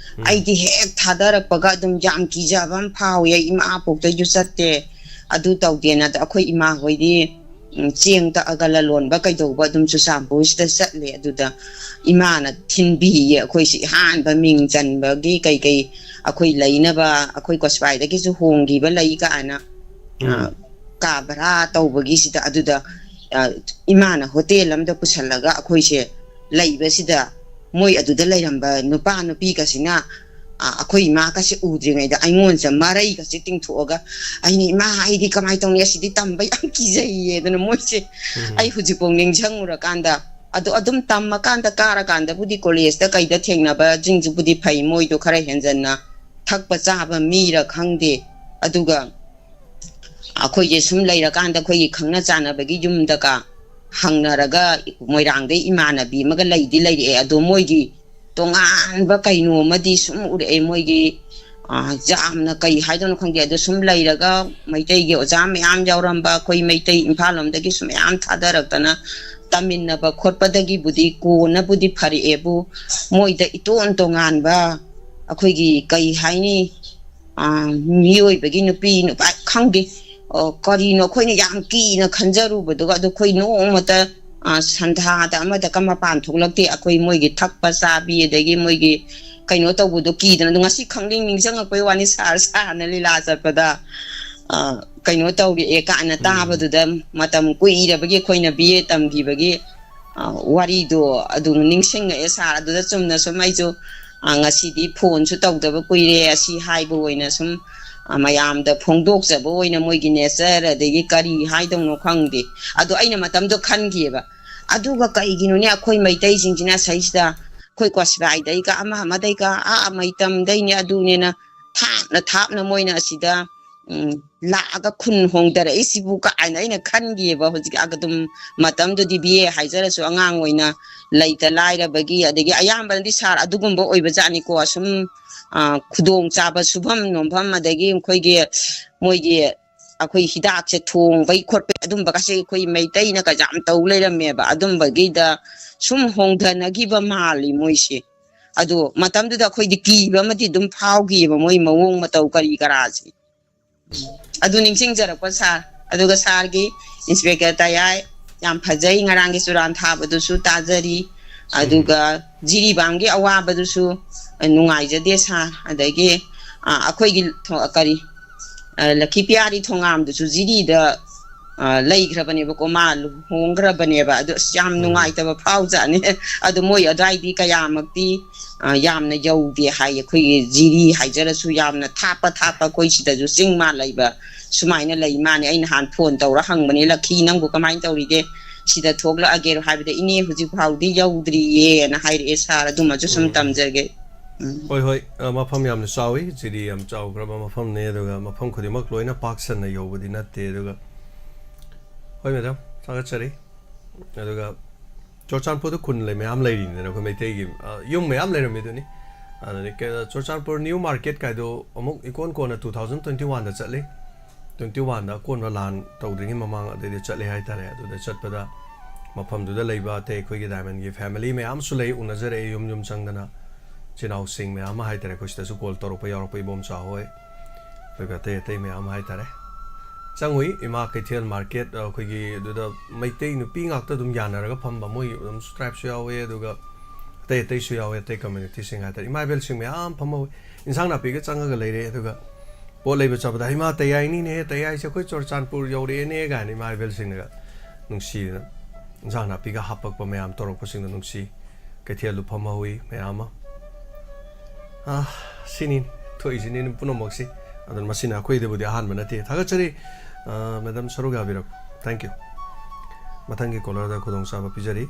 ꯑꯩꯗꯤ ꯍꯦꯛ ꯊꯥꯗꯔꯛꯄꯒ ꯑꯗꯨꯝ ꯌꯥꯝ ꯀꯤꯖꯕ ꯑꯃ ꯐꯥꯎꯋꯦ ꯏꯃꯥ ꯄꯣꯛꯇꯁꯨ ꯆꯠꯇꯦ ꯑꯗꯨ ꯇꯧꯗꯦꯅ ꯑꯩꯈꯣꯏ ꯏꯃꯥ ꯍꯣꯏꯗꯤ ꯆꯦꯡ ꯇꯛꯑꯒ ꯂꯂꯣꯟꯕ ꯀꯩꯗꯧꯕ ꯑꯗꯨꯝ ꯆꯨꯔꯆꯥꯟꯄꯨꯔꯁꯤꯗ ꯆꯠꯂꯦ ꯑꯗꯨꯗ ꯏꯃꯥꯅ ꯊꯤꯟꯕꯤꯌꯦ ꯑꯩꯈꯣꯏꯁꯤ ꯑꯍꯥꯟꯕ ꯃꯤꯡ ꯆꯟꯕꯒꯤ ꯀꯩꯀꯩ ꯑꯩꯈꯣꯏ ꯂꯩꯅꯕ ꯑꯩꯈꯣꯏ ꯀꯣꯁꯤꯕꯥꯏꯗꯒꯤꯁꯨ ꯍꯣꯡꯈꯤꯕ ꯂꯩ ꯀꯥꯏꯅ ꯀꯥ ꯚꯔꯥ ꯇꯧꯕꯒꯤꯁꯤꯗ ꯑꯗꯨꯗ ꯏꯃꯥꯅ ꯍꯣꯇꯦꯜ ꯑꯃꯗ ꯄꯨꯁꯜꯂꯒ ꯑꯩꯈꯣꯏꯁꯦ ꯂꯩꯕꯁꯤꯗ ꯃꯣꯏ ꯑꯗꯨꯗ ꯂꯩꯔꯝꯕ ꯅꯨꯄꯥ ꯅꯨꯄꯤꯒꯁꯤꯅ ꯑꯩꯈꯣꯏ ꯏꯃꯥꯒꯁꯦ ꯎꯗ꯭ꯔꯤꯉꯩꯗ ꯑꯩꯉꯣꯟꯁꯦ ꯃꯔꯩꯒꯁꯦ ꯇꯤꯡꯊꯣꯛꯑꯒ ꯑꯩꯅ ꯏꯃꯥ ꯑꯩꯗꯤ ꯀꯃꯥꯏꯅ ꯇꯧꯅꯤ ꯑꯁꯤꯗꯤ ꯇꯝꯕ ꯌꯥꯝ ꯀꯤꯖꯩꯌꯦ ꯑꯗꯨꯅ ꯃꯣꯏꯁꯦ ꯑꯩ ꯍꯧꯖꯤꯛꯐꯥꯎ ꯅꯤꯡꯁꯤꯡꯉꯨꯔꯀꯥꯟꯗ ꯑꯗꯣ ꯑꯗꯨꯝ ꯇꯝꯃꯀꯥꯟꯗ ꯀꯥꯔꯀꯥꯟꯗꯕꯨꯗꯤ ꯀꯣꯂꯦꯖꯇ ꯀꯩꯗ ꯊꯦꯡꯅꯕꯁꯤꯡꯁꯤꯕꯨꯗꯤ ꯐꯩ ꯃꯣꯏꯗꯣ ꯈꯔ ꯍꯦꯟꯖꯟꯅ ꯊꯛꯄ ꯆꯥꯕ ꯃꯤꯔ ꯈꯪꯗꯦ ꯑꯗꯨꯒ ꯑꯩꯈꯣꯏꯁꯦ ꯁꯨꯝ ꯂꯩꯔꯀꯥꯟꯗ ꯑꯩꯈꯣꯏꯒꯤ ꯈꯪꯅ ꯆꯥꯟꯅꯕꯒꯤ ꯌꯨꯝꯗꯒ ꯍꯪꯅꯔꯒ ꯃꯣꯏꯔꯥꯡꯗꯩ ꯏꯃꯥꯟꯅꯕꯤ ꯑꯃꯒ ꯂꯩꯗꯤ ꯂꯩꯔꯛꯑꯦ ꯑꯗꯣ ꯃꯣꯏꯒꯤ ꯇꯣꯉꯥꯟꯕ ꯀꯩꯅꯣꯃꯗꯤ ꯁꯨꯝ ꯎꯔꯛꯑꯦ ꯃꯣꯏꯒꯤ ꯌꯥꯝꯅ ꯀꯩ ꯍꯥꯏꯗꯣꯏꯅꯣ ꯈꯪꯗꯦ ꯑꯗꯣ ꯁꯨꯝ ꯂꯩꯔꯒ ꯃꯩꯇꯩꯒꯤ ꯑꯣꯖꯥ ꯃꯌꯥꯝ ꯌꯥꯎꯔꯝꯕ ꯑꯩꯈꯣꯏ ꯃꯩꯇꯩ ꯏꯝꯐꯥꯜ ꯂꯣꯝꯗꯒꯤꯁꯨ ꯃꯌꯥम ꯊꯥꯗꯔꯛꯇꯅ ꯇꯝꯃꯤꯟꯅꯕ ꯈꯣꯠꯄꯗꯒꯤꯕꯨꯗꯤ ꯀꯣꯟꯅꯕꯨꯗꯤ ꯐꯔꯛꯑꯦꯕꯨ ꯃꯣꯏꯗ ꯏꯇꯣꯟ ꯇꯣꯉꯥꯟꯕ ꯑꯩꯈꯣꯏꯒꯤ ꯀꯩ ꯍꯥꯏꯅꯤ ꯃꯤꯑꯣꯏꯕꯒꯤ ꯅꯨꯄꯤ ꯅꯨꯄꯥ ꯈꯪꯗꯦ ꯀꯔꯤꯅꯣ ꯑꯩꯈꯣꯏꯅ ꯌꯥꯝ ꯀꯤꯅ ꯈꯟꯖꯔꯨꯕꯗꯨꯒ ꯑꯗꯣ ꯑꯩꯈꯣꯏ ꯅꯣꯡꯃꯇ ꯁꯟꯙꯥꯗ ꯑꯃꯗ ꯃꯄꯥꯟ ꯊꯣꯛꯂꯛꯇꯦ ꯑꯩꯈꯣꯏ ꯃꯣꯏꯒꯤ ꯊꯛꯄ ꯆꯥꯕꯤ ꯑꯗꯒꯤ ꯃꯣꯏꯒꯤ ꯀꯩꯅꯣ ꯇꯧꯕꯗꯣ ꯀꯤꯗꯅ ꯑꯗꯣ ꯉꯁꯤ ꯈꯪꯅꯤꯡ ꯅꯤꯡꯁꯤꯡꯉꯛꯄꯩ ꯋꯥꯅꯤ ꯁꯥꯔꯅ ꯂꯤꯂꯥ ꯆꯠꯄꯗ ꯀꯩꯅꯣ ꯇꯧꯔꯛꯑꯦ ꯀꯥꯏꯅ ꯇꯥꯕꯗꯨꯗ ꯃꯇꯝ ꯀꯨꯏꯔꯕꯒꯤ ꯑꯩꯈꯣꯏꯅ BA ꯇꯝꯈꯤꯕꯒꯤ ꯋꯥꯔꯤꯗꯣ ꯑꯗꯨꯝ ꯅꯤꯡꯁꯤꯡꯉꯛꯑꯦ ꯁꯥꯔ ꯑꯗꯨꯗ ꯆꯨꯝꯅ ꯁꯨꯝ ꯑꯩꯁꯨ ꯉꯁꯤꯗꯤ ꯐꯣꯟꯁꯨ ꯇꯧꯗꯕ ꯀꯨꯏꯔꯦ ꯑꯁꯤ ꯍꯥꯏꯕ ꯑꯣꯏꯅ ꯁꯨꯝ ꯃꯌꯥꯝꯗ ꯐꯣꯡꯗꯣꯛꯆꯕ ꯑꯣꯏꯅ ꯃꯣꯏꯒꯤ ꯅꯦꯆꯔ ꯑꯗꯒꯤ ꯀꯔꯤ ꯍꯥꯏꯗꯧꯅꯣ ꯈꯪꯗꯦ ꯑꯗꯣ ꯑꯩꯅ ꯃꯇꯝꯗꯣ ꯈꯟꯈꯤꯑꯕ ꯑꯗꯨꯒ ꯀꯩꯒꯤꯅꯣꯅꯦ ꯑꯩꯈꯣꯏ ꯃꯩꯇꯩꯁꯤꯡꯁꯤꯅ ꯁꯩꯁꯤꯗ ꯑꯩꯈꯣꯏ ꯀ꯭ꯋꯥꯁꯤꯕꯥꯏꯗꯩꯒ ꯑꯃꯗꯩꯒ ꯃꯩꯇꯝꯗꯩꯅꯦ ꯑꯗꯨꯅꯦꯅ ꯊꯥꯞꯅ ꯃꯣꯏꯅ ꯑꯁꯤꯗ ꯂꯥꯛꯑꯒ ꯈꯨꯟ ꯍꯣꯡꯗꯔꯛꯏꯁꯤꯕꯨ ꯀꯥꯏꯅ ꯑꯩꯅ ꯈꯟꯈꯤꯑꯕ ꯍꯧꯖꯤꯛ ꯑꯗꯨꯝ ꯃꯇꯝꯗꯨꯗꯤ BA ꯍꯥꯏꯖꯔꯁꯨ ꯑꯉꯥꯡ ꯑꯣꯏꯅ ꯂꯩꯇ ꯂꯥꯏꯔꯕꯒꯤ ꯑꯗꯒꯤ ꯑꯌꯥꯝꯕꯅꯗꯤ ꯁꯥꯔ ꯑꯗꯨꯒꯨꯝꯕ ꯑꯣꯏꯕꯖꯥꯠꯅꯤꯀꯣ ꯁꯨꯝ ꯈꯨꯗꯣꯡ ꯆꯥꯕ ꯁꯨꯐꯝ ꯅꯣꯝꯐꯝ ꯑꯗꯒꯤ ꯃꯣꯏꯒꯤ ꯑꯩꯈꯣꯏ ꯍꯤꯗꯥꯛꯁꯦ ꯊꯣꯡꯕꯩ ꯈꯣꯠꯄꯩ ꯑꯗꯨꯝꯕꯒꯁꯦ ꯑꯩꯈꯣꯏ ꯃꯩꯇꯩꯅ ꯌꯥꯝ ꯇꯧ ꯂꯩꯔꯝꯃꯦꯕ ꯑꯗꯨꯝꯕꯒꯤꯗ ꯁꯨꯝ ꯍꯣꯡꯊꯅꯈꯤꯕ ꯃꯥꯜꯂꯤ ꯃꯣꯏꯁꯦ ꯑꯗꯣ ꯃꯇꯝꯗꯨꯗ ꯑꯩꯈꯣꯏꯗꯤ ꯀꯤꯕ ꯑꯃꯗꯤ ꯑꯗꯨꯝ ꯐꯥꯎꯈꯤꯑꯕ ꯃꯣꯏ ꯃꯑꯣꯡ ꯃꯇꯧ ꯀꯔꯤ ꯀꯔꯥꯁꯦ ꯑꯗꯨ ꯅꯤꯡꯁꯤꯡꯖꯔꯛꯄ ꯁꯥꯔ ꯑꯗꯨꯒ ꯁꯥꯔꯒꯤ ꯏꯟꯁꯄꯦꯛꯇꯔ ꯇꯌꯥꯏ ꯌꯥꯝ ꯐꯖꯩ ꯉꯔꯥꯡꯒꯤ ꯆꯨꯔꯥꯟ ꯊꯥꯕꯗꯨꯁꯨ ꯇꯥꯖꯔꯤ ꯑꯗꯨꯒ ꯖꯤꯔꯤꯕꯥꯝꯒꯤ ꯑꯋꯥꯕꯗꯨꯁꯨ ꯅꯨꯡꯉꯥꯏꯖꯗꯦ ꯁꯥꯔ ꯑꯗꯒꯤ ꯑꯩꯈꯣꯏꯒꯤ ꯀꯔꯤ ꯂꯛꯈꯤꯄꯤꯌꯥꯔꯤ ꯊꯣꯡꯉꯥꯝꯗꯨꯁꯨ ꯖꯤꯔꯤꯗ ꯂꯩꯈ꯭ꯔꯕꯅꯦꯕꯀꯣ ꯃꯥ ꯂꯨꯍꯣꯡꯈ꯭ꯔꯕꯅꯦꯕ ꯑꯗꯨ ꯑꯁ ꯌꯥꯝ ꯅꯨꯡꯉꯥꯏꯇꯕ ꯐꯥꯎꯖꯥꯠꯅꯤ ꯑꯗꯨ ꯃꯣꯏ ꯑꯗꯨꯋꯥꯏꯗꯤ ꯀꯌꯥꯃꯛꯇꯤ ꯌꯥꯝꯅ ꯌꯧꯗꯦ ꯍꯥꯏ ꯑꯩꯈꯣꯏꯒꯤ ꯖꯤꯔꯤ ꯍꯥꯏꯖꯔꯁꯨ ꯌꯥꯝꯅ ꯊꯥꯞꯄ ꯑꯩꯈꯣꯏ ꯁꯤꯗꯁꯨ ꯆꯤꯡ ꯃꯥ ꯂꯩꯕ ꯁꯨꯃꯥꯏꯅ ꯂꯩ ꯃꯥꯅꯦ ꯑꯩ ꯅꯍꯥꯟ ꯐꯣꯟ ꯇꯧꯔ ꯍꯪꯕꯅꯦ ꯂꯛꯈꯤ ꯅꯪꯕꯨ ꯀꯃꯥꯏꯅ ꯇꯧꯔꯤꯒꯦ ꯁꯤꯗ ꯊꯣꯛꯂꯛꯑꯒꯦꯔꯣ ꯍꯥꯏꯕꯗ ꯏꯅꯦ ꯍꯧꯖꯤꯛ ꯐꯥꯎꯗꯤ ꯌꯧꯗ꯭ꯔꯤꯌꯦꯅ ꯍꯥꯏꯔꯛꯑꯦ ꯁꯥꯔ ꯑꯗꯨꯃꯁꯨ ꯁꯨꯝ ꯇꯝꯖꯒꯦ ꯍꯣꯏ ꯃꯐꯝ ꯌꯥꯝꯅ ꯆꯥꯎꯏ ꯖꯤꯔꯤ ꯌꯥꯝ ꯆꯥꯎꯈ꯭ꯔꯕ ꯃꯐꯝꯅꯤ ꯑꯗꯨꯒ ꯃꯐꯝ ꯈꯨꯗꯤꯡꯃꯛ ꯂꯣꯏꯅ ꯄꯥꯛ ꯁꯟꯅ ꯌꯧꯕꯗꯤ ꯅꯠꯇꯦ ꯑꯗꯨꯒ ꯍꯣꯏ ꯃꯦꯗꯥꯝ ꯊꯥꯒꯠꯆꯔꯤ ꯑꯗꯨꯒ ꯆꯨꯔꯆꯥꯟꯄꯨꯔꯗ ꯈꯨꯟ ꯃꯌꯥꯝ ꯂꯩꯔꯤꯅꯤꯗꯅ ꯑꯩꯈꯣꯏ ꯃꯩꯇꯩꯒꯤ ꯌꯨꯝ ꯃꯌꯥꯝ ꯂꯩꯔꯝꯃꯤꯗꯨꯅꯤ ꯑꯗꯨꯗꯒꯤ ꯆꯨꯔꯆꯥꯟꯄꯨꯔ ꯅ꯭ꯌꯨ ꯃꯥꯔꯀꯦꯠ ꯀꯥꯏꯗꯣ ꯑꯃꯨꯛ ꯏꯀꯣꯟ ꯀꯣꯟꯅ 2021ꯗ ꯆꯠꯂꯤ 21ꯗ ꯑꯀꯣꯟꯕ ꯂꯥꯟ ꯇꯧꯗ꯭ꯔꯤꯉꯩ ꯃꯃꯥꯡ ꯑꯗꯩꯗꯤ ꯆꯠꯂꯦ ꯍꯥꯏꯇꯥꯔꯦ ꯑꯗꯨꯗ ꯆꯠꯄꯗ ꯃꯐꯝꯗꯨꯗ ꯂꯩꯕ ꯑꯇꯩ ꯑꯩꯈꯣꯏꯒꯤ ꯗꯥꯏꯃꯟꯒꯤ ꯐꯦꯃꯤꯂꯤ ꯃꯌꯥꯝꯁꯨ ꯂꯩ ꯎꯅꯖꯔꯛꯑꯦ ꯌꯨꯝ ꯆꯪꯗꯅ chinaw sing me ama hai tare kuch tasu call toro pa yor pa ibom cha hoy pe ba te me ama hai tare changui ima kethel market khoi gi du da mai te nu pi ngak ta dum yana ra pham ba moi dum stripe shu yawe du ga te shu yawe te community sing ha tare ima bel sing me am pham insang na pi ga chang ga leire du ga po lei ba cha ba ima te ai ni ne te ai se khoi chor chanpur yo re ne ga ni ma bel sing ga nung si na insang na pi ga hapak pa me am toro ko sing nung si kethel lu pham hui me ama sinin thoi sinin puno moksi adan masina khoi de budi han manati thaga chari madam saruga birak thank you matangi kolar da khudong sa ba pijari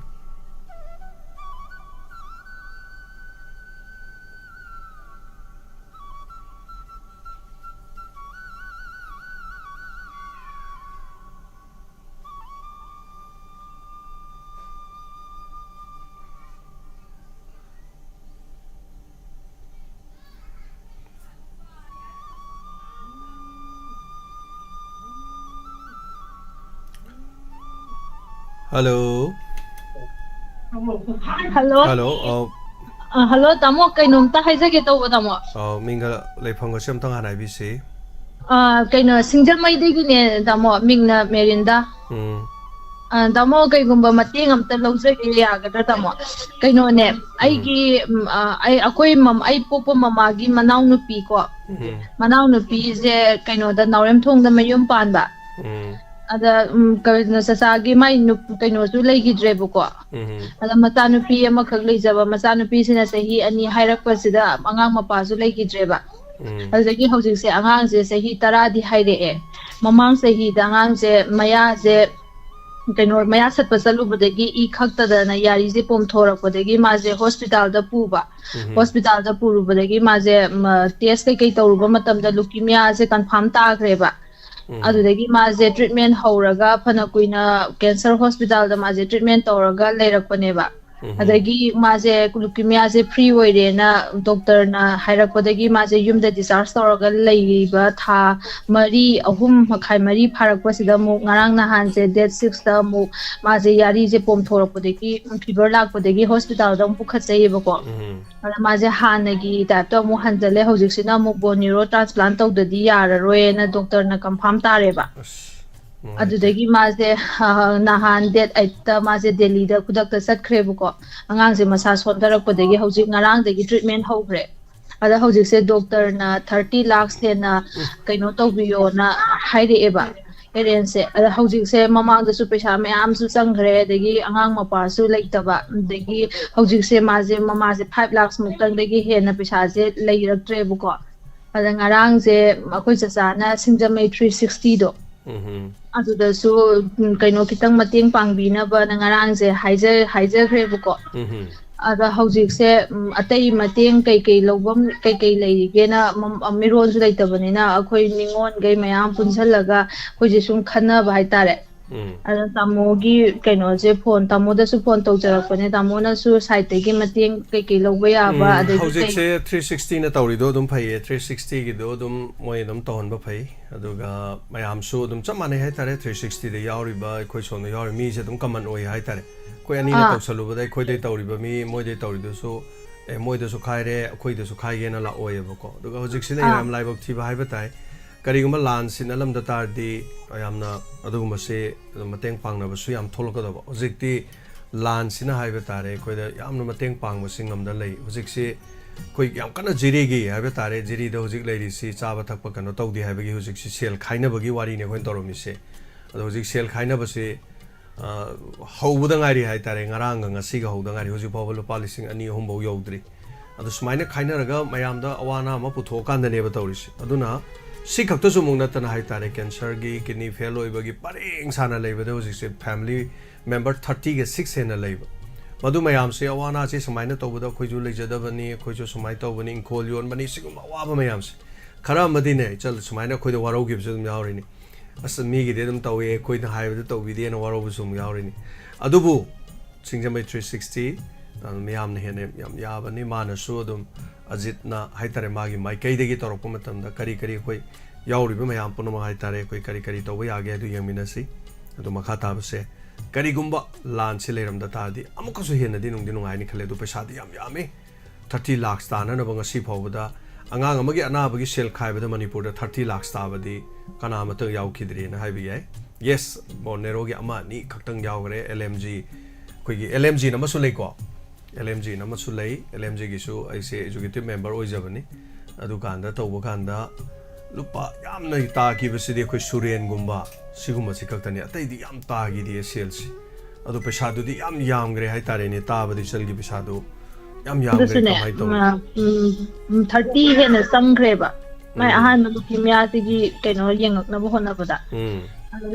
hello hello tamo kainom ta haijage tawba tamo minga lephang ga sem tang hanai bi se kaino singjal mai de gi ne tamo mingna merinda tamo kaigumba mateng amta lawjage yagadra tamo kaino ne ai gi ai akoi ai popo mama gi manaw nupi ko manaw nupi je kaino da naurem thong da mayum panba ada kaino sasagi mai nu kaino su leigi drebu ko ada mata nupi ama khag leijaba mata nupi sina sahi ani hairakpa sida angang mapa su leigi dreba adagi hojik se angang je sahi 10 di haire e mamang sahi da angang je maya je kaino maya satpa salu bodagi I khakta da na yari je pom thorak bodagi ma je hospital da puba hospital da puru bodagi ma je test kai tawruba matam da leukemia je confirm ta greba adudagi maje treatment horaga phana kuina cancer hospital da maje treatment toraga leirakpaneba adagi maje leukemia je free oire na doctor na hairakpadagi maje yumda discharge toraga leiba tha mari ahum makhai mari pharakpasida mu ngarang na han je date 6 da mu maje yari je pom thorakpadagi fever lakpadagi hospital da mu khatsayeba ko ada maje hanagi ta to mu hanjale hojiksina mu bone marrow transplant tawdadi yararoi na doctor na confirm tareba adudagi maje nahan date 8 ta maje delhi da kudak ta satkhrebu ko angang je masa sondarakpadagi hojik ngarang dagi treatment hogre ada hojik se doctor na 30 lakhs the na kaino tawbiyo na haire eba erense ada hojik se mamang da su paisa me am su sangre dagi angang mapa su leitaba dagi hojik se maje mama je 5 lakhs muktang dagi he na paisa je leiraktre bu ko ada ngarang je akoi chacha na singjamai 360 do aduda su kaino kitang mateng pangbina ba na ngarang je haijer khre bu ko ada hojik se atai mateng kai lobam kai leige na miron su leitabani na akoi ningon gai mayam punjalaga koi je sum khana ba hai tare ada tamogi kaino je phone tamo da su phone tawjarakpane tamo na su site gi mateng kai loba ya ba ada hojik se 360 na tawri do dum phai 360 gi do dum moi dum ton ba phai aduga mayam su dum chamane hai tare 360 da yauri ba koi son yauri mi je dum common oi hai tare koi ani na tawsalu ba dai koi dai tawri ba mi moi dai tawri do so moi da su khai re koi da su khai ge na la oi ba ko aduga hojik se ram lai bok thi ba hai ba tai kariguma lan sin alam da tar di ayamna aduguma se mateng pangna ba su yam tholok da ba hojik ti lan sin hai ba tare koi da yamna mateng pang ba singam da lei hojik se koi yam kana jiri gi hai ba tare jiri da hojik lei ri si cha ba thak pa kano tawdi hai ba gi hojik si sel khaina ba gi wari ne khon toromi se ado hojik sel khaina ba se haubuda ngari hai tare ngarang ngasi ga hauda ngari hojik pa ba lising ani hom bo yodri ado sumaina khaina raga mayam da awana ma putho kan da ne ba tawri si aduna si khakta su mung na tan hai tare cancer gi kidney fail oi ba gi pareng sana lei ba de hojik se family member 30 ge 6 hena lei ba madu mayam se awana se sumaina to ba khoi ju lei jada bani khoi ju sumai to bani khol yon bani sigum wa ba mayam se khara madi ne chal sumaina khoi de waro gi bsum yauri ni as mi gi de dum tawe khoi na hai ba to bi de na waro bsum yauri ni adubu singjamai 360 mayam ne hene yam ya bani mana su dum ajit na haitare magi mai kai degi torok matam da kari koi yauri ba mayam puno haitare koi kari to ba yage du yamina si adu makha ta se kari gumba lan se leram da ta di amuka su hena di nung ai ni khale du pesa di yam yame 30 lakhs ताना बंगसी फावदा अंगांग अमगे अनाबगी cell खाइबदा Manipur 30 lakhs ताबदी कनामत याउखिद्रे न हाइबि याय yes बोनेरोगी अमा नि खक्तंग यावरे LMG कोइगी LMG नमसु लेको LMG नमसु लै LMG गिसु ऐसे educative member ओइजबनी अदु कांदा तौब कांदा लुपा यामना ताकिबसिदि कोइ सुरेन गुम्बा सिगुमसि खक्तनि अतैदि याम तागिदि सेल्स अदु पैसादुदि यामग्रे हाय तारेनि ताबदि चलगी पैसादु याम यामग्रे कमाइ तो 30 हेन संग्रेबा माय अहान दुखि म्यातिगी कैनो यंगकनबो होनबदा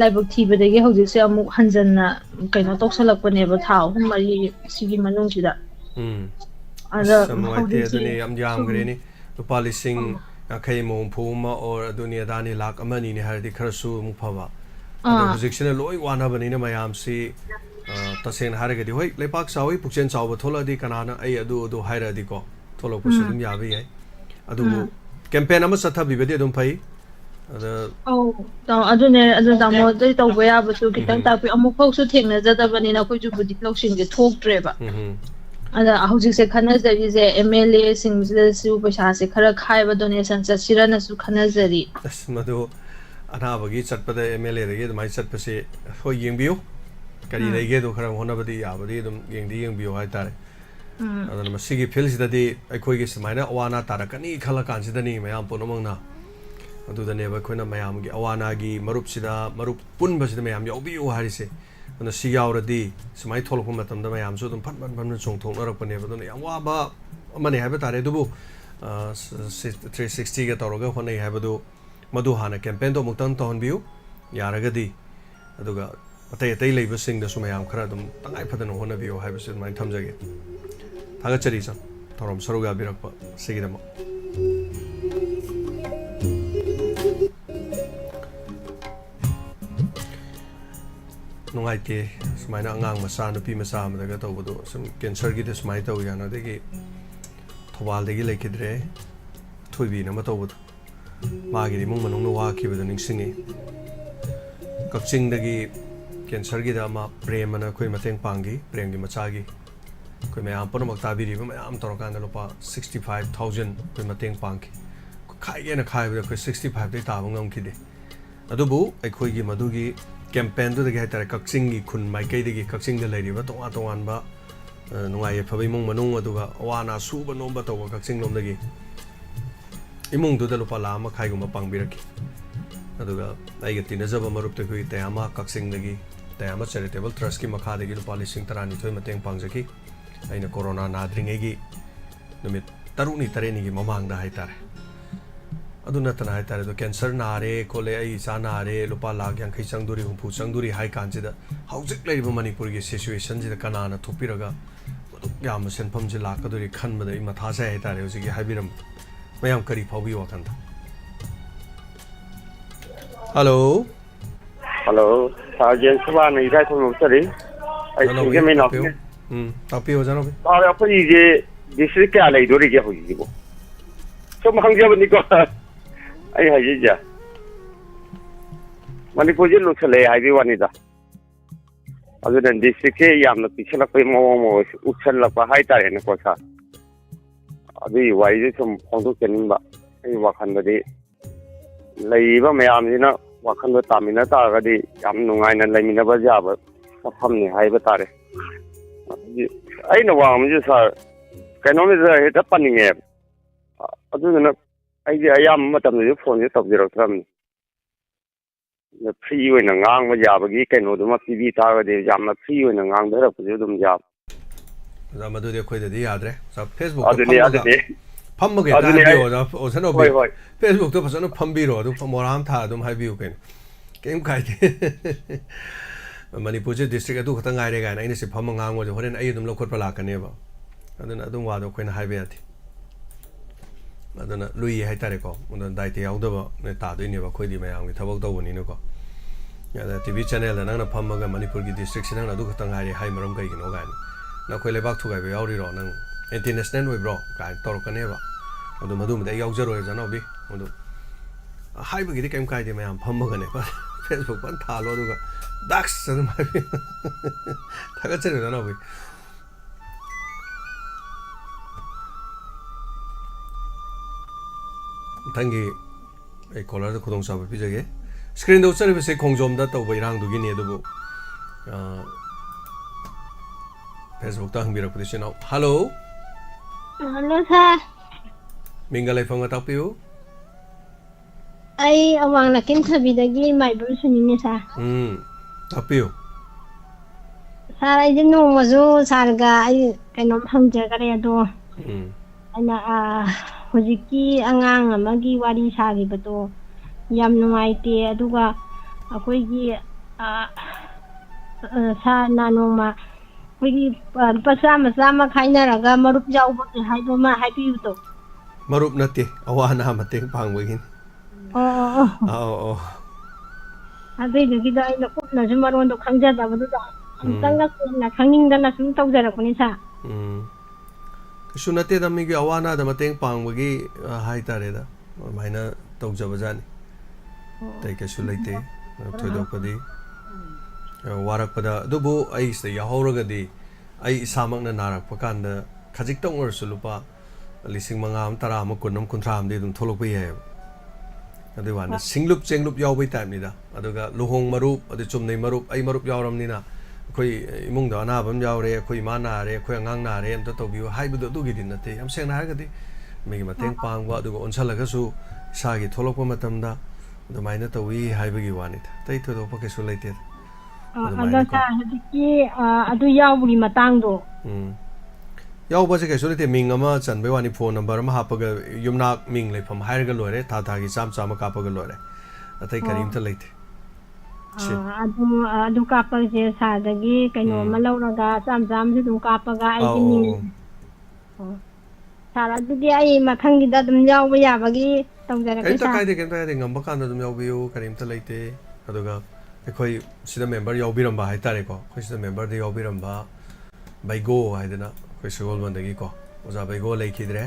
लाइबक थीबदगी हौजिसे अमुक हंजन्ना कैनो तोक्सलकपनेबा था अहुम मरी सिगी मनुंगसिदा अदा समवाइते अदुनि याम यामग्रेनि लुपा लिसिंग अखै मोंफुमा और दुनिया दानी लाख अमनी ने हरदि खरसु मुफबा अदा हौजिक्सिना लोय वानाबनिना मयामसि तसेन हारगदि होय लेपाक सावै पुक्सेन सावब थोलदि कनाना ऐ अदु हायरदि को थोलकपुसु दुम याबे याय अदु कैंपेन अमा सथा बिबदि दुम फै अदा अदुने अदु दामो दै तौबा याबसु खितंग तापि अमुक फौसु थेंना जदबनिना कोइजु बुदि लौसिंगे थोक्ट्रेबा अदा हौजिक्से खनजरिजे MLA सिंगजसु पैसासे खरा खायबा डोनेशन चसिरनसु खनजरि मदु अनाबगी चटपदा MLA रगे दमाइ चटपसे होय येंबियो करी रगे दो खरा होनबदि याबदि दुम येंबियो हाय तारे अदन मसिगी फिल्सददि अखोइगे समाइना अवाना तारकनी खलकानसिदनि मयाम पुनमंगना अदुदनेबा अखोइना मयामगी अवानागी मरुपसिदा मरुप पुनबसिदा मयाम याउबियो हारिसे अन सि यावरदि समाइ थोलकु मतमदा मयामसु दुम फन चोंथोकनरपनेबा दुन याम वाबा अमने हाइबा तारे दुबु 360 गा तौरगा होनै हाइबदु मदु हाना कैंपेन दो मुक्तन तहनबियु यारगदि अदुगा अतै अतै लेबसिंगदसु मयाम खरा दुम तंगाइ फदन होनबियो हाइबसु माइन थमजगे थागचरी सा थोरम सरुगा बिरकपा सिगिदम नुंगाइते सुमाइना अंगांग मसा नुपी मसा अमदगा तौबदो सम कैंसर गी सुमाइ तौ यानदगी थोबालदगी लेखिद्रे थोइबी नम तौबदो मागिरि मुंग मनुंग वाखिबदो निंसिंगे कक्चिंगदगी कैंसर गी दमा प्रेमना कोइ मतेंग पांगी प्रेम गी मचागी कोई मैं आप पुनमक ताबीरीब मैम तौरकान लुपा 65,000 कोई मतेंग पांगी खाइगे न खाइबदा कोई 65 दे ताब ngam अदुबु अखोइगी मदुगी कैंपेन दुदगी हाइतारे कक्चिंगी खुन माइकैदगी कक्चिंग लेरिबा तोंगा तोंगानबा नुंगाइ फबै मुंग मनुंग अदुगा अवाना सुबा नोंबा तौबा कक्चिंग लोमदगी इमुंग दुदा लुपा लाम खाइगुमा पांगबिरकी अदुगा आइगे तिनजबा मरुपते कोइ तयामा कक्चिंगदगी तयामा चैरिटेबल ट्रस्ट की मखादगी लुपा 12,13 मतेंग पांगजकी अइना कोरोना नाद्रिंगेगी नुमित तरुनी तरेनी की ममांगदा हाइतारे अदु नतना हाइतारे दो कैंसर नारे कोले आई सा नारे लुपा लाख यांखै चंगदुरी हुंफु चंगदुरी हाइ कांजिदा हौजिक लैबा मणिपुर की सिचुएशन जिदा कनाना थोपिरगा मदु याम सेनफम जि लाकदुरी खनबदा इ मथा से हाइतारे होजिकी हाइबिरम मयाम करी फाउबी वाखंदा हेलो हेलो सार्जन सुबा नै इराइ थोनो चरि आई सिंगे मे नॉक तापी हो जानो अरे अखोई जे डिस्ट्रिक्ट क्या लेदोरी के होइबो सम खंगजबनि को आई हाइजा मणिपुर जे लुसले हाइबी वानिदा अदुन डिस्ट्रिक्ट के यामना पिछलपै मो उछलपा हाइतारे ने कोसा अदि वाइजे सम फोंदो केनिबा आई वाखनदि लैबा मयामजिना वाखनदो तामिना तागदि याम नुंगाइना लैमिनबा जाबा सफमनि हाइबा तारे अꯩꯅ ꯋꯥꯡꯕꯁꯤ ꯁꯥꯔ ꯀꯩꯅꯣꯝꯗ ꯍꯦꯛꯇ ꯄꯟꯅꯤꯡꯉꯦꯕ ꯑꯗꯨꯗꯨꯅ ꯑꯩꯁꯦ ꯑꯌꯥꯝꯕ ꯃꯇꯝꯗꯁꯨ ꯐꯣꯟꯁꯦ ꯇꯧꯖꯔꯛꯇ꯭ꯔꯕꯅꯤ ꯐ꯭ꯔꯤ ꯑꯣꯏꯅ ꯉꯥꯡꯕ ꯌꯥꯕꯒꯤ ꯀꯩꯅꯣꯗꯨꯃ ꯄꯤꯕꯤ ꯇꯥꯔꯒꯗꯤ ꯌꯥꯝꯅ ꯐ꯭ꯔꯤ ꯑꯣꯏꯅ ꯉꯥꯡꯊꯔꯛꯄꯁꯨ ꯑꯗꯨꯝ ꯌꯥꯕ ꯃꯗꯨꯗꯤ ꯑꯩꯈꯣꯏꯗꯗꯤ ꯌꯥꯗ꯭ꯔꯦ ꯐꯦꯁꯕꯨꯛꯇ ꯐꯝꯃꯒ ꯍꯦꯛꯇ ꯍꯥꯏꯕꯤꯌꯣ ꯑꯣꯖꯥ ꯅꯣꯕꯤ ꯐꯦꯁꯕꯨꯛꯇ ꯐꯖꯅ ꯐꯝꯕꯤꯔꯣ ꯑꯗꯨ ꯃꯣꯔꯥꯝ ꯊꯥ ꯑꯗꯨꯝ ꯍꯥꯏꯕꯤꯌꯨ ꯀꯩꯅꯣ ꯀꯩꯝ ꯀꯥꯏꯗꯦ ꯃꯅꯤꯄꯨꯔꯁꯦ ꯗꯤꯁꯇ꯭ꯔꯤꯛ ꯑꯗꯨ ꯈꯛꯇ ꯉꯥꯏꯔꯦ ꯀꯥꯏꯅ ꯑꯩꯅ ꯁꯤ ꯐꯝꯃ ꯉꯥꯡꯕꯁꯦ ꯍꯣꯔꯦꯟ ꯑꯩ ꯑꯗꯨꯝ ꯂꯧꯈꯠꯄ ꯂꯥꯛꯀꯅꯦꯕ ꯑꯗꯨꯅ ꯑꯗꯨꯝ ꯋꯥꯗꯣ ꯑꯩꯈꯣꯏꯅ ꯍꯥꯏꯕ ꯌꯥꯗꯦ ꯑꯗꯨꯅ ꯂꯨꯏ ꯍꯥꯏꯇꯥꯔꯦꯀꯣ ꯑꯗꯨꯅ ꯗꯥꯏꯇ ꯌꯥꯎꯗꯕ ꯇꯥꯗꯣꯏꯅꯦꯕ ꯑꯩꯈꯣꯏꯗꯤ ꯃꯌꯥꯝꯒꯤ ꯊꯕꯛ ꯇꯧꯕꯅꯤꯅꯀꯣ ꯑꯗ ꯇꯤꯚꯤ ꯆꯦꯅꯦꯜꯗ ꯅꯪꯅ ꯐꯝꯃꯒ ꯃꯅꯤꯄꯨꯔꯒꯤ ꯗꯤꯁꯇ꯭ꯔꯤꯛꯁꯤ ꯅꯪꯅ ꯑꯗꯨ ꯈꯛꯇ ꯉꯥꯏꯔꯦ ꯍꯥꯏ ꯃꯔꯝ ꯀꯩꯒꯤꯅꯣ ꯀꯥꯏꯅ ꯅꯈꯣꯏ ꯂꯩꯕꯥꯛ ꯊꯨꯒꯥꯏꯕ ꯌꯥꯎꯔꯤꯔꯣ ꯅꯪ ꯑꯦꯟꯇꯤ ꯅꯦꯁꯅꯦꯜ ꯑꯣꯏꯕ꯭ꯔꯣ ꯀꯥꯏꯅ ꯇꯧꯔꯛꯀꯅꯦꯕ ꯑꯗꯨ ꯃꯗꯨꯃꯗꯤ ꯑꯩ ꯌꯥꯎꯖꯔꯣꯏ ꯖꯅꯥꯎꯕꯤ ꯑꯗꯨ हाइबगिदि कम कायदे मैं फमगने फेसबुक पर थालो दुगा दाक्स अदुम हाइबि थागचरे ना भाई ꯃꯊꯪꯒꯤ ꯑꯩ ꯀꯣꯂꯔꯗ ꯈꯨꯗꯣꯡꯆꯥꯕ ꯄꯤꯖꯒꯦ ꯁ꯭ꯀ꯭ꯔꯤꯟꯗ ꯎꯠꯆꯔꯤꯕꯁꯦ ꯈꯣꯡꯖꯣꯝꯗ ꯇꯧꯕ ꯏꯔꯥꯡꯗꯨꯒꯤꯅꯤ ꯑꯗꯨꯕꯨ ꯐꯦꯁꯕꯨꯛꯇ ꯍꯪꯕꯤꯔꯛꯄꯗꯤ ꯏꯆꯤꯟꯅꯥꯎ ꯍꯜꯂꯣ ꯍꯜꯂꯣ ꯁꯥꯔ ꯃꯤꯡꯒ ꯂꯩꯐꯝꯒ ꯇꯥꯛꯄꯤꯌꯨ ꯑꯩ ꯑꯋꯥꯡ ꯂꯥꯀꯤꯟꯊꯕꯤꯗꯒꯤ ꯃꯥꯏꯕꯝ ꯁꯨꯅꯤꯅꯦ ꯁꯥꯔ ꯇꯥꯛꯄꯤꯌꯨ ꯁꯥꯔ ꯑꯩꯁꯦ ꯅꯣꯡꯃꯁꯨ ꯁꯥꯔꯒ ꯑꯩ ꯀꯩꯅꯣꯝ ꯍꯪꯖꯈꯔꯦ ꯑꯗꯣ ꯑꯩꯅ ꯍꯧꯖꯤꯛꯀꯤ ꯑꯉꯥꯡ ꯑꯃꯒꯤ ꯋꯥꯔꯤ ꯁꯥꯈꯤꯕꯗꯣ ꯌꯥꯝ ꯅꯨꯡꯉꯥꯏꯇꯦ ꯑꯗꯨꯒ ꯑꯩꯈꯣꯏꯒꯤ ꯁꯥꯔꯅ ꯅꯣꯡꯃ ꯑꯩꯈꯣꯏꯒꯤ ꯂꯨꯄꯥ ꯆꯥꯝꯃ ꯈꯥꯏꯅꯔꯒ ꯃꯔꯨꯞ ꯌꯥꯎꯕꯒꯤ ꯍꯥꯏꯕ ꯑꯃ ꯍꯥꯏꯕꯤꯕꯗꯣ ꯃꯔꯨꯞ ꯅꯠꯇꯦ ꯑꯋꯥ ꯑꯅꯥ ꯃꯇꯦꯡ ꯄꯥꯡꯕꯒꯤꯅꯤ ꯑꯧ ꯑꯗꯨꯏꯗꯨꯒꯤꯗꯣ ꯑꯩꯅ ꯀꯨꯞꯅꯁꯨ ꯃꯔꯣꯟꯗꯣ ꯈꯪꯖꯗꯕꯗꯨꯗ ꯑꯃꯨꯛꯇꯪꯒ ꯀꯨꯞꯅ ꯈꯪꯅꯤꯡꯗꯅ ꯁꯨꯝ ꯇꯧꯖꯔꯛꯄꯅꯤ ꯁꯥꯔ ꯀꯩꯁꯨ ꯅꯠꯇꯦꯗ ꯃꯤꯒꯤ ꯑꯋꯥ ꯑꯅꯥꯗ ꯃꯇꯦꯡ ꯄꯥꯡꯕꯒꯤ ꯍꯥꯏꯇꯥꯔꯦꯗ ꯑꯗꯨꯃꯥꯏꯅ ꯇꯧꯖꯕꯖꯥꯠꯅꯤ ꯑꯇꯩ ꯀꯩꯁꯨ ꯂꯩꯇꯦ ꯊꯣꯏꯗꯣꯛꯄꯗꯤ ꯋꯥꯔꯛꯄꯗ ꯑꯗꯨꯕꯨ ꯑꯩ ꯁꯤꯗ ꯌꯥꯎꯍꯧꯔꯒꯗꯤ ꯑꯩ ꯏꯁꯥꯃꯛꯅ ꯅꯥꯔꯛꯄ ꯀꯥꯟꯗ ꯈꯖꯤꯛꯇꯪ ꯑꯣꯏꯔꯁꯨ ꯂꯨꯄꯥ 5,000 10 ꯑꯃ 10 ꯑꯃ 50 ꯑꯃꯗꯤ ꯑꯗꯨꯝ ꯊꯣꯛꯂꯛꯄ ꯌꯥꯏꯑꯕ ꯑꯗꯨꯏ ꯋꯥꯅ ꯁꯤꯡꯂꯨꯞ ꯆꯦꯡꯂꯨꯞ ꯌꯥꯎꯕꯩ ꯇꯥꯏꯞꯅꯤꯗ ꯑꯗꯨꯒ ꯂꯨꯍꯣꯡ ꯃꯔꯨꯞ ꯑꯗꯨ ꯆꯨꯝꯅꯩ ꯃꯔꯨꯞ ꯑꯩ ꯃꯔꯨꯞ ꯌꯥꯎꯔꯕꯅꯤ나 ꯑꯩꯈꯣꯏ ꯏꯃꯨꯡꯗ ꯑꯅꯥꯕ ꯑꯃ ꯌꯥꯎꯔꯦ ꯑꯩꯈꯣꯏ ꯏꯃꯥ ꯅꯥꯔꯦ ꯑꯩꯈꯣꯏ ꯑꯉꯥꯡ ꯅꯥꯔꯦ ꯑꯝꯇ ꯇꯧꯕꯤꯌꯨ ꯍꯥꯏꯕꯗꯣ ꯑꯗꯨꯒꯤꯗꯤ ꯅꯠꯇꯦ ꯌꯥꯝ ꯁꯦꯡꯅ ꯍꯥꯏꯔꯒꯗꯤ ꯃꯤꯒꯤ ꯃꯇꯦꯡ ꯄꯥꯡꯕ ꯑꯗꯨꯒ ꯑꯣꯟꯁꯜꯂꯒꯁꯨ ꯏꯁꯥꯒꯤ ꯊꯣꯛꯂꯛꯄ ꯃꯇꯝꯗ ꯑꯗꯨꯃꯥꯏꯅ ꯇꯧꯋꯤ ꯍꯥꯏꯕꯒꯤ ꯋꯥꯅꯤꯗ ꯑꯇꯩ ꯊꯣꯏꯗꯣꯛꯄ ꯀꯩꯁꯨ ꯂꯩꯇꯦꯗ ꯑꯗꯣ ꯁꯥꯔ ꯍꯧꯖꯤꯛꯀꯤ ꯑꯗꯨ ꯌꯥꯎꯕꯒꯤ ꯃꯇꯥꯡꯗꯣ ꯌꯥꯎꯕꯁꯦ ꯀꯩꯁꯨ ꯂꯩꯇꯦ ꯃꯤꯡ ꯑꯃ ꯆꯟꯕꯩ ꯋꯥꯅꯤ ꯐꯣꯟ ꯅꯝꯕꯔ ꯑꯃ ꯍꯥꯞꯄꯒ ꯌꯨꯝꯅꯥꯛ ꯃꯤꯡ ꯂꯩꯐꯝ ꯍꯥꯏꯔꯒ ꯂꯣꯏꯔꯦ ꯊꯥ ꯊꯥꯒꯤ ꯆꯥꯝꯃ ꯀꯥꯞꯄꯒ ꯂꯣꯏꯔꯦ ꯑꯇꯩ ꯀꯔꯤꯝꯇ ꯂꯩꯇꯦ ꯑꯗꯨ ꯀꯥꯞꯄꯁꯦ ꯁꯥꯔꯗꯒꯤ ꯀꯩꯅꯣꯝꯃ ꯂꯧꯔꯒ ꯆꯥꯝꯃꯁꯨ ꯑꯗꯨꯝ ꯀꯥꯞꯄꯒ ꯑꯩꯒꯤ ꯃꯤꯡ ꯁꯥꯔ ꯑꯗꯨꯗꯤ ꯑꯩ ꯃꯊꯪꯒꯤꯗ ꯑꯗꯨꯝ ꯌꯥꯎꯕ ꯌꯥꯕꯒꯤ ꯇꯧꯖꯔꯛꯀꯦ ꯀꯩꯝꯇ ꯀꯥꯏꯗꯦ ꯉꯝꯕ ꯀꯥꯟꯗ ꯑꯗꯨꯝ ꯌꯥꯎꯕꯤꯌꯨ ꯀꯔꯤꯝꯇ ꯂꯩꯇꯦ ꯑꯗꯨꯒ ꯑꯩꯈꯣꯏ ꯁꯤꯗ ꯃꯦꯝꯕꯔ ꯌꯥꯎꯕꯤꯔꯝꯕ ꯍꯥꯏꯇꯥꯔꯦꯀꯣ ꯑꯩꯈꯣꯏ ꯁꯤꯗ ꯃꯦꯝꯕꯔꯗ ꯌꯥꯎꯕꯤꯔꯝꯕ ꯕꯩꯒꯣ ꯍꯥꯏꯗꯅ ꯑꯩꯈꯣꯏ ꯁꯒꯣꯜꯕꯟꯗꯒꯤꯀꯣ ꯑꯣꯖꯥ ꯕꯩꯒꯣ ꯂꯩꯈꯤꯗ꯭ꯔꯦ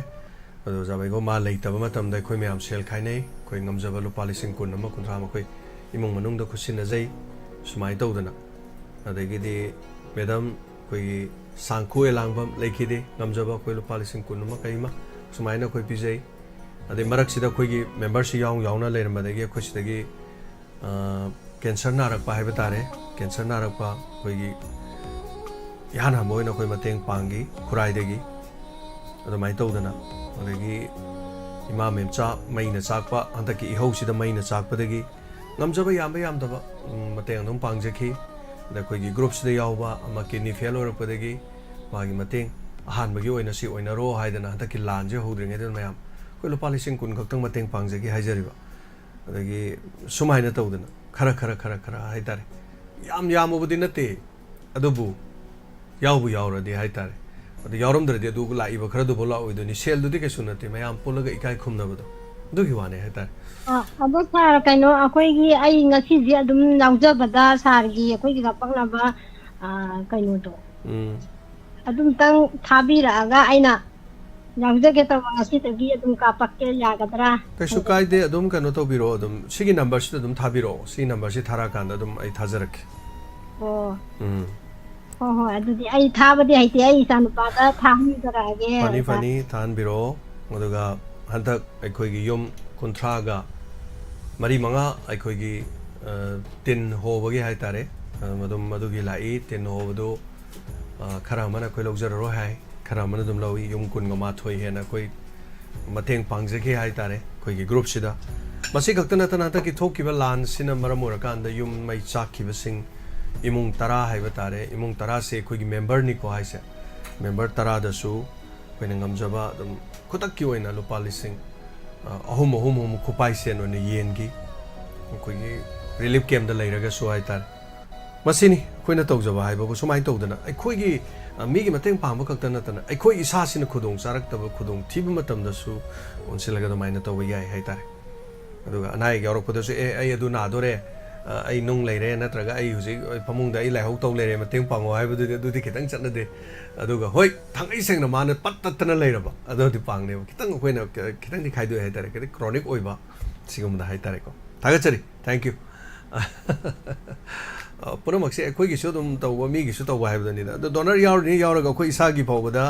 ꯑꯗꯣ ꯑꯣꯖꯥ ꯕꯩꯒꯣ ꯃꯥ ꯂꯩꯇꯕ ꯃꯇꯝꯗ ꯑꯩꯈꯣꯏ ꯃꯌꯥꯝ ꯁꯦꯜ ꯈꯥꯏꯅꯩ ꯑꯩꯈꯣꯏ ꯉꯝꯖꯕ ꯂꯨꯄꯥ 10,000 10 ꯑꯃ 50 ꯑꯃ ꯑꯩꯈꯣꯏ ꯏꯃꯨꯡ ꯃꯅꯨꯡꯗ ꯈꯨꯠꯁꯤꯟꯅꯖꯩ ꯁꯨꯃꯥꯏꯅ ꯇꯧꯗꯅ ꯑꯗꯒꯤꯗꯤ ꯃꯦꯗꯥꯝ ꯑꯩꯈꯣꯏꯒꯤ ꯁꯥꯡꯈꯨ ꯑꯦꯂꯥꯡꯕꯝ ꯂꯩꯈꯤꯗꯦ ꯉꯝꯖꯕ ꯑꯩꯈꯣꯏ ꯂꯨꯄꯥ 10,000 ꯑꯃ ꯀꯩ ꯑꯃ ꯁꯨꯃꯥꯏꯅ ꯑꯩꯈꯣꯏ ꯄꯤꯖꯩ ꯑꯗꯩ ꯃꯔꯛꯁꯤꯗ ꯑꯩꯈꯣꯏꯒꯤ ꯃꯦꯝꯕꯔꯁꯤ ꯌꯥꯎꯅ ꯂꯩꯔꯝꯕꯗꯒꯤ ꯑꯩꯈꯣꯏ ꯁꯤꯗꯒꯤ ꯀꯦꯟꯁꯔ ꯅꯥꯔꯛꯄ ꯍꯥꯏꯕ ꯇꯥꯔꯦ ꯀꯦꯟꯁꯔ ꯅꯥꯔꯛꯄ ꯑꯩꯈꯣꯏꯒꯤ ꯏꯍꯥꯟ ꯍꯥꯟꯕ ꯑꯣꯏꯅ ꯑꯩꯈꯣꯏ ꯃꯇꯦꯡ ꯄꯥꯡꯈꯤ ꯈꯨꯔꯥꯏꯗꯒꯤ ꯑꯗꯨꯃꯥꯏꯅ ꯇꯧꯗꯅ ꯑꯗꯒꯤ ꯏꯃꯥ ꯃꯦꯝꯆꯥ ꯃꯩꯅ ꯆꯥꯛꯄ ꯍꯟꯗꯛꯀꯤ इहौꯁꯤꯗ ꯃꯩꯅ ꯆꯥꯛꯄꯗꯒꯤ ꯉꯝꯖꯕ ꯌꯥꯝꯕ ꯌꯥꯝꯗꯕ ꯃꯇꯦꯡ ꯑꯗꯨꯝ ꯄꯥꯡꯖꯈꯤ ꯑꯗ ꯑꯩꯈꯣꯏꯒꯤ ꯒ꯭ꯔꯨꯞꯁꯤꯗ ꯌꯥꯎꯕ ꯑꯃ ꯀꯤꯗꯅꯤ ꯐꯦꯜ ꯑꯣꯏꯔꯛꯄꯗꯒꯤ ꯃꯥꯒꯤ ꯃꯇꯦꯡ ꯑꯍꯥꯟꯕꯒꯤ ꯑꯣꯏꯅ ꯁꯤ ꯑꯣꯏꯅꯔꯣ ꯍꯥꯏꯗꯅ ꯍꯟꯗꯛꯀꯤ ꯂꯥꯟꯁꯦ ꯍꯧꯗ꯭ꯔꯤꯉꯩꯗ ꯃꯌꯥꯝ ꯑꯩꯈꯣꯏ ꯂꯨꯄꯥ 10,000 ꯈꯛꯇꯪ ꯃꯇꯦꯡ ꯄꯥꯡꯖꯒꯦ ꯍꯥꯏꯖꯔꯤꯕ ꯑꯗꯒꯤ ꯁꯨꯃꯥꯏꯅ ꯇꯧꯗꯅ ꯈꯔ ꯍꯥꯏꯇꯥꯔꯦ ꯌꯥꯝꯃꯨꯕꯗꯤ ꯅꯠꯇꯦ ꯑꯗꯨꯕꯨ ꯌꯥꯎꯔꯗꯤ ꯍꯥꯏꯇꯥꯔꯦ ꯑꯗꯨ ꯌꯥꯎꯔꯝꯗ꯭ꯔꯗꯤ ꯑꯗꯨ ꯂꯥꯛꯏꯕ ꯈꯔꯗꯨꯕꯨ ꯂꯥꯛꯑꯣꯏꯗꯣꯏꯅꯤ ꯁꯦꯜꯗꯨꯗꯤ ꯀꯩꯁꯨ ꯅꯠꯇꯦ ꯃꯌꯥꯝ ꯄꯨꯜꯂꯒ ꯏꯀꯥꯏ ꯈꯨꯝꯅꯕꯗꯣ ꯑꯗꯨꯒꯤ ꯋꯥꯅꯤ ꯍꯥꯏꯇꯥꯔꯦ ꯑꯗꯣ ꯁꯥꯔ ꯀꯩꯅꯣ ꯑꯩꯈꯣꯏꯒꯤ ꯑꯩ ꯉꯁꯤꯁꯦ ꯑꯗꯨꯝ ꯌꯥꯎꯖꯕꯗ ꯁꯥꯔꯒꯤ ꯑꯩꯈꯣꯏꯒꯤ ꯀꯥꯞꯄꯛꯅꯕ ꯀꯩꯅꯣꯗꯣ ꯑꯗꯨꯝꯇꯪ ꯊꯥꯕꯤꯔꯛꯑꯒ ꯑꯩꯅ ꯌꯥꯎꯖꯒꯦ ꯇꯧꯕ ꯉꯁꯤꯗꯒꯤ ꯑꯗꯨꯝ ꯀꯥꯞꯄꯛꯀꯦ ꯌꯥꯒꯗ꯭ꯔꯥ ꯀꯩꯁꯨ ꯀꯥꯏꯗꯦ ꯑꯗꯨꯝ ꯀꯩꯅꯣ ꯇꯧꯕꯤꯔꯛꯑꯣ ꯑꯗꯨꯝ ꯁꯤꯒꯤ ꯅꯝꯕꯔꯁꯤꯗ ꯑꯗꯨꯝ ꯊꯥꯕꯤꯔꯛꯑꯣ ꯁꯤ ꯅꯝꯕꯔꯁꯤ ꯊꯥꯔꯛꯑꯀꯥꯟꯗ ꯑꯗꯨꯝ ꯑꯩ ꯊꯥꯖꯔꯛꯀꯦ ꯍꯣꯏ ꯑꯗꯨꯗꯤ ꯑꯩ ꯊꯥꯕꯗꯤ ꯍꯩꯇꯦ ꯑꯩ ꯏꯆꯥꯅꯨꯄꯥꯗ ꯊꯥꯍꯟꯖꯔꯛꯑꯒꯦ ꯐꯅꯤ ꯊꯥꯍꯟꯕꯤꯔꯛꯑꯣ ꯑꯗꯨꯒ ꯍꯟꯗꯛ ꯑꯩꯈꯣꯏꯒꯤ ꯌꯨꯝ 30ꯒ 4-5 ꯑꯩꯈꯣꯏꯒꯤ ꯇꯤꯟ ꯍꯣꯕꯒꯤ ꯍꯥꯏꯇꯥꯔꯦ ꯃꯗꯨꯒꯤ ꯂꯥꯛꯏ ꯇꯤꯟ ꯍꯣꯕꯗꯨ ꯈꯔ ꯑꯃꯅ ꯑꯩꯈꯣꯏ ꯂꯧꯖꯔꯔꯣꯏ ꯍꯥꯏ ꯈꯔ ꯑꯃꯅ ꯑꯗꯨꯝ ꯂꯧꯏ ꯌꯨꯝ 19 ꯍꯦꯟꯅ ꯑꯩꯈꯣꯏ ꯃꯇꯦꯡ ꯄꯥꯡꯖꯒꯦ ꯍꯥꯏꯇꯥꯔꯦ ꯑꯩꯈꯣꯏꯒꯤ ꯒ꯭ꯔꯨꯞꯁꯤꯗ ꯃꯁꯤ ꯈꯛꯇ ꯅꯠꯇꯅ ꯍꯟꯗꯛꯀꯤ ꯊꯣꯛꯈꯤꯕ ꯂꯥꯟꯁꯤꯅ ꯃꯔꯝ ꯑꯣꯏꯔꯀꯥꯟꯗ ꯌꯨꯝ ꯃꯩ ꯆꯥꯛꯈꯤꯕꯁꯤꯡ ꯏꯃꯨꯡ 10 ꯍꯥꯏꯕ ꯇꯥꯔꯦ ꯏꯃꯨꯡ 10ꯁꯦ ꯑꯩꯈꯣꯏꯒꯤ ꯃꯦꯝꯕꯔꯅꯤꯀꯣ ꯍꯥꯏꯁꯦ ꯃꯦꯝꯕꯔ 10ꯗꯁꯨ ꯑꯩꯈꯣꯏꯅ ꯉꯝꯖꯕ ꯑꯗꯨꯝ ꯈꯨꯗꯛꯀꯤ ꯑꯣꯏꯅ ꯂꯨꯄꯥ 3,000 ꯈꯨꯄꯥꯏ ꯁꯦꯟ ꯑꯣꯏꯅ ꯌꯦꯟꯒꯤ ꯑꯩꯈꯣꯏꯒꯤ ꯔꯤꯂꯤꯐ ꯀꯦꯝꯞꯗ ꯂꯩꯔꯒꯁꯨ ꯍꯥꯏꯇꯥꯔꯦ ꯃꯁꯤꯅꯤ ꯑꯩꯈꯣꯏꯅ ꯇꯧꯖꯕ ꯍꯥꯏꯕꯕꯨ ꯁꯨꯃꯥꯏꯅ ꯇꯧꯗꯅ ꯑꯩꯈꯣꯏꯒꯤ ꯃꯤꯒꯤ ꯃꯇꯦꯡ ꯄꯥꯡꯕ ꯈꯛꯇ ꯅꯠꯇꯅ ꯑꯩꯈꯣꯏ ꯏꯁꯥꯁꯤꯅ ꯈꯨꯗꯣꯡ ꯆꯥꯔꯛꯇꯕ ꯈꯨꯗꯣꯡ ꯊꯤꯕ ꯃꯇꯝꯗꯁꯨ ꯑꯣꯟꯁꯤꯜꯂꯒ ꯑꯗꯨꯃꯥꯏꯅ ꯇꯧꯕ ꯌꯥꯏ ꯍꯥꯏꯇꯥꯔꯦ ꯑꯗꯨꯒ ꯑꯅꯥ ꯑꯌꯦꯛ ꯌꯥꯎꯔꯛꯄꯗꯁꯨ ꯑꯩ ꯑꯗꯨ ꯅꯥꯗꯣꯔꯦ ꯑꯩ ꯅꯨꯡ ꯂꯩꯔꯦ ꯅꯠꯇ꯭ꯔꯒ ꯑꯩ ꯍꯧꯖꯤꯛ ꯐꯃꯨꯡꯗ ꯑꯩ ꯂꯥꯏꯍꯧ ꯇꯧ ꯂꯩꯔꯦ ꯃꯇꯦꯡ ꯄꯥꯡꯉꯣ ꯍꯥꯏꯕꯗꯨꯗꯤ ꯑꯗꯨꯗꯤ ꯈꯤꯇꯪ ꯆꯠꯅꯗꯦ ꯑꯗꯨꯒ ꯍꯣꯏ ꯊꯥꯡꯒꯩ ꯁꯦꯡꯅ ꯃꯥꯅ ꯇꯠꯇꯅ ꯂꯩꯔꯕ ꯑꯗꯨꯗꯤ ꯄꯥꯡꯅꯦꯕ ꯈꯤꯇꯪ ꯑꯩꯈꯣꯏꯅ ꯈꯤꯇꯪꯗꯤ ꯈꯥꯏꯗꯣꯛꯑꯦ ꯍꯥꯏꯇꯥꯔꯦ ꯈꯤꯇꯪ ꯀ꯭ꯔꯣꯅꯤꯛ ꯑꯣꯏꯕ ꯁꯤꯒꯨꯝꯕꯗ ꯍꯥꯏꯇꯥꯔꯦꯀꯣ ꯊꯥꯒꯠꯆꯔꯤ ꯊꯦꯡꯛ ꯌꯨ ꯄꯨꯝꯅꯃꯛꯁꯦ ꯑꯩꯈꯣꯏꯒꯤꯁꯨ ꯑꯗꯨꯝ ꯇꯧꯕ ꯃꯤꯒꯤꯁꯨ ꯇꯧꯕ ꯍꯥꯏꯕꯗꯨꯅꯤꯗ ꯑꯗꯣ ꯗꯣꯅꯔ ꯌꯥꯎꯔꯒ ꯑꯩꯈꯣꯏ ꯏꯁꯥꯒꯤ ꯐꯥꯎꯕꯗ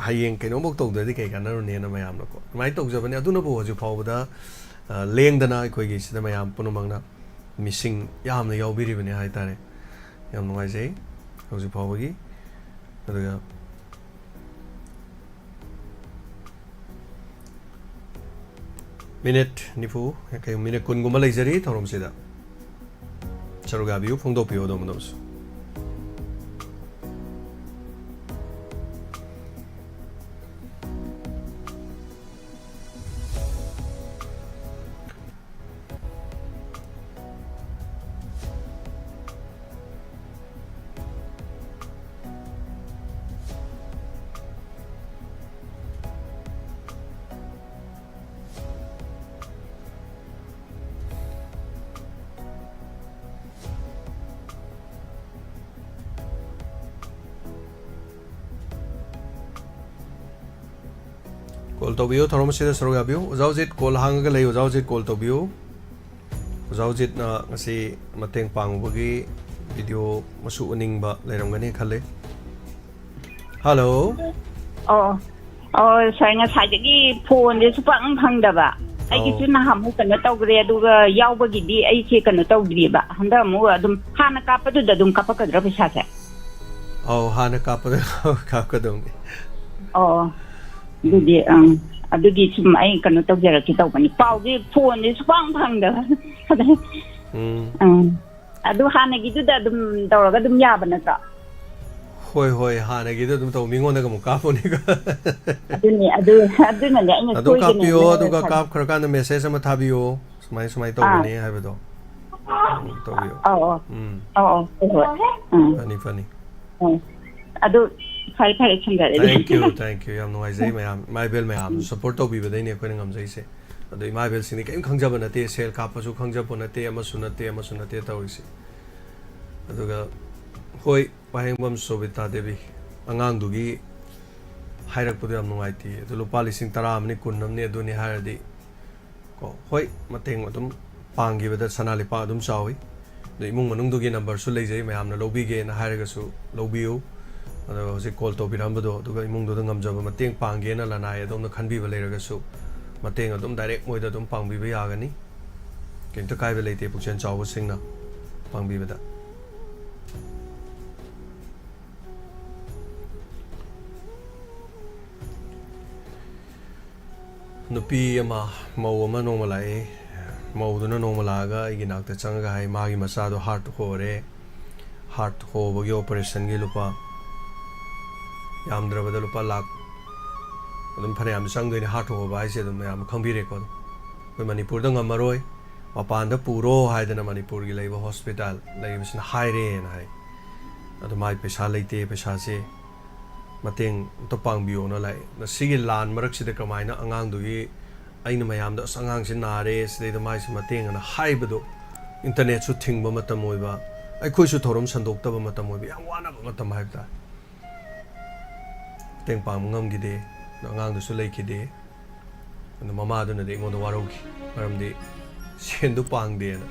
hayeng kainomok tawdadi kai kanarunena mayamnako mai tawjabani adunabu hoju phawbada lengdana akhoi sida mayam punumangna missing yamna yaubiribani haitare yam nuaijai hoju phawbagi aduga minute nifu kai minute kunguma leijari thorom sida charuga biu phongdo pio domnos call to bio thorom sida saruga bio uzawjit call hangaga lei uzawjit call to bio uzawjit na ngasi mateng pangubagi video masu uningba leiramgani khale hello sir ngasai phone de supang phangdaba aigi chuna hamu kana tawgre aduga yaubagidi ai che kana tawdriba handa mu adum hana kapadu da dum kapakadra pisa se hana kapadu kapkadum ꯑꯗꯨꯒꯤ ꯁꯨꯝ ꯑꯩ ꯀꯩꯅꯣ ꯇꯧꯖꯔꯛꯀꯦ ꯇꯧꯕꯅꯤ ꯄꯥꯎꯗꯤ ꯐꯣꯟꯗꯤ ꯁꯨꯄꯥꯡ ꯐꯪꯗꯕ ꯑꯗꯨ ꯍꯥꯟꯅꯒꯤꯗꯨꯗ ꯑꯗꯨꯝ ꯇꯧꯔꯒ ꯑꯗꯨꯝ ꯌꯥꯕ ꯅꯠꯇ꯭ꯔꯣ ꯍꯣꯏ ꯍꯣꯏ ꯍꯥꯟꯅꯒꯤꯗꯨ ꯑꯗꯨꯝ ꯇꯧ ꯃꯤꯉꯣꯟꯗꯒ ꯑꯃꯨꯛ ꯀꯥꯞꯄꯣꯅꯤꯀꯣ ꯑꯗꯨꯅꯅꯦ ꯑꯩꯅ ꯑꯗꯨꯝ ꯀꯥꯞꯄꯤꯌꯣ ꯑꯗꯨꯒ ꯀꯥꯞꯈ꯭ꯔꯀꯥꯟꯗ ꯃꯦꯁꯦꯖ ꯑꯃ ꯊꯥꯕꯤꯌꯣ ꯁꯨꯃꯥꯏ ꯁꯨꯃꯥꯏ ꯇꯧꯕꯅꯤ ꯍꯥꯏꯕꯗꯣ ꯇꯧꯕꯤꯌꯣ ꯐꯅꯤ ꯐꯅꯤ ꯑꯗꯨ fare fare changare thank you yam nuaijai mayam maibel mayam support to bibadai ne koina ngamjai se adoi maibel sini kaim khangjaba nate sel kapasu khangjaba nate amasu nate tawisi aduga hoi wahengbam sobita devi angang dugi hairak pudu yam nuaiti adu lupa lising 10 amni kunnamni aduni hairadi ko hoi mateng adum pangi bada sanali pa adum chawi do imung manung dugi number su leijai mayam na lobige na hairaga su lobiu ꯍꯧꯖꯤꯛ call ꯇꯧꯕꯤꯔꯝꯕꯗꯣ ꯑꯗꯨꯒ ꯏꯃꯨꯡꯗꯨꯗ ꯉꯝꯖꯕ ꯃꯇꯦꯡ ꯄꯥꯡꯒꯦꯅ ꯂꯅꯥꯏ ꯑꯗꯣꯝꯅ ꯈꯟꯕꯤꯕ ꯂꯩꯔꯒꯁꯨ ꯃꯇꯦꯡ ꯑꯗꯨꯝ direct ꯃꯣꯏꯗ ꯑꯗꯨꯝ ꯄꯥꯡꯕꯤꯕ ꯌꯥꯒꯅꯤ ꯀꯩꯝꯇ ꯀꯥꯏꯕ ꯂꯩꯇꯦ ꯄꯨꯛꯆꯦꯜ ꯆꯥꯎꯕꯁꯤꯡꯅ ꯄꯥꯡꯕꯤꯕꯗ ꯅꯨꯄꯤ ꯑꯃ ꯃꯧ ꯑꯃ ꯅꯣꯡꯃ ꯂꯥꯛꯑꯦ ꯃꯧꯗꯨꯅ ꯅꯣꯡꯃ ꯂꯥꯛꯑꯒ ꯑꯩꯒꯤ ꯅꯥꯛꯇ ꯆꯪꯉꯒ ꯍꯥꯏ ꯃꯥꯒꯤ ꯃꯆꯥꯗꯣ ꯍꯥꯔꯠ ꯍꯣꯔꯦ ꯍꯥꯔꯠ ꯍꯣꯕꯒꯤ ꯑꯣꯄꯔꯦꯁꯟꯒꯤ ꯂꯨꯄꯥ ꯌꯥꯝꯗ꯭ꯔꯕꯗ ꯂꯨꯄꯥ ꯂꯥꯛ ꯑꯗꯨꯝ ꯐꯅꯌꯥꯝ ꯆꯪꯗꯣꯏꯅꯤ ꯍꯥꯔꯠ ꯍꯣꯕ ꯍꯥꯏꯁꯦ ꯑꯗꯨꯝ ꯃꯌꯥꯝ ꯈꯪꯕꯤꯔꯦꯀꯣ ꯑꯩꯈꯣꯏ ꯃꯅꯤꯄꯨꯔꯗ ꯉꯝꯃꯔꯣꯏ ꯃꯄꯥꯟꯗ ꯄꯨꯔꯣ ꯍꯥꯏꯗꯅ ꯃꯅꯤꯄꯨꯔꯒꯤ ꯂꯩꯕ ꯍꯣꯁꯄꯤꯇꯥꯜ ꯂꯩꯕꯁꯤꯅ ꯍꯥꯏꯔꯦꯅ ꯍꯥꯏ ꯑꯗꯨ ꯃꯥꯏ ꯄꯩꯁꯥ ꯂꯩꯇꯦ ꯄꯩꯁꯥꯁꯦ ꯃꯇꯦꯡ ꯑꯝꯇ ꯄꯥꯡꯕꯤꯌꯣꯅ ꯂꯥꯛꯑꯦ ꯃꯁꯤꯒꯤ ꯂꯥꯟ ꯃꯔꯛꯁꯤꯗ ꯀꯃꯥꯏꯅ ꯑꯉꯥꯡꯗꯨꯒꯤ ꯑꯩꯅ ꯃꯌꯥꯝꯗ ꯑꯁ ꯑꯉꯥꯡꯁꯦ ꯅꯥꯔꯦ ꯁꯤꯗꯩꯗ ꯃꯥꯏꯁꯦ ꯃꯇꯦꯡ ꯑꯅ ꯍꯥꯏꯕꯗꯣ ꯏꯟꯇꯔꯅꯦꯠꯁꯨ ꯊꯤꯡꯕ ꯃꯇꯝ ꯑꯣꯏꯕ ꯑꯩꯈꯣꯏꯁꯨ ꯊꯧꯔꯝ ꯁꯟꯗꯣꯛꯇꯕ ꯃꯇꯝ ꯑꯣꯏꯕ ꯌꯥꯝ ꯋꯥꯅꯕ ꯃꯇꯝ ꯍꯥꯏꯕ ꯇꯥꯔꯦ ꯃꯇꯦꯡ ꯄꯥꯡꯕ ꯉꯝꯈꯤꯗꯦ ꯑꯉꯥꯡꯗꯨꯁꯨ ꯂꯩꯈꯤꯗꯦ ꯑꯗꯨ ꯃꯃꯥꯗꯨꯅꯗꯤ ꯑꯩꯉꯣꯟꯗ ꯋꯥꯔꯧꯈꯤ ꯃꯔꯝꯗꯤ ꯁꯦꯟꯗꯨ ꯄꯥꯡꯗꯦꯅ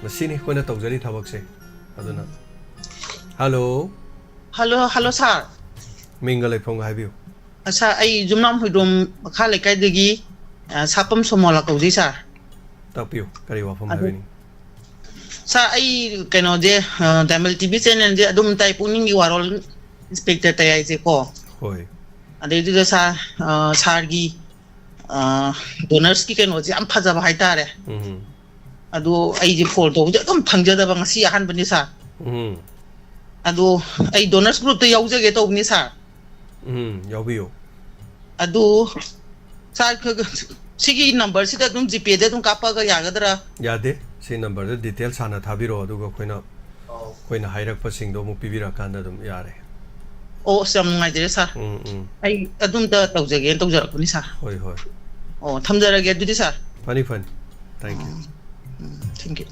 ꯃꯁꯤꯅꯤ ꯑꯩꯈꯣꯏꯅ ꯇꯧꯖꯔꯤ ꯊꯕꯛꯁꯦ ꯑꯗꯨꯅ ꯍꯜꯂꯣ ꯁꯥꯔ ꯃꯤꯡꯒ ꯂꯩꯐꯝꯒ ꯍꯥꯏꯕꯤꯌꯨ ꯁꯥꯔ ꯑꯩ ꯖꯨꯝꯅꯥꯝ ꯍꯣꯏꯗꯣꯝ ꯃꯈꯥ ꯂꯩꯀꯥꯏꯗꯒꯤ ꯁꯥꯄꯝ ꯁꯣꯃꯣꯂꯥ ꯀꯧꯖꯩ ꯁꯥꯔ ꯇꯥꯛꯄꯤꯌꯨ ꯀꯔꯤ ꯋꯥꯐꯝ ꯍꯥꯏꯕꯤꯅꯤ ꯁꯥꯔ ꯑꯩ ꯀꯩꯅꯣꯁꯦ ꯗꯥꯏꯃꯜ ꯇꯤꯚꯤ ꯆꯦꯅꯦꯜꯁꯦ ꯑꯗꯨꯝ ꯇꯥꯏ ꯄꯨꯛꯅꯤꯡꯒꯤ ꯋꯥꯔꯣꯜ ꯏꯟꯁꯄꯦꯛꯇꯔ ꯇꯌꯥꯏꯁꯦ ꯀꯣ ꯍꯣꯏ ꯑꯗꯩꯗꯨꯗ ꯁꯥꯔꯒꯤ ꯗꯣꯅꯔꯁꯀꯤ ꯀꯩꯅꯣꯁꯦ ꯌꯥꯝ ꯐꯖꯕ ꯍꯥꯏꯇꯥꯔꯦ ꯑꯗꯣ ꯑꯩꯁꯦ ꯐꯣꯟ ꯇꯧꯕꯁꯦ ꯑꯗꯨꯝ ꯐꯪꯖꯗꯕ ꯉꯁꯤ ꯑꯍꯥꯟꯕꯅꯤ ꯁꯥꯔ ꯑꯗꯣ ꯑꯩ ꯗꯣꯅꯔꯁ ꯒ꯭ꯔꯨꯞꯇ ꯌꯥꯎꯖꯒꯦ ꯇꯧꯕꯅꯤ ꯁꯥꯔ ꯌꯥꯎꯕꯤꯌꯨ ꯑꯗꯨ ꯁꯥꯔ ꯁꯤꯒꯤ ꯅꯝꯕꯔꯁꯤꯗ ꯑꯗꯨꯝ ꯖꯤꯄꯦꯗ ꯑꯗꯨꯝ ꯀꯥꯞꯄꯒ ꯌꯥꯒꯗ꯭ꯔꯥ ꯌꯥꯗꯦ ꯁꯤ ꯅꯝꯕꯔꯗ ꯗꯤꯇꯦꯜꯁ ꯍꯥꯟꯅ ꯊꯥꯕꯤꯔꯛꯑꯣ ꯑꯗꯨꯒ ꯑꯩꯈꯣꯏꯅ ꯍꯥꯏꯔꯛꯄꯁꯤꯡꯗꯣ ꯑꯃꯨꯛ ꯄꯤꯕꯤꯔꯀꯥꯟꯗ ꯑꯗꯨꯝ ꯌꯥꯔꯦ ꯑꯣ ꯑꯁ ꯌꯥꯝ ꯅꯨꯡꯉꯥꯏꯖꯔꯦ ꯁꯥꯔ ꯑꯩ ꯑꯗꯨꯝꯇ ꯇꯧꯖꯒꯦꯅ ꯇꯧꯖꯔꯛꯄꯅꯤ ꯁꯥꯔ ꯍꯣꯏ ꯍꯣꯏ ꯑꯣ ꯊꯝꯖꯔꯒꯦ ꯑꯗꯨꯗꯤ ꯁꯥꯔ ꯐꯅꯤ ꯊꯦꯡꯛ ꯌꯨ ꯊꯦꯡꯛ ꯌꯨ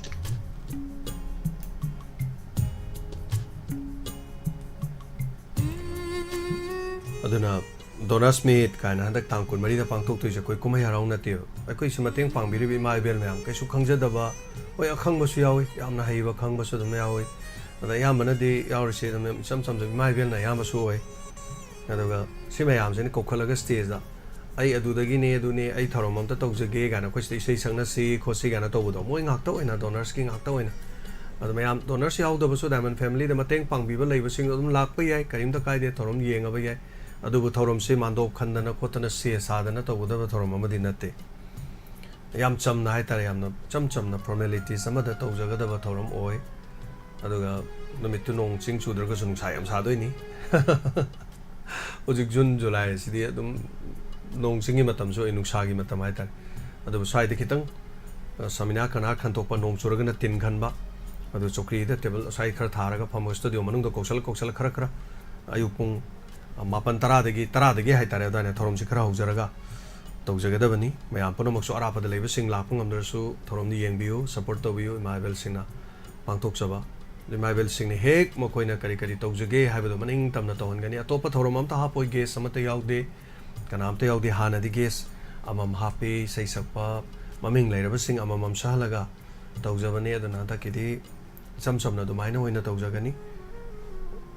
ꯑꯗꯨꯅ ꯗꯣꯅꯔꯁ ꯃꯤꯠ ꯀꯥꯏꯅ ꯍꯟꯗꯛ ꯇꯥꯡ 24ꯗ ꯄꯥꯡꯊꯣꯛꯇꯣꯏꯁꯦ ꯑꯩꯈꯣꯏ ꯀꯨꯝꯍꯩ ꯍꯔꯥꯎ ꯅꯠꯇꯦꯕ ꯑꯩꯈꯣꯏꯁꯨ ꯃꯇꯦꯡ ꯄꯥꯡꯕꯤꯔꯤꯕ ꯏꯃꯥ ꯏꯕꯦꯜ ꯃꯌꯥꯝ ꯀꯩꯁꯨ ꯈꯪꯖꯗꯕ ꯍꯣꯏ ꯑꯈꯪꯕꯁꯨ ꯌꯥꯎꯏ ꯌꯥꯝꯅ ꯍꯩꯕ ꯈꯪꯕꯁꯨ ꯑꯗꯨꯝ ꯌꯥꯎꯏ ꯑꯗ ꯑꯌꯥꯝꯕꯅꯗꯤ ꯌꯥꯎꯔꯤꯁꯦ ꯑꯗꯨꯝ ꯏꯆꯝ ꯆꯝꯖꯕ ꯏꯃꯥ ꯏꯕꯦꯜꯅ ꯑꯌꯥꯝꯕꯁꯨ ꯑꯣꯏ ꯑꯗꯨꯒ ꯁꯤ ꯃꯌꯥꯝꯁꯤꯅ ꯀꯧꯈꯠꯂꯒ ꯁ꯭ꯇꯦꯖꯗ ꯑꯩ ꯑꯗꯨꯗꯒꯤꯅꯦ ꯑꯗꯨꯅꯦ ꯑꯩ ꯊꯧꯔꯝ ꯑꯝꯇ ꯇꯧꯖꯒꯦ ꯀꯥꯏꯅ ꯑꯩꯈꯣꯏ ꯁꯤꯗ ꯏꯁꯩ ꯁꯛꯅꯁꯤ ꯈꯣꯠꯁꯤ ꯀꯥꯏꯅ ꯇꯧꯕꯗꯣ ꯃꯣꯏ ꯉꯥꯛꯇ ꯑꯣꯏꯅ ꯗꯣꯅꯔꯁꯀꯤ ꯉꯥꯛꯇ ꯑꯣꯏꯅ ꯑꯗꯨ ꯃꯌꯥꯝ ꯗꯣꯅꯔꯁ ꯌꯥꯎꯗꯕꯁꯨ ꯗꯥꯏꯃꯟ ꯐꯦꯃꯤꯂꯤꯗ ꯃꯇꯦꯡ ꯄꯥꯡꯕꯤꯕ ꯂꯩꯕꯁꯤꯡꯗꯣ ꯑꯗꯨꯝ ꯂꯥꯛꯄ ꯌꯥꯏ ꯀꯔꯤꯝꯇ ꯀꯥꯏꯗꯦ ꯊꯧꯔꯝ ꯌꯦꯡꯉꯕ ꯌꯥꯏ ꯑꯗꯨꯕꯨ ꯊꯧꯔꯝꯁꯤ ꯃꯥꯟꯗꯣꯞ ꯈꯟꯗꯅ ꯈꯣꯠꯇꯅ ꯁꯦ ꯁꯥꯗꯅ ꯇꯧꯒꯗꯕ ꯊꯧꯔꯝ ꯑꯃꯗꯤ ꯅꯠꯇꯦ ꯌꯥꯝ ꯆꯝꯅ ꯍꯥꯏꯇꯥꯔꯦ ꯌꯥꯝꯅ ꯆꯝ ꯆꯝꯅ ꯐꯣꯔꯃꯦꯂꯤꯇꯤꯁ ꯑꯃꯗ ꯇꯧꯖꯒꯗꯕ ꯊꯧꯔꯝ ꯑꯣꯏ ꯑꯗꯨꯒ ꯅꯨꯃꯤꯠꯇꯨ ꯅꯣꯡ ꯆꯤꯡ ꯆꯨꯗ꯭ꯔꯒꯁꯨ ꯅꯨꯡꯁꯥ ꯌꯥꯝ ꯁꯥꯗꯣꯏꯅꯤ ꯍꯧꯖꯤꯛ ꯖꯨꯟ ꯖꯨꯂꯥꯏ ꯑꯁꯤꯗꯤ ꯑꯗꯨꯝ ꯅꯣꯡ ꯆꯤꯡꯒꯤ ꯃꯇꯝꯁꯨ ꯑꯣꯏ ꯅꯨꯡꯁꯥꯒꯤ ꯃꯇꯝ ꯍꯥꯏꯇꯥꯔꯦ ꯑꯗꯨꯕꯨ ꯁ꯭ꯋꯥꯏꯗ ꯈꯤꯇꯪ ꯁꯃꯤꯅꯥ ꯀꯅꯥ ꯈꯟꯇꯣꯛꯄ ꯅꯣꯡ ꯆꯨꯔꯒꯅ ꯇꯤꯟ ꯈꯟꯕ ꯑꯗꯨ ꯆꯧꯀ꯭ꯔꯤꯗ ꯇꯦꯕꯜ ꯁ꯭ꯋꯥꯏ ꯈꯔ ꯊꯥꯔꯒ ꯐꯝꯃꯒ ꯁ꯭ꯇꯨꯗꯤꯑꯣ ꯃꯅꯨꯡꯗ ꯀꯧꯁꯜꯂ ꯈꯔ ꯑꯌꯨꯛ ꯄꯨꯡ 9-10ꯗꯒꯤ ꯍꯥꯏꯇꯥꯔꯦ ꯑꯗꯨꯃꯥꯏꯅ ꯊꯧꯔꯝꯁꯤ ꯈꯔ ꯍꯧꯖꯔꯒ ꯇꯧꯖꯒꯗꯕꯅꯤ ꯃꯌꯥꯝ ꯄꯨꯝꯅꯃꯛꯁꯨ ꯑꯔꯥꯞꯄꯗ ꯂꯩꯕꯁꯤꯡ ꯂꯥꯛꯄ ꯉꯝꯗ꯭ꯔꯁꯨ ꯊꯧꯔꯝꯗꯨ ꯌꯦꯡꯕꯤꯌꯨ ꯁꯞꯄꯣꯔꯠ ꯇꯧꯕꯤꯌꯨ ꯏꯃꯥ ꯏꯕꯦꯜꯁꯤꯡꯅ ꯄꯥꯡꯊꯣꯛꯆꯕ ꯏꯃꯥ ꯏꯕꯦꯜꯁꯤꯡꯅ ꯍꯦꯛ ꯃꯈꯣꯏꯅ ꯀꯔꯤ ꯀꯔꯤ ꯇꯧꯖꯒꯦ ꯍꯥꯏꯕꯗꯣ ꯃꯅꯤꯡ ꯇꯝꯅ ꯇꯧꯍꯟꯒꯅꯤ ꯑꯇꯣꯞꯄ ꯊꯧꯔꯝ ꯑꯝꯇ ꯍꯥꯞꯄꯣꯏ ꯒꯦꯁ ꯑꯃꯠꯇ ꯌꯥꯎꯗꯦ ꯀꯅꯥꯝꯇ ꯌꯥꯎꯗꯦ ꯍꯥꯟꯅꯗꯤ ꯒꯦꯁ ꯑꯃꯃꯝ ꯍꯥꯞꯄꯤ ꯏꯁꯩ ꯁꯛꯄ ꯃꯃꯤꯡ ꯂꯩꯔꯕꯁꯤꯡ ꯑꯃꯃꯝ ꯁꯛꯍꯜꯂꯒ ꯇꯧꯖꯕꯅꯤ ꯑꯗꯨꯅ ꯍꯟꯗꯛꯀꯤꯗꯤ ꯏꯆꯝ ꯆꯝꯅ ꯑꯗꯨꯃꯥꯏꯅ ꯑꯣꯏꯅ ꯇꯧꯖꯒꯅꯤ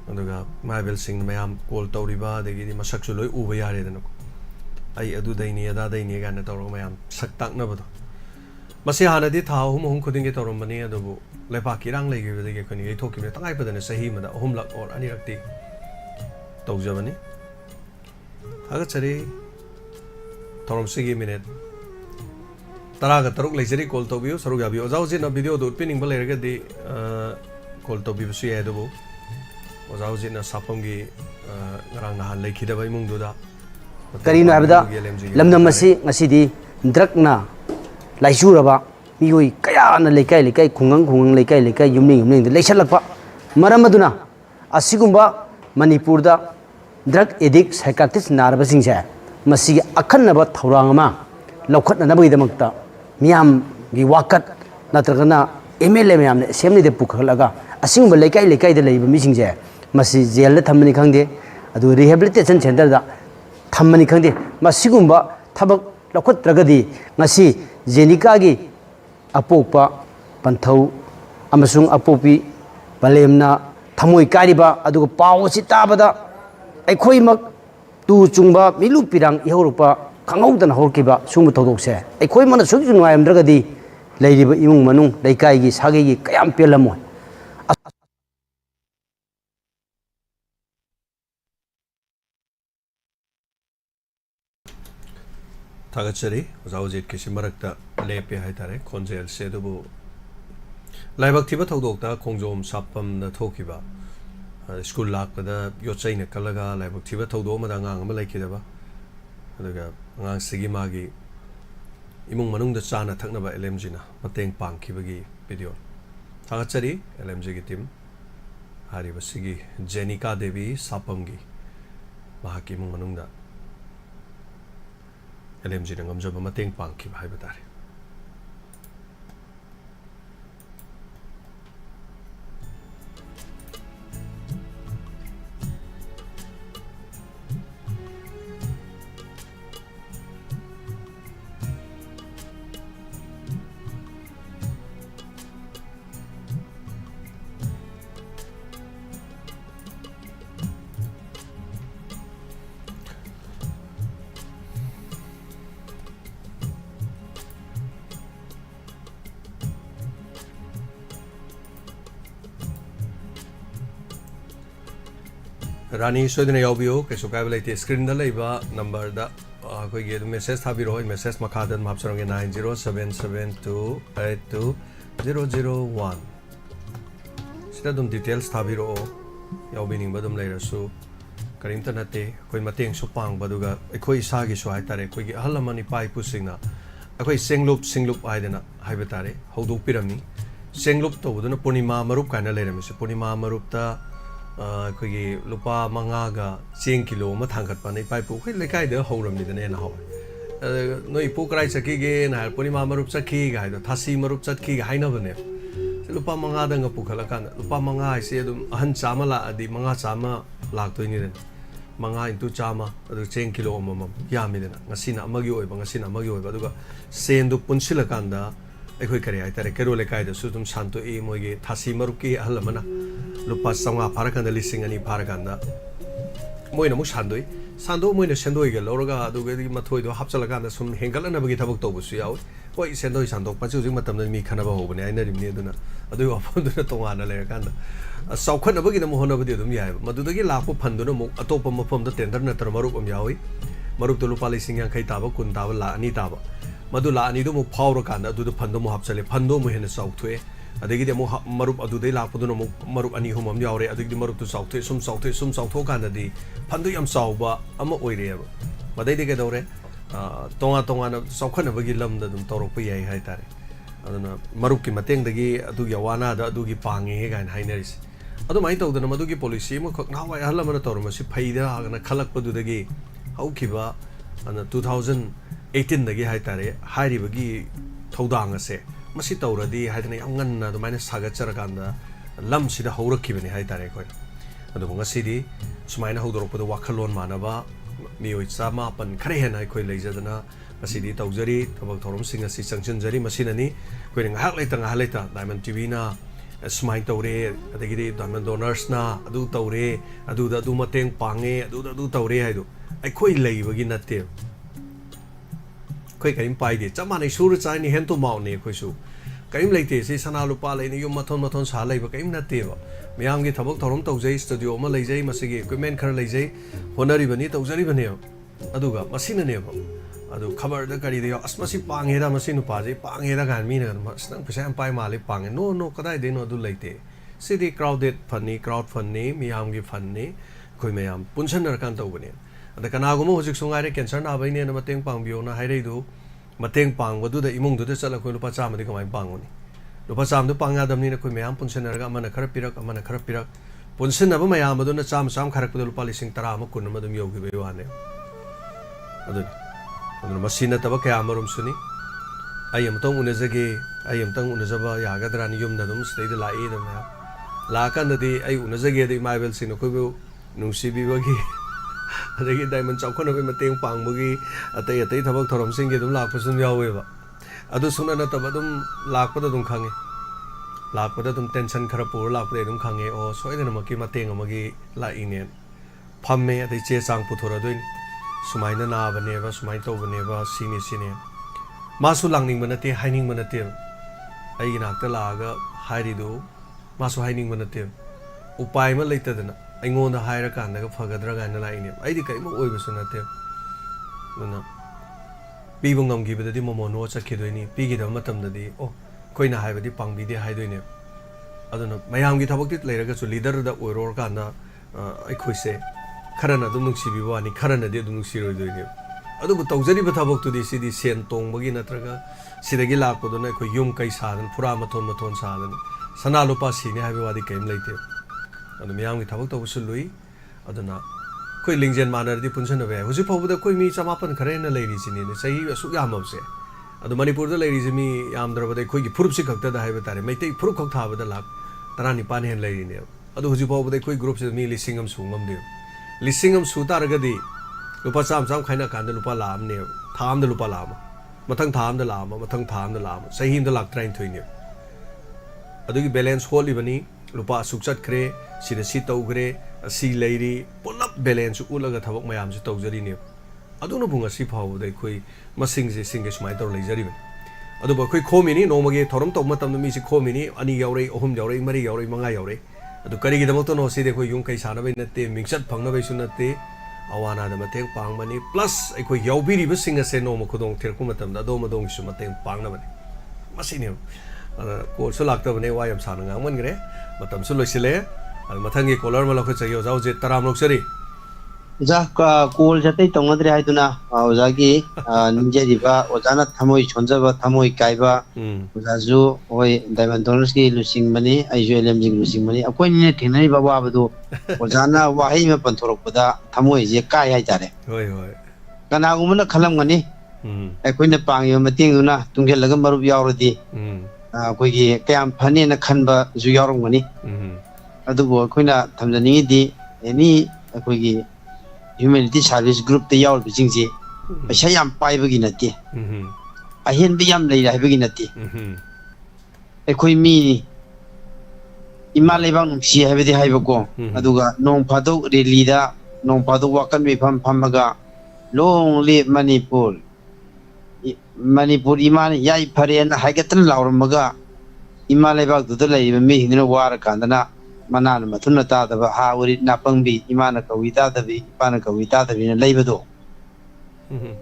ꯑꯗꯨꯒ ꯏꯃꯥ ꯏꯕꯦꯜꯁꯤꯡꯅ ꯃꯌꯥꯝ ꯀꯣꯜ ꯇꯧꯔꯤꯕ ꯑꯗꯒꯤꯗꯤ ꯃꯁꯛꯁꯨ ꯂꯣꯏ ꯎꯕ ꯌꯥꯔꯦꯗꯅꯀꯣ ꯑꯩ ꯑꯗꯨꯗꯩꯅꯤ ꯑꯗꯥꯗꯩꯅꯤ ꯀꯥꯏꯅ ꯇꯧꯔꯒ ꯃꯌꯥम ꯁꯛ ꯇꯥꯛꯅꯕꯗꯣ ꯃꯁꯤ ꯍꯥꯟꯅꯗꯤ ꯊꯥ ꯑꯍꯨꯝ ꯈꯨꯗꯤꯡꯒꯤ ꯇꯧꯔꯝꯕꯅꯤ ꯑꯗꯨꯕꯨ ꯂꯩꯕꯥꯛꯀꯤ ꯏꯔꯥꯡ ꯂꯩꯈꯤꯕꯗꯒꯤ ꯑꯩꯈꯣꯏꯅ ꯌꯩꯊꯣꯛꯈꯤꯕꯅꯤ ꯇꯉꯥꯏꯐꯗꯅ ꯆꯍꯤ ꯑꯃꯗ 3ꯂꯛ ꯑꯣꯔ 2ꯔꯛꯇꯤ ꯇꯧꯖꯕꯅꯤ ꯊꯥꯒꯠꯆꯔꯤ ꯊꯧꯔꯝꯁꯤꯒꯤ ꯃꯤꯅꯤꯠ 13 ꯂꯩꯖꯔꯤ ꯀꯣꯜ ꯇꯧꯕꯤꯌꯨ ꯁꯔꯨꯛ ꯌꯥꯕꯤꯌꯨ ꯑꯣꯖꯥ ꯍꯧꯖꯤꯛꯅ ꯚꯤꯗꯤꯑꯣꯗꯣ ꯎꯠꯄꯤꯅꯤꯡꯕ ꯂꯩꯔꯒꯗꯤ ꯀꯣꯜ ꯇꯧꯕꯤꯕꯁꯨ ꯌꯥꯏ ꯑꯗꯨꯕꯨ ꯑꯣꯖꯥ ꯍꯧꯖꯤꯛꯅ ꯁꯥꯐꯝꯒꯤ ꯉꯔꯥꯡ ꯅꯍꯥꯟ ꯂꯩꯈꯤꯗꯕ ꯏꯃꯨꯡꯗꯨꯗ ꯀꯔꯤꯅꯣ ꯍꯥꯏꯕꯗ ꯂꯝꯗꯝ ꯑꯁꯤ ꯉꯁꯤꯗꯤ ꯗ꯭ꯔꯛꯅ ꯂꯥꯏꯆꯨꯔꯕ ꯃꯤꯑꯣꯏ ꯀꯌꯥꯅ ꯂꯩꯀꯥꯏ ꯈꯨꯡꯒꯪ ꯂꯩꯀꯥꯏ ꯌꯨꯝꯂꯦꯡꯗ ꯂꯩꯁꯜꯂꯛꯄ ꯃꯔꯝ ꯑꯗꯨꯅ ꯑꯁꯤꯒꯨꯝꯕ ꯃꯅꯤꯄꯨꯔꯗ ꯗ꯭ꯔꯛ ꯑꯦꯗꯤꯛ ꯁꯥꯏꯀꯥꯇ꯭ꯔꯤꯁ ꯅꯥꯔꯕꯁꯤꯡꯁꯦ ꯃꯁꯤꯒꯤ ꯑꯈꯟꯅꯕ ꯊꯧꯔꯥꯡ ꯑꯃ ꯂꯧꯈꯠꯅꯅꯕꯒꯤꯗꯃꯛꯇ ꯃꯤꯌꯥꯝꯒꯤ ꯋꯥꯀꯠ ꯅꯠꯇ꯭ꯔꯒꯅ MLA ꯃꯌꯥꯝꯅ ꯑꯦꯁꯦꯝꯕ꯭ꯂꯤꯗ ꯄꯨꯈꯠꯂꯒ ꯑꯁꯤꯒꯨꯝꯕ ꯂꯩꯀꯥꯏꯗ ꯂꯩꯕ ꯃꯤꯁꯤꯡꯁꯦ ꯃꯁꯤ ꯖꯦꯜꯗ ꯊꯝꯕꯅꯤ ꯈꯪꯗꯦ ꯑꯗꯨ ꯔꯤꯍꯦꯕꯤꯂꯤꯇꯦꯁꯟ ꯁꯦꯟꯇꯔꯗ ꯊꯝꯕꯅꯤ ꯈꯪꯗꯦ ꯃꯁꯤꯒꯨꯝꯕ ꯊꯕꯛ ꯂꯧꯈꯠꯇ꯭ꯔꯒꯗꯤ ꯉꯁꯤ ꯖꯦꯅꯤꯀꯥꯒꯤ ꯑꯄꯣꯛꯄ ꯄꯟꯊꯧ ꯑꯃꯁꯨꯡ ꯑꯄꯣꯛꯄꯤ ꯄꯂꯦꯝꯅ ꯊꯃꯣꯏ ꯀꯥꯏꯔꯤꯕ ꯑꯗꯨꯒ ꯄꯥꯎ ꯑꯁꯤ ꯇꯥꯕꯗ ꯑꯩꯈꯣꯏꯃꯛ ꯇꯨ ꯆꯨꯡꯕ ꯃꯤꯂꯨ ꯄꯤꯔꯥꯡ ꯏꯍꯧꯔꯛꯄ ꯈꯪꯍꯧꯗꯅ ꯍꯧꯔꯛꯈꯤꯕ ꯁꯤꯒꯨꯝꯕ ꯊꯧꯗꯣꯛꯁꯦ ꯑꯩꯈꯣꯏꯃꯛꯅ ꯁꯨꯛꯁꯨ ꯅꯨꯡꯉꯥꯏꯔꯝꯗ꯭ꯔꯒꯗꯤ ꯂꯩꯔꯤꯕ ꯏꯃꯨꯡ ꯃꯅꯨꯡ ꯂꯩꯀꯥꯏꯒꯤ ꯁꯥꯒꯩꯒꯤ ꯀꯌꯥꯝ ꯄꯦꯜꯂꯝꯃꯣꯏ ꯊꯥꯒꯠꯆꯔꯤ ꯑꯣꯖꯥ ꯍꯧꯖꯤꯛꯀꯤꯁꯤ ꯃꯔꯛꯇ ꯂꯦꯞꯄꯦ ꯍꯥꯏꯇꯥꯔꯦ ꯈꯣꯟꯖꯦꯜꯁꯦ ꯑꯗꯨꯕꯨ ꯂꯥꯏꯕꯛ ꯊꯤꯕ ꯊꯧꯗꯣꯛꯇ ꯈꯣꯡꯖꯣꯝ ꯁꯥꯄꯝꯗ ꯊꯣꯛꯈꯤꯕ ꯁ꯭ꯀꯨꯜ ꯂꯥꯛꯄꯗ ꯌꯣꯠꯆꯩꯅ ꯀꯜꯂꯒ ꯂꯥꯏꯕꯛ ꯊꯤꯕ ꯊꯧꯗꯣꯛ ꯑꯃꯗ ꯑꯉꯥꯡ ꯑꯃ ꯂꯩꯈꯤꯗꯕ ꯑꯗꯨꯒ ꯑꯉꯥꯡꯁꯤꯒꯤ ꯃꯥꯒꯤ ꯏꯃꯨꯡ ꯃꯅꯨꯡꯗ ꯆꯥꯅ ꯊꯛꯅꯕ LMGꯅ ꯃꯇꯦꯡ ꯄꯥꯡꯈꯤꯕꯒꯤ ꯚꯤꯗꯤꯑꯣ ꯊꯥꯒꯠꯆꯔꯤ LMGꯒꯤ ꯇꯤꯝ ꯍꯥꯏꯔꯤꯕꯁꯤꯒꯤ ꯖꯦꯅꯤꯀꯥ ꯗꯦꯕꯤ ꯁꯥꯄꯝꯒꯤ ꯃꯍꯥꯛꯀꯤ ꯏꯃꯨꯡ ꯃꯅꯨꯡꯗ LMGꯅ ꯉꯝꯖꯕ ꯃꯇꯦꯡ ꯄꯥꯡꯈꯤꯕ ꯍꯥꯏꯕ ꯇꯥꯔꯦ ꯔꯥꯅꯤ ꯁꯣꯏꯗꯅ ꯌꯥꯎꯕꯤꯌꯨ ꯀꯩꯁꯨ ꯀꯥꯏꯕ ꯂꯩꯇꯦ ꯁ꯭ꯀ꯭ꯔꯤꯟꯗ ꯂꯩꯕ ꯅꯝꯕꯔꯗ ꯑꯩꯈꯣꯏꯒꯤ ꯑꯗꯨꯝ ꯃꯦꯁꯦꯖ ꯊꯥꯕꯤꯔꯛꯑꯣ ꯃꯦꯁꯦꯖ ꯃꯈꯥꯗ ꯑꯗꯨꯝ ꯍꯥꯞꯆꯔꯝꯒꯦ 9077282001 ꯁꯤꯗ ꯑꯗꯨꯝ ꯗꯤꯇꯦꯜꯁ ꯊꯥꯕꯤꯔꯛꯑꯣ ꯌꯥꯎꯕꯤꯅꯤꯡꯕ ꯑꯗꯨꯝ ꯂꯩꯔꯁꯨ ꯀꯔꯤꯝꯇ ꯅꯠꯇꯦ ꯑꯩꯈꯣꯏ ꯃꯇꯦꯡꯁꯨ ꯄꯥꯡꯕ ꯑꯗꯨꯒ ꯑꯩꯈꯣꯏ ꯏꯁꯥꯒꯤꯁꯨ ꯍꯥꯏꯇꯥꯔꯦ ꯑꯩꯈꯣꯏꯒꯤ ꯑꯍꯜ ꯂꯃꯟ ꯏꯄꯥ ꯏꯄꯨꯁꯤꯡꯅ ꯑꯩꯈꯣꯏ ꯁꯤꯡꯂꯨꯞ ꯍꯥꯏꯗꯅ ꯍꯥꯏꯕ ꯇꯥꯔꯦ ꯍꯧꯗꯣꯛꯄꯤꯔꯝꯃꯤ ꯁꯦꯡꯂꯨꯞ ꯇꯧꯕꯗꯨꯅ ꯄꯨꯔꯅꯤꯃꯥ ꯃꯔꯨꯞ ꯀꯥꯏꯅ ꯂꯩꯔꯝꯃꯤꯁꯦ ꯄꯨꯔꯅꯤꯃꯥ ꯃꯔꯨꯞꯇ ꯑꯩꯈꯣꯏꯒꯤ ꯂꯨꯄꯥ 5ꯒ ꯆꯦꯡ ꯀꯤꯂꯣ ꯑꯃ ꯊꯥꯡꯒꯠꯄꯅ ꯏꯄꯥ ꯏꯄꯨ ꯑꯩꯈꯣꯏ ꯂꯩꯀꯥꯏꯗ ꯍꯧꯔꯝꯃꯤꯗꯅ ꯍꯦꯟꯅ ꯍꯧꯋꯦ ꯅꯣꯏ ꯏꯄꯨ ꯀꯔꯥꯏ ꯆꯠꯈꯤꯒꯦꯅ ꯍꯥꯏꯔ ꯄꯨꯔꯅꯤꯃꯥ ꯃꯔꯨꯞ ꯆꯠꯈꯤꯒ ꯍꯥꯏꯗꯣ ꯊꯥꯁꯤ ꯃꯔꯨꯞ ꯆꯠꯈꯤꯒ ꯍꯥꯏꯅꯕꯅꯦꯕ ꯂꯨꯄꯥ 5ꯗꯪꯒ ꯄꯨꯈꯠꯂꯀꯥꯟꯗ ꯂꯨꯄꯥ 5 ꯍꯥꯏꯁꯦ ꯑꯗꯨꯝ ꯑꯍꯟ 100 ꯂꯥꯛꯑꯗꯤ 5 ꯂꯥꯛꯇꯣꯏꯅꯤꯗꯅ 5 × 100 ꯑꯗꯨ ꯆꯦꯡ ꯀꯤꯂꯣ ꯑꯃꯃꯝ ꯌꯥꯝꯃꯤꯗꯅ ꯉꯁꯤꯅ ꯑꯃꯒꯤ ꯑꯣꯏꯕ ꯉꯁꯤꯅ ꯑꯃꯒꯤ ꯑꯣꯏꯕ ꯑꯗꯨꯒ ꯁꯦꯟꯗꯨ ꯄꯨꯟꯁꯤꯜꯂꯀꯥꯟꯗ ꯑꯩꯈꯣꯏ ꯀꯔꯤ ꯍꯥꯏꯇꯥꯔꯦ ꯀꯩꯔꯣꯜ ꯂꯩꯀꯥꯏꯗꯁꯨ ꯑꯗꯨꯝ ꯁꯥꯟꯇꯣꯛꯏ ꯃꯣꯏꯒꯤ ꯊꯥꯁꯤ ꯃꯔꯨꯞꯀꯤ ꯑꯍꯜ ꯑꯃꯅ ꯂꯨꯄꯥ 500 ꯐꯥꯔꯀꯥꯟꯗ 2,000 ꯐꯥꯔꯀꯥꯟꯗ moina mu sandoi sando moina sendoi ga loroga adu ga di mathoi do hapchala kan sum hengala na bagi thabak to bu su yaw hoi sendoi sando pa chu matam mi khana ba ho bane aina rimni aduna adu apon duna tongana le kan saukhan bagi na mo hona badi dum yai madu dagi lakpo phanduna mo atopa mafam da tender na tar marup am yawi marup to lupa lising yang khai taba kun taba la ani taba madu la ani do mo phawro kan adu do phando mo hapchale phando mo hena sauthwe adagi de mo marup adu dei lakpo do mo marup ani humam yawre adagi de marup to sauthwe sum sautho kan di phando yam sauba ama oire ba madai de ga dore tonga na saukhan bagi lam da dum torok pa yai hai tare aduna marup ki mateng dagi adu yawana da adu gi pange he gan haineris adu mai to dana madu gi policy mo khak na wa hala mana tor ma si phaida na khalak padu dagi hau khiba ana 2018 dagi hai tare hairi bagi thodang ase masi tawradi haidana yam nganna du maina saga charaganda lam sida haurakibani hai tare koi adu ngasidi sumaina hodorokpadu wakhalon manaba mioi chama pan khare hen hai koi leijadana ngasidi tawjari thabak thorom singa si changchanjari masinani koi ngahak leita ngahak leita diamond tv na smile tawre adagi diamond donors na adu tawre adu da du mateng pange adu tawre haidu ai koi leibagi natte koi kaim pai de chama nei sur chai ni hen to mau ne koi su kaim leite si sana lupa le ni yum mathon sa leiba kaim natte ba miyam gi thabak thorom tawjai studio ma leijai masigi equipment khar leijai honari bani tawjari bani aduga masina ne ba adu khabar da kari de asmasi pange da masinu pa je pange da gan mi na masnang pesa am pai ma le pange no kadai de no adu leite city crowded crowd funny miyam gi funny koi mayam punsan nar kan taw bani ada kana gumo hojik sungai re cancer na bai ne na mateng pang bio na hai rei du mateng pang wadu da imung du da chala koi lupa cham de kamai pang ni lupa cham du pang adam ni na koi mayam punsan nar ga mana khar pirak punsan na ba mayam adu na cham kharak pu lupa lising tara ma kun ma dum yogi be wa ne adu masina taba kaya amarum suni ayam tong unazaba yagadra ni yum da dum stay de la e da na la kan da di ay unazage de maibel sino ko nungsi bi wagi adagi diamond chawkhon be mateng pang bugi atai thabak thorom sing ge dum lak pasum yawe ba adu suna na taba dum lak pa da dum khange lak pa da dum tension khara pur lak pa dum khange o soi da maki mateng amagi la ine phamme adai che sang puthora doin sumaina na bane ba sumai to bane ba sini masu langning banate haining banate ai ginakta laga hairi do masu haining banate upai ma leitadana aingonda haira kanda ga phagadra ga na laine ai di kai mo oiba sunate nana bibungam gi bedadi momono chakhidoini pigi da matam dadi o koina haibadi pangbi de haidoine aduna mayam gi thabak tit leiraga chu leader da oiror kana ai khoise kharana dum nuksibi wani kharana de dum nuksiroi doine adu tawjari ba thabak tu di sidi sen tong bagi natraga sidagi lakpo do na ko yum kai sadan pura mathon sadan sana lupa sini haibe wadi kaim leite adu miyam gi thabak to usului aduna koi lingjen manar di punsan be huji phobuda koi mi chamapan khare na leiri sini ne sahi asu yamabse adu manipur da leiri jimi yamdra bade koi gi phurup si khakta da haibe tare maitai phurup khak thaba da lak tarani pan hen leiri ne adu huji phobuda koi group se mi lisingam sungam de lisingam sutaragadi lupa cham khaina kan da lupa lam ne tham da lupa lam mathang tham da lam sahim da lak train thoine adugi balance holi bani lupa sukchat kre sida si tawgre si leiri pulap balance ulaga thabak mayam si tawjari ne aduna bunga si phaw dai khoi masing je singe smai tor leijari ban adu ba khoi khomini nomage thoram taw matam mi si khomini ani yaurei ohum yaurei mari yaurei manga yaurei adu kari gi damak to no si de khoi yung kai sana bai natte mingchat phangna bai su natte awana da mateng pang mani plus ai khoi yaubiri ba singa se no ma khudong thir ku matam da do ma dong su mateng pang na bani masini ko su lak ta bane wa yam sana ngang man gre matam su loisile al mathangi color ma lokho chayo jau je taram lok sari ja ka kol jatai tongadre haiduna ozagi ninja diba ozana thamoi chonjaba thamoi kaiba ozaju oi diamond dollars ki lusing mani aiju lmg lusing mani akoi ne thinai ba wa badu ozana wahai ma panthorok pada thamoi je kai hai tare hoi kana gumna khalam ngani akoi ne pangyo mating duna tunggel laga marup yauradi akoi gi kayam phani na khanba ju yaurong ngani adubo akoi na thamjani di any akoi gi humanity service group te yaw bijing ji paisa yam pai bagi nati ahen bi yam lei rai bagi nati ekoi mi ima lebang nungsi haibedi haiba ko aduga nong phado rally da nong padu wakan mi phamaga long live Manipur Manipur iman yai pharen haigatan lauramaga ima lebak du lai mi hingna war kandana manan mathuna ta da ha uri napangbi imana kawita da bi pana kawita da bi leibado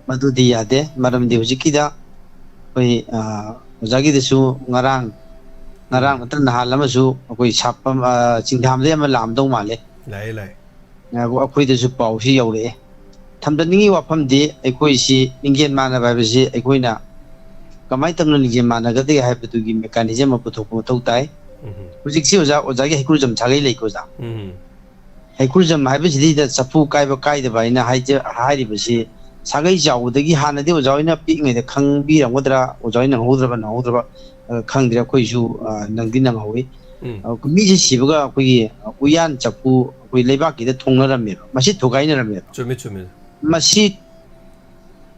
madu di yade maram di hujikida koi ojagi desu ngarang matan halama su koi sapam chingdam de ma lam dong male lai akoi desu pau si yaure thamdaningi wafam di akoi si ningen mana ba bi si akoi na kamai tamna ningen mana ga de ha patu gi mechanism apu thok thok tai hujik si ojagi hekurzam thagai lei ko za hekurzam ha bi si da sapu kai ba kai da ba ina hai ri si sagai jaudagi hanadi ojaina pikngai da khangbi ramodra ojaina hodra khangdira koisu nangdi nang hawi mi ji sibaga koi uyan chapu koi lebaki da thongna ramme masi thugaina ramme chumi masi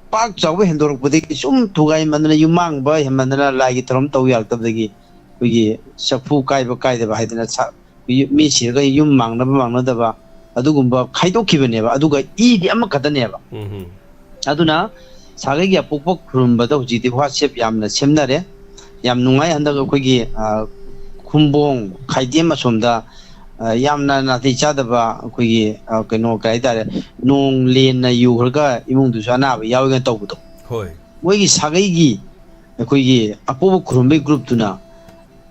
pak chawe hendor pudi sum thugai mandana yumang ba hemandana lagi trom taw yak tabdagi koi chapu kai da ba haidana mi sirga yum mangna da ba adugumba khaidokibane ba aduga I di amakadane ba aduna sagai gi apok khurumba da hujidi WhatsApp yamna semnare yam nungai handaga kogi khumbong khaidem asomda yamna nati chadaba kogi keno kai tare nong len na yuhrga imung du sana ba yawigan tawbudo hoi moigi sagai gi kogi apok khurumbe group tuna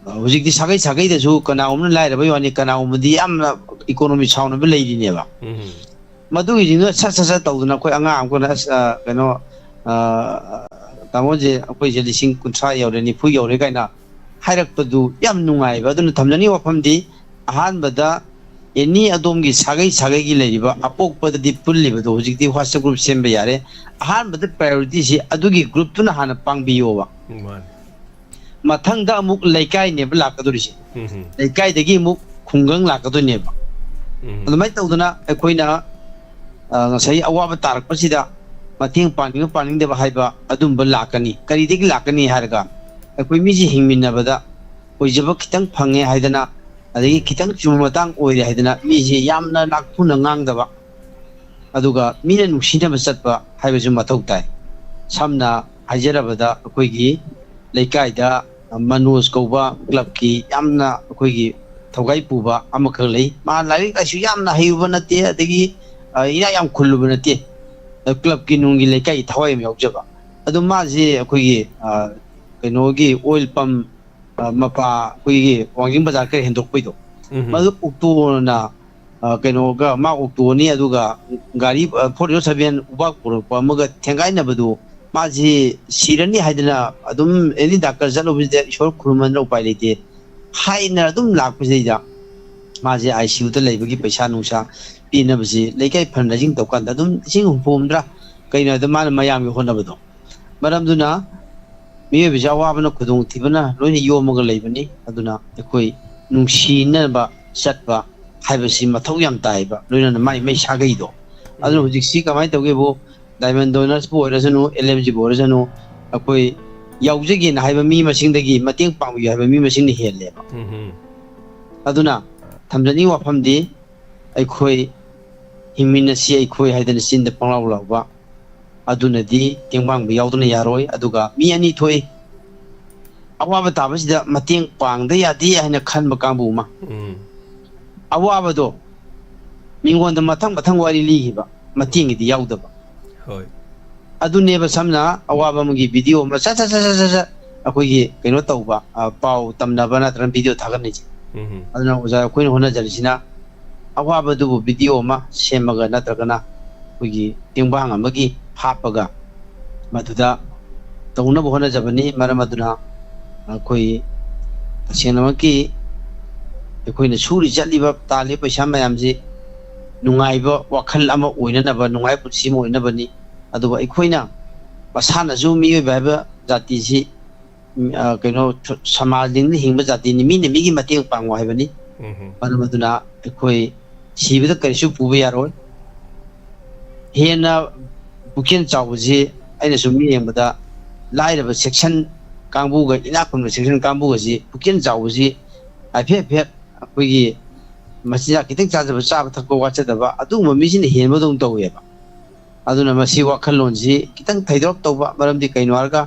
hujidi sagai da su kana umna laira ba yoni kana umdi yamna economy sauna be leidine ba madu jinga sa tawduna koi anga am kona kano tamoje koi je lising kuntra yaure ni phu yaure kaina hairak padu yam nungai ba dun thamjani wafamdi ahan bada eni adom gi sagai gi leiba apok pada di pulli bado hujikti WhatsApp group sembe yare ahan bada priority si adugi group tuna hana pangbiyo ba mathang da amuk laikai ne bla kaduri si laikai dagi muk khungang la kadune ba adumai tawduna koina ngasai awaba tarak pasida mating paning de haiba adum lakani kari dik lakani harga akoi mi ji hingminna bada koi jaba kitang phange haidana adagi kitang chumatang oire haidana mi ji yamna nakphuna ngangdaba aduga mina nuksina basatba haiba ju mathau tai samna hajarabada akoi gi leikaida manoj koba club ki yamna akoi gi thogai puba amakha lei ma larik asu yamna hayuba nate adagi ina yam khulluba nate club ki nungi lekai thawai mi yaujaba adu ma ji akoi kenogi oil pump mapa koi wanging bazar ka hendok poido madu ukto na kenoga ma ukto ni aduga gari 407 ubak pur pamaga thengai na badu ma ji sirani haidana adum eni dakar jalo bide shor khurman ro pai lete haina adum lak pajida ma ji ICU da leibagi paisa nusa pina basi leikai phanda jing tokan adum sing humdra kaina da man mayam yo honabado maramduna mi be jawabna khudung tibana loini yomaga leibani aduna ekoi nungsina ba satba haibasi mathau yam taiba loina mai sagai do adu hujik si kamai toge bo diamond donors bo rasanu LMG bo rasanu akoi yaujagi na haiba mi masingdagi mating pangbi haiba mi masing ni helle ba aduna thamjani wafamdi aikoi himina si aikoi haidana sin da panglaw lawba aduna di tingbang bi yauduna yaroi aduga mi ani thoi awaba tabasida mating pangda yadi haina khanba kangbu ma awaba do mingonda mathang wari lihiba mating di yaudaba hoi adune ba samna awaba mugi video ma sa akoi gi keno tawba pau tamna bana tran video thagani aduna uja koina hona jalisina awaba du video ma semaga natragana kogi tingbang amagi hapaga maduda tawna bohona jabani maramaduna koi senamaki koina suri jaliba tale paisa mayamji nungaiba wakhal ama oinanaba nungai putsi mo oinabani aduba ikoina basana ju mi ba jati si keno samajing ni hingba jati ni mi ne mi gi mateng pangwa haibani maramaduna koi sibida karisu puba yaroi hena bukin chawji aina sumi yengbada lairaba section kangbuga ina kumna section kangbuga ji bukin chawji aphep akoi ꯃꯆꯤꯟꯖꯥꯛ ꯈꯤꯇꯪ ꯆꯥꯖꯕ ꯆꯥꯕ ꯊꯛꯄ ꯋꯥꯠꯆꯗꯕ ꯑꯗꯨꯒꯨꯝꯕ ꯃꯤꯁꯤꯅ ꯍꯦꯟꯕꯗꯧꯅ ꯇꯧꯋꯦꯕ ꯑꯗꯨꯅ ꯃꯁꯤ ꯋꯥꯈꯜꯂꯣꯟꯁꯤ ꯈꯤꯇꯪ ꯊꯩꯗꯣꯛ ꯇꯧꯕ ꯃꯔꯝꯗꯤ ꯀꯩꯅꯣ ꯍꯥꯏꯔꯒ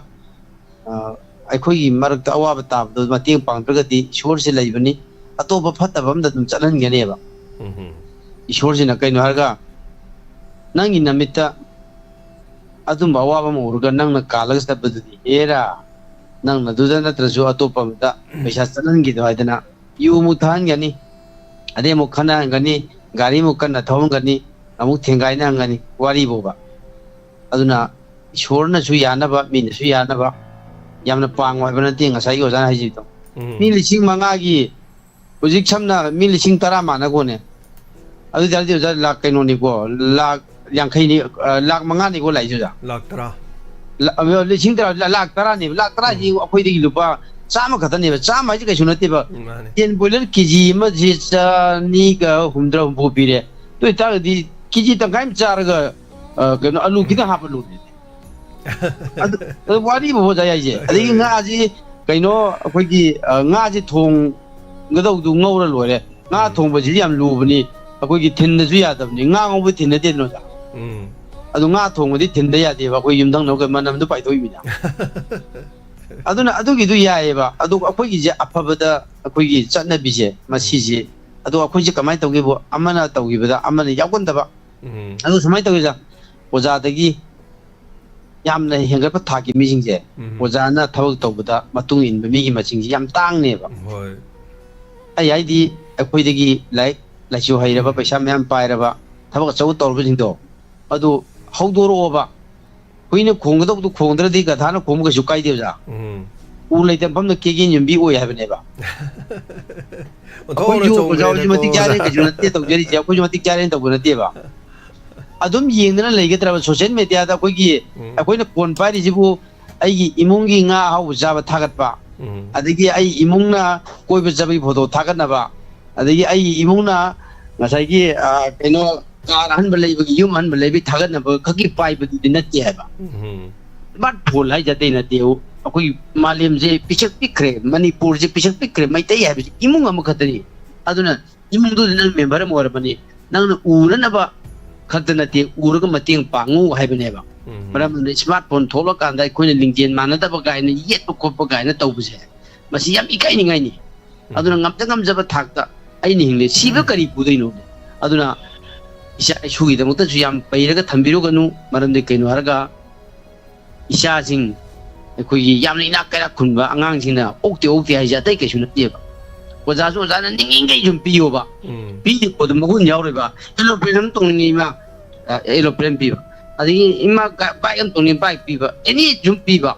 ꯑꯩꯈꯣꯏꯒꯤ ꯃꯔꯛꯇ ꯑꯋꯥꯕ ꯇꯥꯕꯗꯣ ꯃꯇꯦꯡ ꯄꯥꯡꯗ꯭ꯔꯒꯗꯤ ꯏꯁꯣꯔꯁꯤ ꯂꯩꯕꯅꯤ ꯑꯇꯣꯞꯄ ꯐꯠꯇꯕ ꯑꯃꯗ ꯑꯗꯨꯝ ꯆꯠꯍꯟꯒꯅꯦꯕ ꯏꯁꯣꯔꯁꯤꯅ ꯀꯩꯅꯣ ꯍꯥꯏꯔꯒ ꯅꯪꯒꯤ ꯅꯃꯤꯠꯇ ꯑꯗꯨꯝꯕ ꯑꯋꯥꯕ ꯑꯃ ꯎꯔꯒ ꯅꯪꯅ ꯀꯥꯜꯂꯒ ꯆꯠꯄꯗꯨꯗꯤ ꯍꯦꯔꯥ ꯅꯪꯅ ꯑꯗꯨꯗ ꯅꯠꯇ꯭ꯔꯁꯨ ꯑꯇꯣꯞꯄ ꯑꯃꯗ ꯄꯩꯁꯥ ꯆꯠꯍꯟꯈꯤꯗꯣ ꯍꯥꯏꯗꯅ ꯌꯨ ꯑꯃꯨꯛ ꯊꯛꯍꯟꯒꯅꯤ ꯑꯗꯩ ꯑꯃꯨꯛ ꯈꯟꯅꯍꯟꯒꯅꯤ ꯒꯥꯔꯤ ꯑꯃꯨꯛ ꯀꯟꯅ ꯊꯧꯍꯟꯒꯅꯤ ꯑꯃꯨꯛ ꯊꯦꯡꯒꯥꯏꯅꯍꯟꯒꯅꯤ ꯋꯥꯔꯤ ꯐꯥꯎꯕ ꯑꯗꯨꯅ ꯏꯁꯣꯔꯅꯁꯨ ꯌꯥꯅꯕ ꯃꯤꯅꯁꯨ ꯌꯥꯅꯕ ꯌꯥꯝꯅ ꯄꯥꯡꯉꯣ ꯍꯥꯏꯕ ꯅꯠꯇꯦ ꯉꯁꯥꯏꯒꯤ ꯑꯣꯖꯥꯅ ꯍꯥꯏꯖꯩꯗꯣ ꯃꯤ 5,000ꯒꯤ ꯍꯧꯖꯤꯛ ꯁꯝꯅ ꯃꯤ 10,000 ꯃꯥꯟꯅꯒꯣꯅꯦ ꯑꯗꯨ ꯇꯥꯔꯗꯤ ꯑꯣꯖꯥ ꯂꯥꯛ ꯀꯩꯅꯣꯅꯤꯀꯣ ꯂꯥꯛ 50ꯅꯤ ꯂꯥꯛ 5ꯅꯤꯀꯣ ꯂꯥꯛꯏꯁꯦ ꯂꯥꯛ 10 ꯂꯤꯁꯤꯡ 10 ꯂꯥꯛ 10ꯅꯦꯕ ꯂꯥꯛ 10ꯁꯤ ꯑꯩꯈꯣꯏꯗꯒꯤ ꯂꯨꯄꯥ 100 ꯈꯛꯇꯅꯦꯕ 100 ꯍꯥꯏꯁꯦ ꯀꯩꯁꯨ ꯅꯠꯇꯦꯕ ꯌꯦꯟ ꯕꯣꯏꯂꯔ ꯀꯦꯖꯤ ꯑꯃꯁꯤ 250 ꯄꯤꯔꯦ ꯑꯗꯨ ꯑꯣꯏꯇꯥꯔꯒꯗꯤ ꯀꯦꯖꯤ ꯇꯪꯈꯥꯏ ꯑꯃ ꯆꯥꯔꯒ ꯀꯩꯅꯣ ꯑꯂꯨ ꯈꯤꯇꯪ ꯍꯥꯞꯄ ꯂꯣꯏꯔꯦ ꯑꯗꯨ ꯋꯥꯔꯤꯕꯨ ꯑꯣꯖꯥ ꯌꯥꯏꯁꯦ ꯑꯗꯒꯤ ꯉꯥꯁꯤ ꯀꯩꯅꯣ ꯑꯩꯈꯣꯏꯒꯤ ꯉꯥꯁꯤ ꯊꯣꯡꯒꯗꯧꯗꯨ ꯉꯧꯔ ꯂꯣꯏꯔꯦ ꯉꯥ ꯊꯣꯡꯕꯁꯤꯗꯤ ꯌꯥꯝ ꯂꯨꯕꯅꯤ ꯑꯩꯈꯣꯏꯒꯤ ꯊꯤꯟꯗꯁꯨ ꯌꯥꯗꯕꯅꯤ ꯉꯥ ꯉꯧꯕ ꯊꯤꯟꯅꯗꯦꯗꯅ ꯑꯣꯖꯥ ꯑꯗꯨ ꯉꯥ ꯊꯣꯡꯕꯗꯤ ꯊꯤꯟꯗ ꯌꯥꯗꯦꯕ ꯑꯩꯈꯣꯏ ꯌꯨꯝꯊꯪꯅꯕ ꯃꯅꯝꯗꯨ ꯄꯥꯏꯊꯣꯛꯏꯃꯤꯅ ꯑꯗꯨꯅ ꯑꯗꯨꯒꯤꯗꯨ ꯌꯥꯏꯑꯕ ꯑꯗꯨꯒ ꯑꯩꯈꯣꯏꯒꯤꯁꯦ ꯑꯐꯕꯗ ꯑꯩꯈꯣꯏꯒꯤ ꯆꯠꯅꯕꯤꯁꯦ ꯃꯁꯤꯁꯦ ꯑꯗꯣ ꯑꯩꯈꯣꯏꯁꯦ ꯀꯃꯥꯏꯅ ꯇꯧꯒꯦꯕꯨ ꯑꯃꯅ ꯇꯧꯈꯤꯕꯗ ꯑꯃꯅ ꯌꯥꯎꯒꯟꯗꯕ ꯑꯗꯨ ꯁꯨꯃꯥꯏꯅ ꯇꯧꯋꯤꯗ ꯑꯣꯖꯥꯗꯒꯤ ꯌꯥꯝꯅ ꯍꯦꯟꯒꯠꯄ ꯊꯥꯛꯀꯤ ꯃꯤꯁꯤꯡꯁꯦ ꯑꯣꯖꯥꯅ ꯊꯕꯛ ꯇꯧꯕꯗ ꯃꯇꯨꯡ ꯏꯟꯕ ꯃꯤꯒꯤ ꯃꯁꯤꯡꯁꯤ ꯌꯥꯝ ꯇꯥꯡꯅꯦꯕ ꯑꯩ ꯍꯥꯏꯗꯤ ꯑꯩꯈꯣꯏꯗꯒꯤ ꯂꯥꯏꯔꯤꯛ ꯂꯥꯏꯁꯨ ꯍꯩꯔꯕ ꯄꯩꯁా ꯃꯌꯥꯝ ꯄꯥꯏꯔꯕ ꯊꯕꯛ ꯑꯆꯧꯕ ꯇꯧꯔꯕꯁꯤꯡꯗꯣ ꯑꯗꯨ ꯍꯧꯗꯣꯔꯛꯑꯣꯕ ꯍꯨꯏꯅ ꯈꯣꯡꯒꯗꯧꯕꯗꯨ ꯈꯣꯡꯗ꯭ꯔꯗꯤ ꯒꯙꯥꯅ ꯈꯣꯡꯕ ꯀꯩꯁꯨ ꯀꯥꯏꯗꯦ ꯑꯣꯖꯥ ꯎ ꯂꯩꯇꯕ ꯃꯐꯝꯗ ꯀꯦꯒꯦꯟ ꯌꯨꯝꯕꯤ ꯑꯣꯏ ꯍꯥꯏꯕꯅꯦꯕ ꯑꯩꯈꯣꯏꯁꯨ ꯑꯣꯖꯥ ꯍꯧꯖꯤꯛ ꯃꯇꯤꯛ ꯆꯥꯔꯦ ꯀꯩꯁꯨ ꯅꯠꯇꯦ ꯇꯧꯖꯔꯤꯁꯦ ꯑꯩꯈꯣꯏꯁꯨ ꯃꯇꯤꯛ ꯆꯥꯔꯦꯅ ꯇꯧꯕ ꯅꯠꯇꯦꯕ ꯑꯗꯨꯝ ꯌꯦꯡꯗꯅ ꯂꯩꯒꯗ꯭ꯔꯕ ꯁꯣꯁꯤꯌꯦꯜ ꯃꯦꯗꯤꯌꯥꯗ ꯑꯩꯈꯣꯏꯅ ꯐꯣꯟ ꯄꯥꯏꯔꯤꯁꯤꯕꯨ ꯑꯩꯒꯤ ꯏꯃꯨꯡꯒꯤ ꯉꯥ ꯑꯍꯥꯎꯕ ꯆꯥꯕ ꯊꯥꯒꯠꯄ ꯑꯗꯒꯤ ꯑꯩ ꯏꯃꯨꯡꯅ ꯀꯣꯏꯕ ꯆꯠꯄꯒꯤ ꯐꯣꯇꯣ ꯊꯥꯒꯠꯅꯕ ꯑꯗꯒꯤ ꯑꯩꯒꯤ ꯏꯃꯨꯡꯅ ꯉꯁꯥꯏꯒꯤ ꯀꯩꯅꯣ ꯀꯥꯔ ꯑꯍꯟꯕ ꯂꯩꯕꯒꯤ ꯌꯨꯝ ꯑꯍꯟꯕ ꯂꯩꯕꯒꯤ ꯊꯥꯒꯠꯅꯕ ꯈꯛꯀꯤ ꯄꯥꯏꯕꯗꯨꯗꯤ ꯅꯠꯇꯦ ꯍꯥꯏꯕ ꯁ꯭ꯃꯥꯔꯠ ꯐꯣꯟ ꯍꯥꯏꯖꯗꯦ ꯅꯠꯇꯦ ꯑꯩꯈꯣꯏ ꯃꯥꯂꯦꯝꯁꯦ ꯄꯤꯁꯛ ꯄꯤꯛꯈ꯭ꯔꯦ ꯃꯅꯤꯄꯨꯔꯁꯦ ꯄꯤꯁꯛ ꯄꯤꯛꯈ꯭ꯔꯦ ꯃꯩꯇꯩ ꯍꯥꯏꯕꯁꯤ ꯏꯃꯨꯡ ꯑꯃꯈꯛꯇꯅꯤ ꯑꯗꯨꯅ ꯏꯃꯨꯡꯗꯨꯗ ꯅꯪ ꯃꯦꯝꯕꯔ ꯑꯃ ꯑꯣꯏꯔꯕꯅꯤ ꯅꯪꯅ ꯎꯅꯅꯕ ꯈꯛꯇ ꯅꯠꯇꯦ ꯎꯔꯒ ꯃꯇꯦꯡ ꯄꯥꯡꯉꯨ ꯍꯥꯏꯕꯅꯦꯕ ꯃꯔꯝ ꯑꯗꯨꯅ ꯁ꯭ꯃꯥꯔꯠ ꯐꯣꯟ ꯊꯣꯛꯂꯀꯥꯟꯗ ꯑꯩꯈꯣꯏꯅ ꯂꯤꯡꯖꯦꯜ ꯃꯥꯟꯅꯗꯕ ꯀꯥꯏꯅ ꯌꯦꯠꯄ ꯈꯣꯠꯄ ꯀꯥꯏꯅ ꯇꯧꯕꯁꯦ ꯃꯁꯤ ꯌꯥꯝ ꯏꯀꯥꯏꯅꯤꯡꯉꯥꯏꯅꯤ ꯑꯗꯨꯅ ꯉꯝꯖꯕ ꯊꯥꯛꯇ ꯑꯩꯅ ꯍꯤꯡꯂꯦ ꯁꯤꯕ ꯀꯔꯤ ꯄꯨꯗꯣꯏꯅꯣ ꯑꯗꯨꯅ ꯏꯆꯥ ꯏꯁꯨꯒꯤꯗꯃꯛꯇꯁꯨ ꯌꯥꯝ ꯄꯩꯔꯒ ꯊꯝꯕꯤꯔꯨꯒꯅꯨ ꯃꯔꯝꯗꯤ ꯀꯩꯅꯣ ꯍꯥꯏꯔꯒ ꯏꯆꯥꯁꯤꯡ ꯑꯩꯈꯣꯏꯒꯤ ꯌꯥꯝꯅ ꯏꯅꯥꯛ ꯀꯩꯔꯥꯛ ꯈꯨꯟꯕ ꯑꯉꯥꯡꯁꯤꯡꯅ ꯑꯣꯛꯇꯦ ꯍꯥꯏꯁꯦ ꯑꯇꯩ ꯀꯩꯁꯨ ꯅꯠꯇꯦꯕ ꯑꯣꯖꯥꯁꯨ ꯑꯣꯖꯥꯅ ꯅꯤꯡꯉꯤꯈꯩ ꯁꯨꯝ ꯄꯤꯌꯣꯕ ꯄꯤꯗꯤ ꯄꯣꯠꯇꯣ ꯃꯒꯨꯟ ꯌꯥꯎꯔꯣꯏꯕ ꯑꯦꯂꯣꯄ꯭ꯂꯦꯟ ꯑꯃ ꯇꯣꯡꯅꯤꯡꯉꯤ ꯏꯃꯥ ꯑꯦꯂꯣꯄ꯭ꯂꯦꯟ ꯄꯤꯕ ꯑꯗꯒꯤ ꯏꯃꯥ ꯕꯥꯏꯛ ꯑꯃ ꯇꯣꯡꯅꯤꯡꯉꯤ ꯕꯥꯏꯛ ꯄꯤꯕ ꯑꯦꯅꯤ ꯁꯨꯝ ꯄꯤꯕ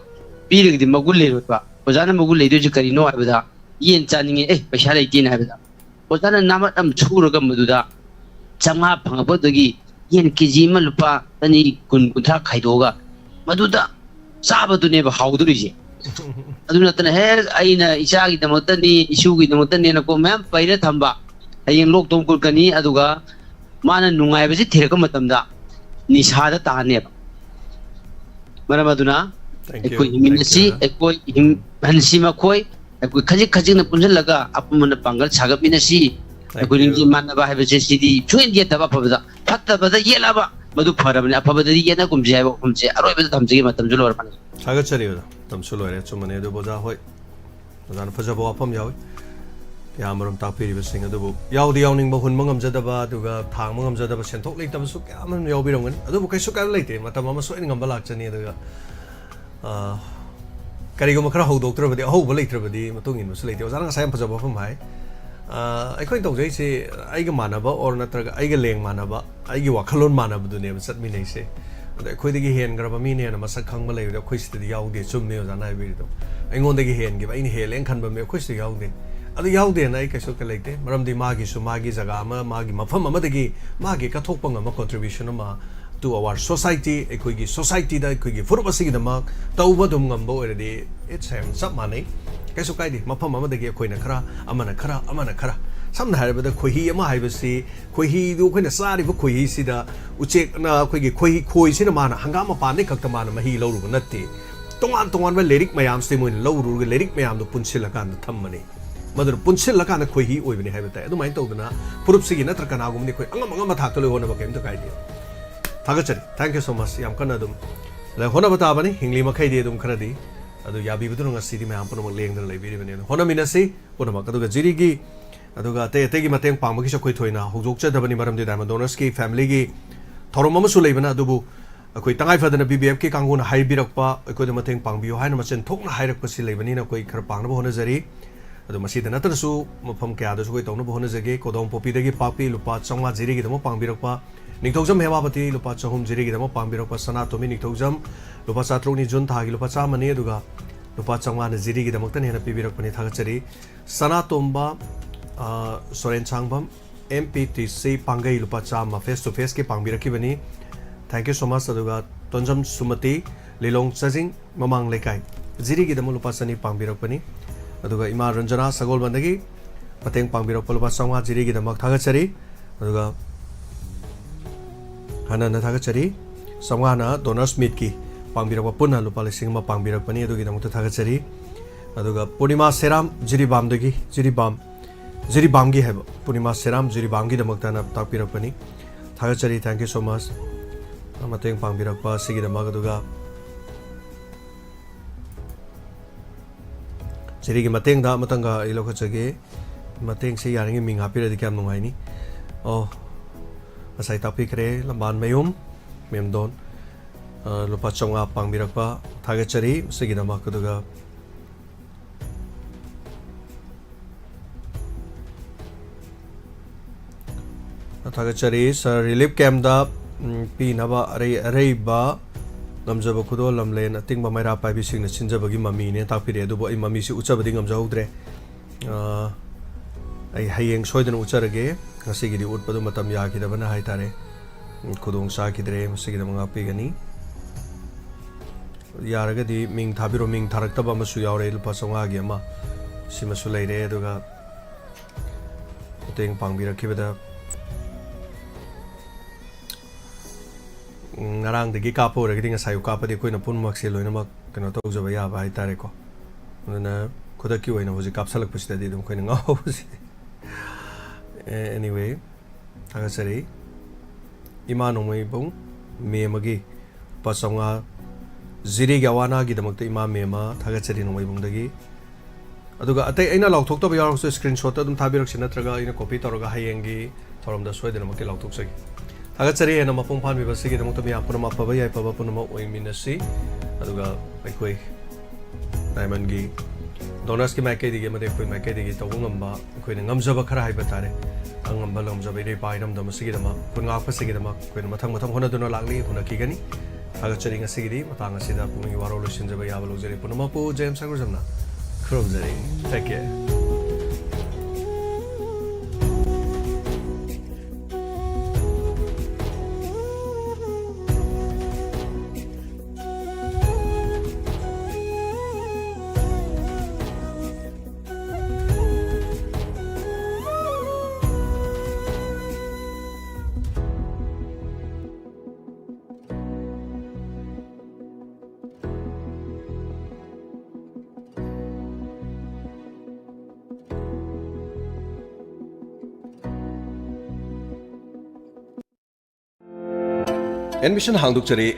ꯄꯤꯔꯒꯗꯤ ꯃꯒꯨꯟ ꯂꯩꯔꯣꯏꯕ ꯑꯣꯖꯥꯅ ꯃꯒꯨꯟ ꯂꯩꯗꯣꯏꯁꯤ ꯀꯔꯤꯅೋ ꯍꯥꯏꯕꯗ ꯌꯦꯟ ꯆꯥꯅꯤꯡꯉꯦ ꯄꯩꯁꯥ ꯂꯩꯇꯦꯅ ꯍꯥꯏꯕꯗ ꯑꯣꯖꯥꯅ ꯅꯥꯃꯠ ꯑꯃ ꯁꯨꯔꯒ ꯃꯗꯨꯗ 500 ꯐꯪꯉꯛꯄꯗꯒꯤ ꯌꯦꯟ ꯀꯦꯖꯤ ꯑꯃ ꯂꯨꯄꯥ 200-100 खाइदोगा मधुदा चाबदुनेबा हाउदुरिजे अदु नतने हे अइना इचागी दमतनी इशुगी दमतनी नको मैम पैरे थंबा हयें लोक तोम कुलकनी अदुगा माना नुंगाइबसि थेरक मतमदा निसादा तानेबा मरम अदुना एकोइ हिमिनसी एकोइ हिम हनसी मखोइ एकोइ खजिक खजिक न पुंजलगा अपमन पांगल सागपिनसी एकोइ निंजी मानबा हाइबसे सिदी छुइन येतबा फबदा फत्तबदा येलाबा मधु फरबने अफबदि येना गुमजे हाइबा गुमजे अरोइबदा थमजिगे मतम जुलोर पानी सागत चरियोदा तम सुलोरे चुमने दो बोजा होय बोजान फजबो अपम याव यामरम तापिरिबे सिंग अदुबो यावदि यावनिंग बहुन मंगम जदबा दुगा थांग मंगम जदबा सेंथोक लेतब सु क्यामन यावबिरंगन अदुबो कैसु काय लेते मतम अमा सोइन ngamba lakchani अदुगा करिगो मखरा हौदोक्त्रबदि अहौबो लेत्रबदि मतुंग इन मसु लेते ओजान सायम फजबो अपम हाय अखोइन तौजैसे आइगा मानबा और नत्रगा आइगा लेंग मानबा आइगी वाखलोन मानबदुने चटमिनैसे अदो अखोइदगी हेनग्रबा मीने न मसक खंगबा लेबदो अखोइसिदि याउदे चुमने ओजाना हाइबिरिदो अइंगोंदगी हेनगिबा अइनि हेलेंग खनबा मे अखोइसिदि याउदे अदो याउदे ना कैसो के लेते मरमदि मागी जगा अमा मागी मफम अमदगी मागी कथोकपा ngama contribution अमा to our society अखोइगी society दा अखोइगी फुरबसिगी दमा तौबा दुम ngamba ओरदि इट्स हेम सब माने कैसो काइदि मफम अमदगी अखोइना खरा अमना खरा samna haribada khohi ama haibasi khohi du khoina sari bu khohi sida uchek na khoigi khoi sina mana hangama pane kakta mana mahi lawru natte tongan ba lyric mayam ste moin lawru lyric mayam do punchila kan thammani मदर पुंसिल लकान खोई ही ओइबने highway ताय अदुमाइन तौदना पुरुप सिगी नत्र कनागुमनि खोई अंगम थाक तले होना बकेम तो काइदे थागचरी थैंक यू सो मच याम कना दुम ले होना बताबनी हिंगली मखैदे दुम खरदी अदु याबीबदुन ngasi di mayam puno lengdra leibiribane hona minasi puno aduga jirigi aduga te gi mateng pangmagi sakoi thoina hojok chadabani maramdi diamond donors ki family gi thorom amasu leibana adubu akoi tangai fadana BBF ki kanguna haibirakpa akoi da mateng pangbiyo haina machen thokna hairakpa si leibani na koi khar pangna hona jari adu masi da natrasu mafam kya da koi tawna hona jage kodong popi dagi papi lupa changwa jirigi damo pangbirakpa Niktojam Hewabati Lupa Chahum Jirigi Damo Pambirokpa Sanatomi Niktojam Lupa Satroni Jun Thagi Lupa Chamani Duga Lupa Changwan Jirigi Damoktan Hena Pibirokpani Thagachari Sanatomba Soren Changbam MPTC Pangai Lupa Chama face to face ke Pambiraki Thank you so much Aduga Tonjam Sumati Lilong Chajing Mamang Lekai Jirigi Damo Lupa Sani Pambirokpani Aduga Ima Ranjana Sagol Bandagi Pateng Pambirokpa Lupa Changwa Jirigi Damok Thagachari Aduga Hana Nathagachari, Samana, Donors Mitki, Pambirapa Puna, Lupalisima, Pambirapani, Dugam Tathagachari, Aduga Punima Seram, Jiribamdagi, Jiribamgi have Punima Seram, Jiribamgi, the Moktana, Tapirapani, Thagachari, thank you so much. Amateng Pambirapa, Sigi the Magaduga Jirigi Mateng, da Matanga, Ilokachage, Mateng, say, Yaring, Ming happy at the Kamuaini. Oh. Asai topic re lamban mayum memdon lupa chonga pangbirakpa thagachari sigina makuduga thagachari sir relief camp da pi naba arei ba ngamjaba khudo lamlen ating ba maira pai bising na chinjabagi mami ne tapire dubo ai mami si uchabadi ngamjaudre ai hayeng soidan ucharage ngasi gidi utpadu matam yakidabana haitare khudong sa kidre masigi damanga pigani yaragadi ming thabiro ming tharaktaba masu yaure lupa songa gi ama simasu leire aduga teng pangbirakibada ngarang degi kapo ragidi ngasai kapadi koina punmak se loinamak kano tawjaba ya ba haitare ko na khudaki oina hoji kapsalak pusida di dum koina ngausi anyway Thagachari Ima Nomai Bung Memagi Pasonga Ziri Gawana Gidamakta Ima Mema Thagachari Nomai Bungdagi Aduga Ate Aina Lautok to Yar screenshot Dum Tabirak Sinatraga in a copy Toraga Hayengi from the Sweden Maki Lautok Thagachari and a Mapung Pan Vivasi Damotomi Apama Pavaya Pavapunama Oiminasi Aduga Pekwe Diamond Gi Donors ki maike dige made koi maike dige tawungamba koi ngamjaba khara hai batare angamba lamjaba ide painam dam sigidama punga pa sigidama koi mathang hona duna lagli hona kigani aga charinga sigidi matanga sida pungi warol shinjaba yabalo jere punama pu james sagur jamna khrom jare take care Admission Hangdukchari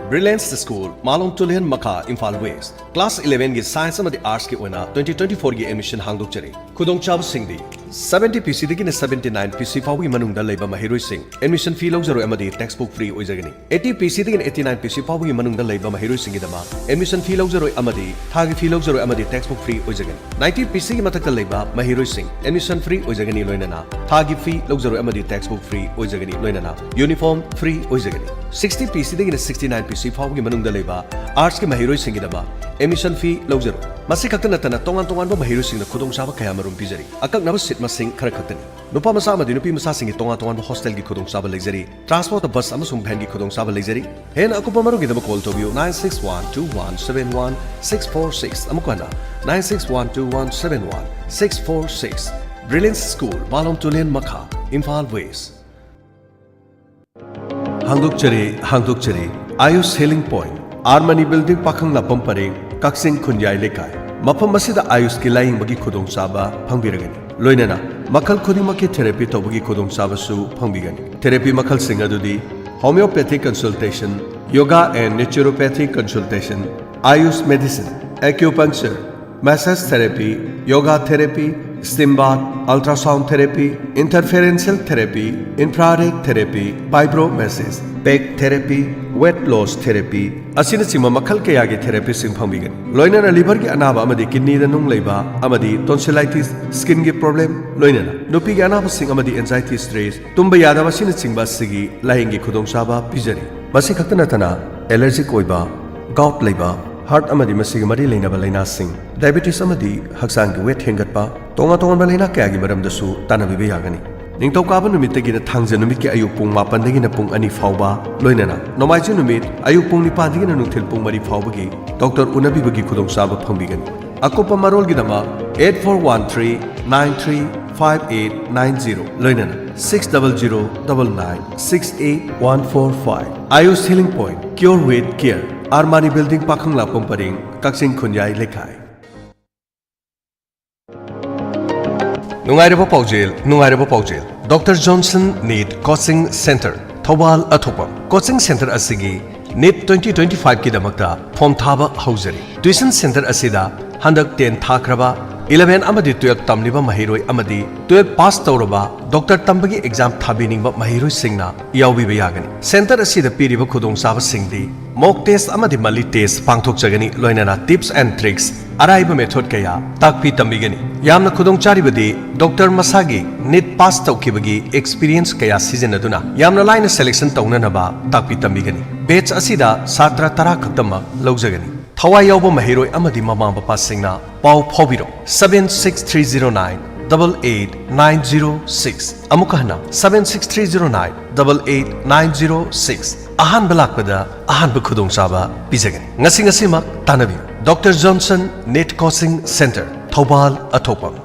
Brilliance School Malong Tulian Maka Imphal West Class 11 gi Science amadi Arts ki oina 2024 gi admission Hangdukchari Khudong chab singdi 70 PC digi 79 PC fawi manungda leiba mahiroi sing admission fee lawjaro amadi textbook free oijagani 80 PC digi 89 PC fawi manungda leiba mahiroi singi dama admission fee lawjaro amadi thagi fee lawjaro amadi textbook free oijagani 90 PC gi mathakta leiba mahiroi sing admission free oijagani loinana thagi fee lawjaro amadi textbook free oijagani loinana uniform free oijagani 60 PC digi 69 PC fawi manungda leiba arts ki mahiroi singi dama admission fee lawjaro masi khakta natana tongan ba mahiroi sing na khudong saba kaya marum pijari akak na sit masing khara khaktani nupa masa amadi nupi masa singi tongan ba hostel gi khudong saba leijari transport bus amasung van gi khudong saba leijari hen akupa maru gi dama call to view 9612171646 amukana 9612171646 Brilliance School Malong Tulian Makha Imphal West Hangdukchari Ayush Healing Point Armani Building Pakhang Lapam Pareng Kaksing Khunyai Lekai मफम मसिदा Ayush की lying बगी खुदोंग साबा फंगबिरगनी लोइनना मखल खुदिमकी therapy तौबगी खुदोंग साबसु फंगबिगनी थेरेपी मखल सिंग अदुदी homeopathic consultation yoga and naturopathic consultation AYUSH medicine acupuncture massage therapy yoga therapy steam bath ultrasound therapy interferential therapy infrared therapy vibromassage back therapy weight loss therapy asina sima makhal kaya gi therapy sing phangbigan loinana liver gi anaba amadi kidney da nung leiba amadi tonsillitis skin gi problem loinana nupi gi anaba sing amadi anxiety stress tumba yadaba sina singba sigi lahingi khudong saba pijari basi khaktana tana allergic oiba gout leiba heart amadi masigi mari leinaba leina sing diabetes amadi haksang gi weight hengatpa tonga tonga balena kaya gi maram dasu tanabi be yagani ningtau kaba numit tagina thangja numit ki ayuk pung 8 dagina pung 2 fauba loinana nomaiji numit ayuk pung 9 dagina nungthil pung 3 faubagi doctor unabi bagi khudong saba phangbigan akopa marol gi dama 8413935890 loinana 6009968145 ayush healing point cure with care Armani Building Pakangla Pomparing Kaksing Kunyai Lekai Nungairabo Paujel Dr. Johnson Need Coaching Center Thobal Athopa Coaching Center Asigi NEET 2025 Kidamakta Form Thaba Hausari Tuition Center Asida Handak 10 Thakraba 11 amadi 12 tamliba mahiroi amadi 12 pass tawraba doctor tambagi exam thabiningba mahiroi singna yawbi bayagani center asida piriba khudong saba singdi mock test amadi mali test pangthok jagani loinana tips and tricks araiba method kaya takpi tambigani yamna khudong charibadi doctor masagi NEET pass tawkibagi experience kaya sijenaduna yamna line selection tawnanaba takpi tambigani batch asida satra tara khaktama lawjagani Thawai yauba mahiroi amadi mama bapa singna pau phobiro 76309888906 amukahna 76309888906 ahan balakpada ahan khudong saba bijagani ngasi mak tanabi Dr. Johnson NEET Coaching Center Thobal Athopam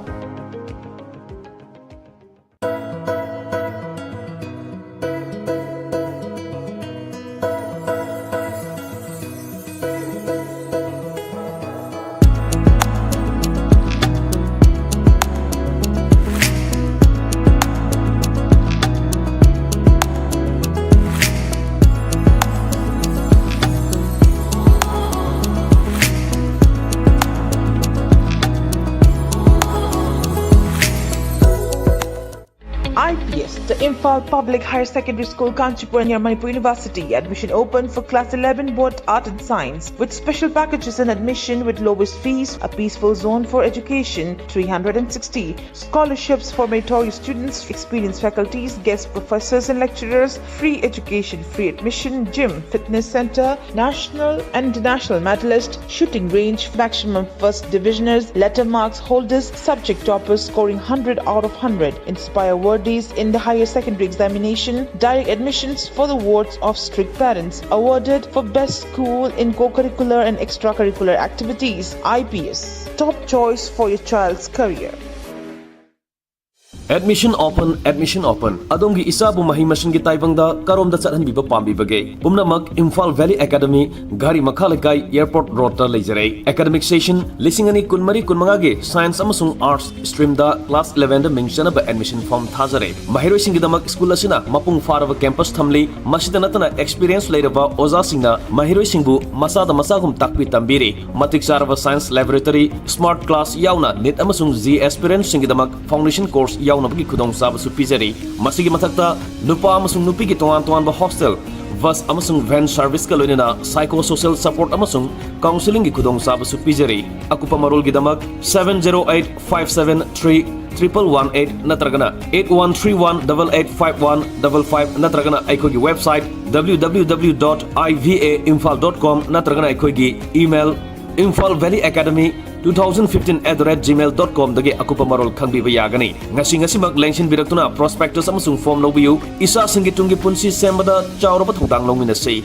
IPS, the Imphal Public Higher Secondary School, Kanchipur near Manipur University. Admission open for Class 11 both Art and Science with special packages and admission with lowest fees, a peaceful zone for education, 360 scholarships for meritorious students, experienced faculties, guest professors and lecturers, free education, free admission, gym, fitness center, national and international medalist, shooting range, maximum first divisioners, letter marks holders, subject toppers scoring 100 out of 100, inspire awardees in the higher secondary examination, direct admissions for the wards of strict parents, awarded for best school in co-curricular and extracurricular activities. IPS, top choice for your child's career. Admission open adongi isabu mahi machine gi taibangda karomda chathanbiba pambibage pumnamak Imphal Valley Academy gari makhalakai airport road ta leijare academic session lisingani kunmari kunmanga ge science amasung arts stream da class 11 da mention ba admission form thajare mahiroi singi damak school asina mapung faraba campus thamli masida natana experience leiraba oza singna mahiroi singbu masada masagum takpi tambiri matik sarava science laboratory smart class yauna NEET amasung G aspirant singi damak foundation course nabagi khudong saba su pizari masigi mathakta nupa amasung nupi gi tongan ba hostel bus amasung van service ka loinena psychosocial support amasung counseling gi khudong saba su pizari akupa marol gi damak 7085731118 natragana 8131885155 natragana aikogi website www.ivaimphal.com natragana aikogi email imphalvalleyacademy2015@gmail.com dagi akupa marol khangbiba yagani ngasi mak lengsin biraktuna prospectus amasung form lobiyu isa singi tungi punsi sembada chawraba thongdang longminasi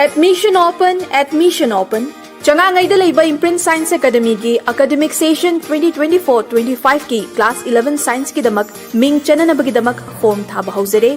Admission open Changangai da leiba Imprint Science Academy ki academic session 2024-25 ki class 11 science ki damak ming chananabagi damak form thaba hauzare.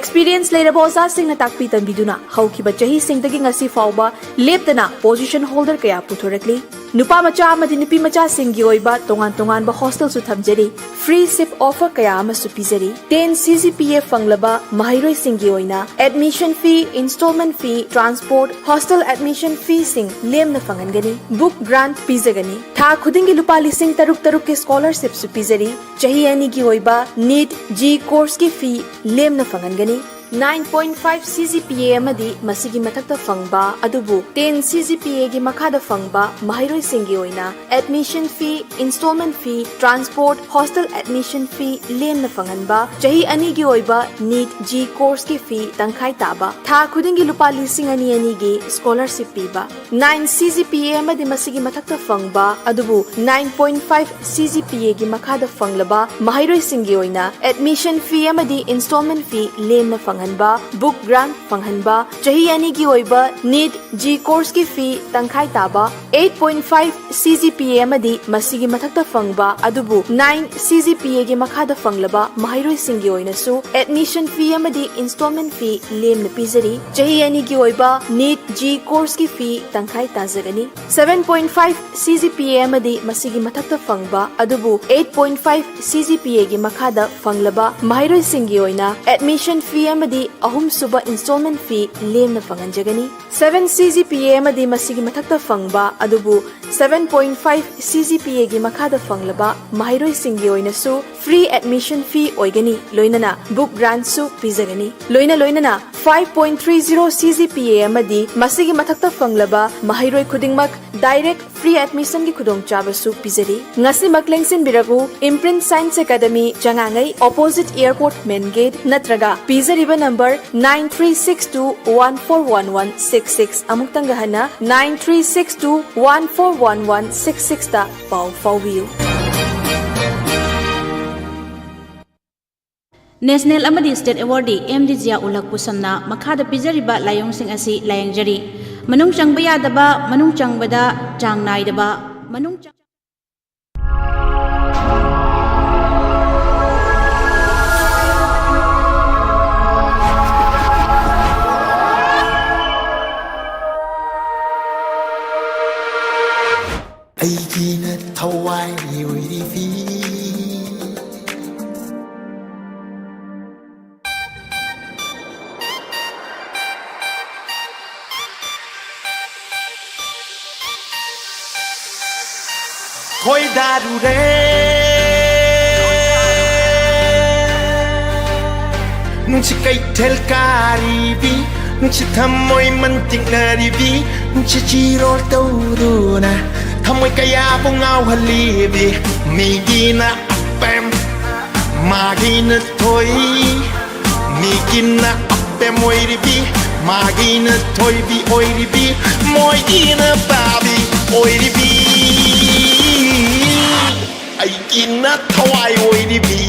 Experience leiraba oza singna takpi tanbiduna haukiba chahi singdagi ngasi fauba leptana position holder kaya puthorakli. Nupa macha amadi nupi macha singgi oiba tongan ba hostel su thamjari. Free sip offer kaya ama su pizari. 10 CGPA fanglaba mahairoi singgi oina admission fee, installment fee, transport, hostel admission fee sing lemna fangangani. Book grant pizagani. Tha khudingi lupa lising taruk ke scholarship su pizari. Chahi ani ki oiba NEET G course ki fee lemna fangangani. 9.5 CGPA amadi masigi matakta fangba adubu 10 CGPA gi makada fangba mahairoi singi oina admission fee, installment fee, transport, hostel admission fee lemna fanganba chahi ani gi oiba NEET G course ki fee tangkhai taba tha khudingi lupa lising ani gi scholarship piba 9 CGPA amadi masigi matakta fangba adubu 9.5 CGPA gi makada fanglaba mahairoi singi oina admission fee amadi installment fee lemna fanganba book grant fanghanba chahi ani gi oiba NEET G course ki fee tangkhai taba 8.5 CGPA amadi masigi mathakta fangba adubu 9 CGPA gi makhada fanglaba mahairoi singi oina su admission fee amadi installment fee lemna pizari chahi ani gi oiba NEET G course ki fee tangkhai tajagani 7.5 CGPA amadi masigi mathakta fangba adubu 8.5 CGPA gi makhada fanglaba mahairoi singi oina admission fee amadi ahum suba installment fee lemna fanganjagani 7 CGPA amadi masigi mathakta fangba adubu 7.5 CGPA gi makhada fanglaba mahairoi singi oina su free admission fee oigani loinana book grant su pizagani loinana 5.30 CGPA amadi masigi mathakta fanglaba mahairoi khudingmak direct free admission gi khudong chaba su pizari ngasi maklengsin biragu Imprint Science Academy Changangai opposite airport main gate natraga pizariba number 9362141166 amuk tangahana 9362141166 ta pau faubiu National amadi State Awardee MD Jia Ulak Pusamna makhada pizariba layong sing asi layangjari manung changba yadaba manung changbada chang naidaba manung Aigina thawai oiri fi Khoi daru re nung chi kai tel kari bi nung chi thamoi man ting nari bi nung chi chiro tau du na thamoi kaya bungau hali bi mi gina apem ma gina thoi mi gina apem oiri bi ma gina thoi bi oiri bi moi gina babi oiri bi ai gina thawai oiri bi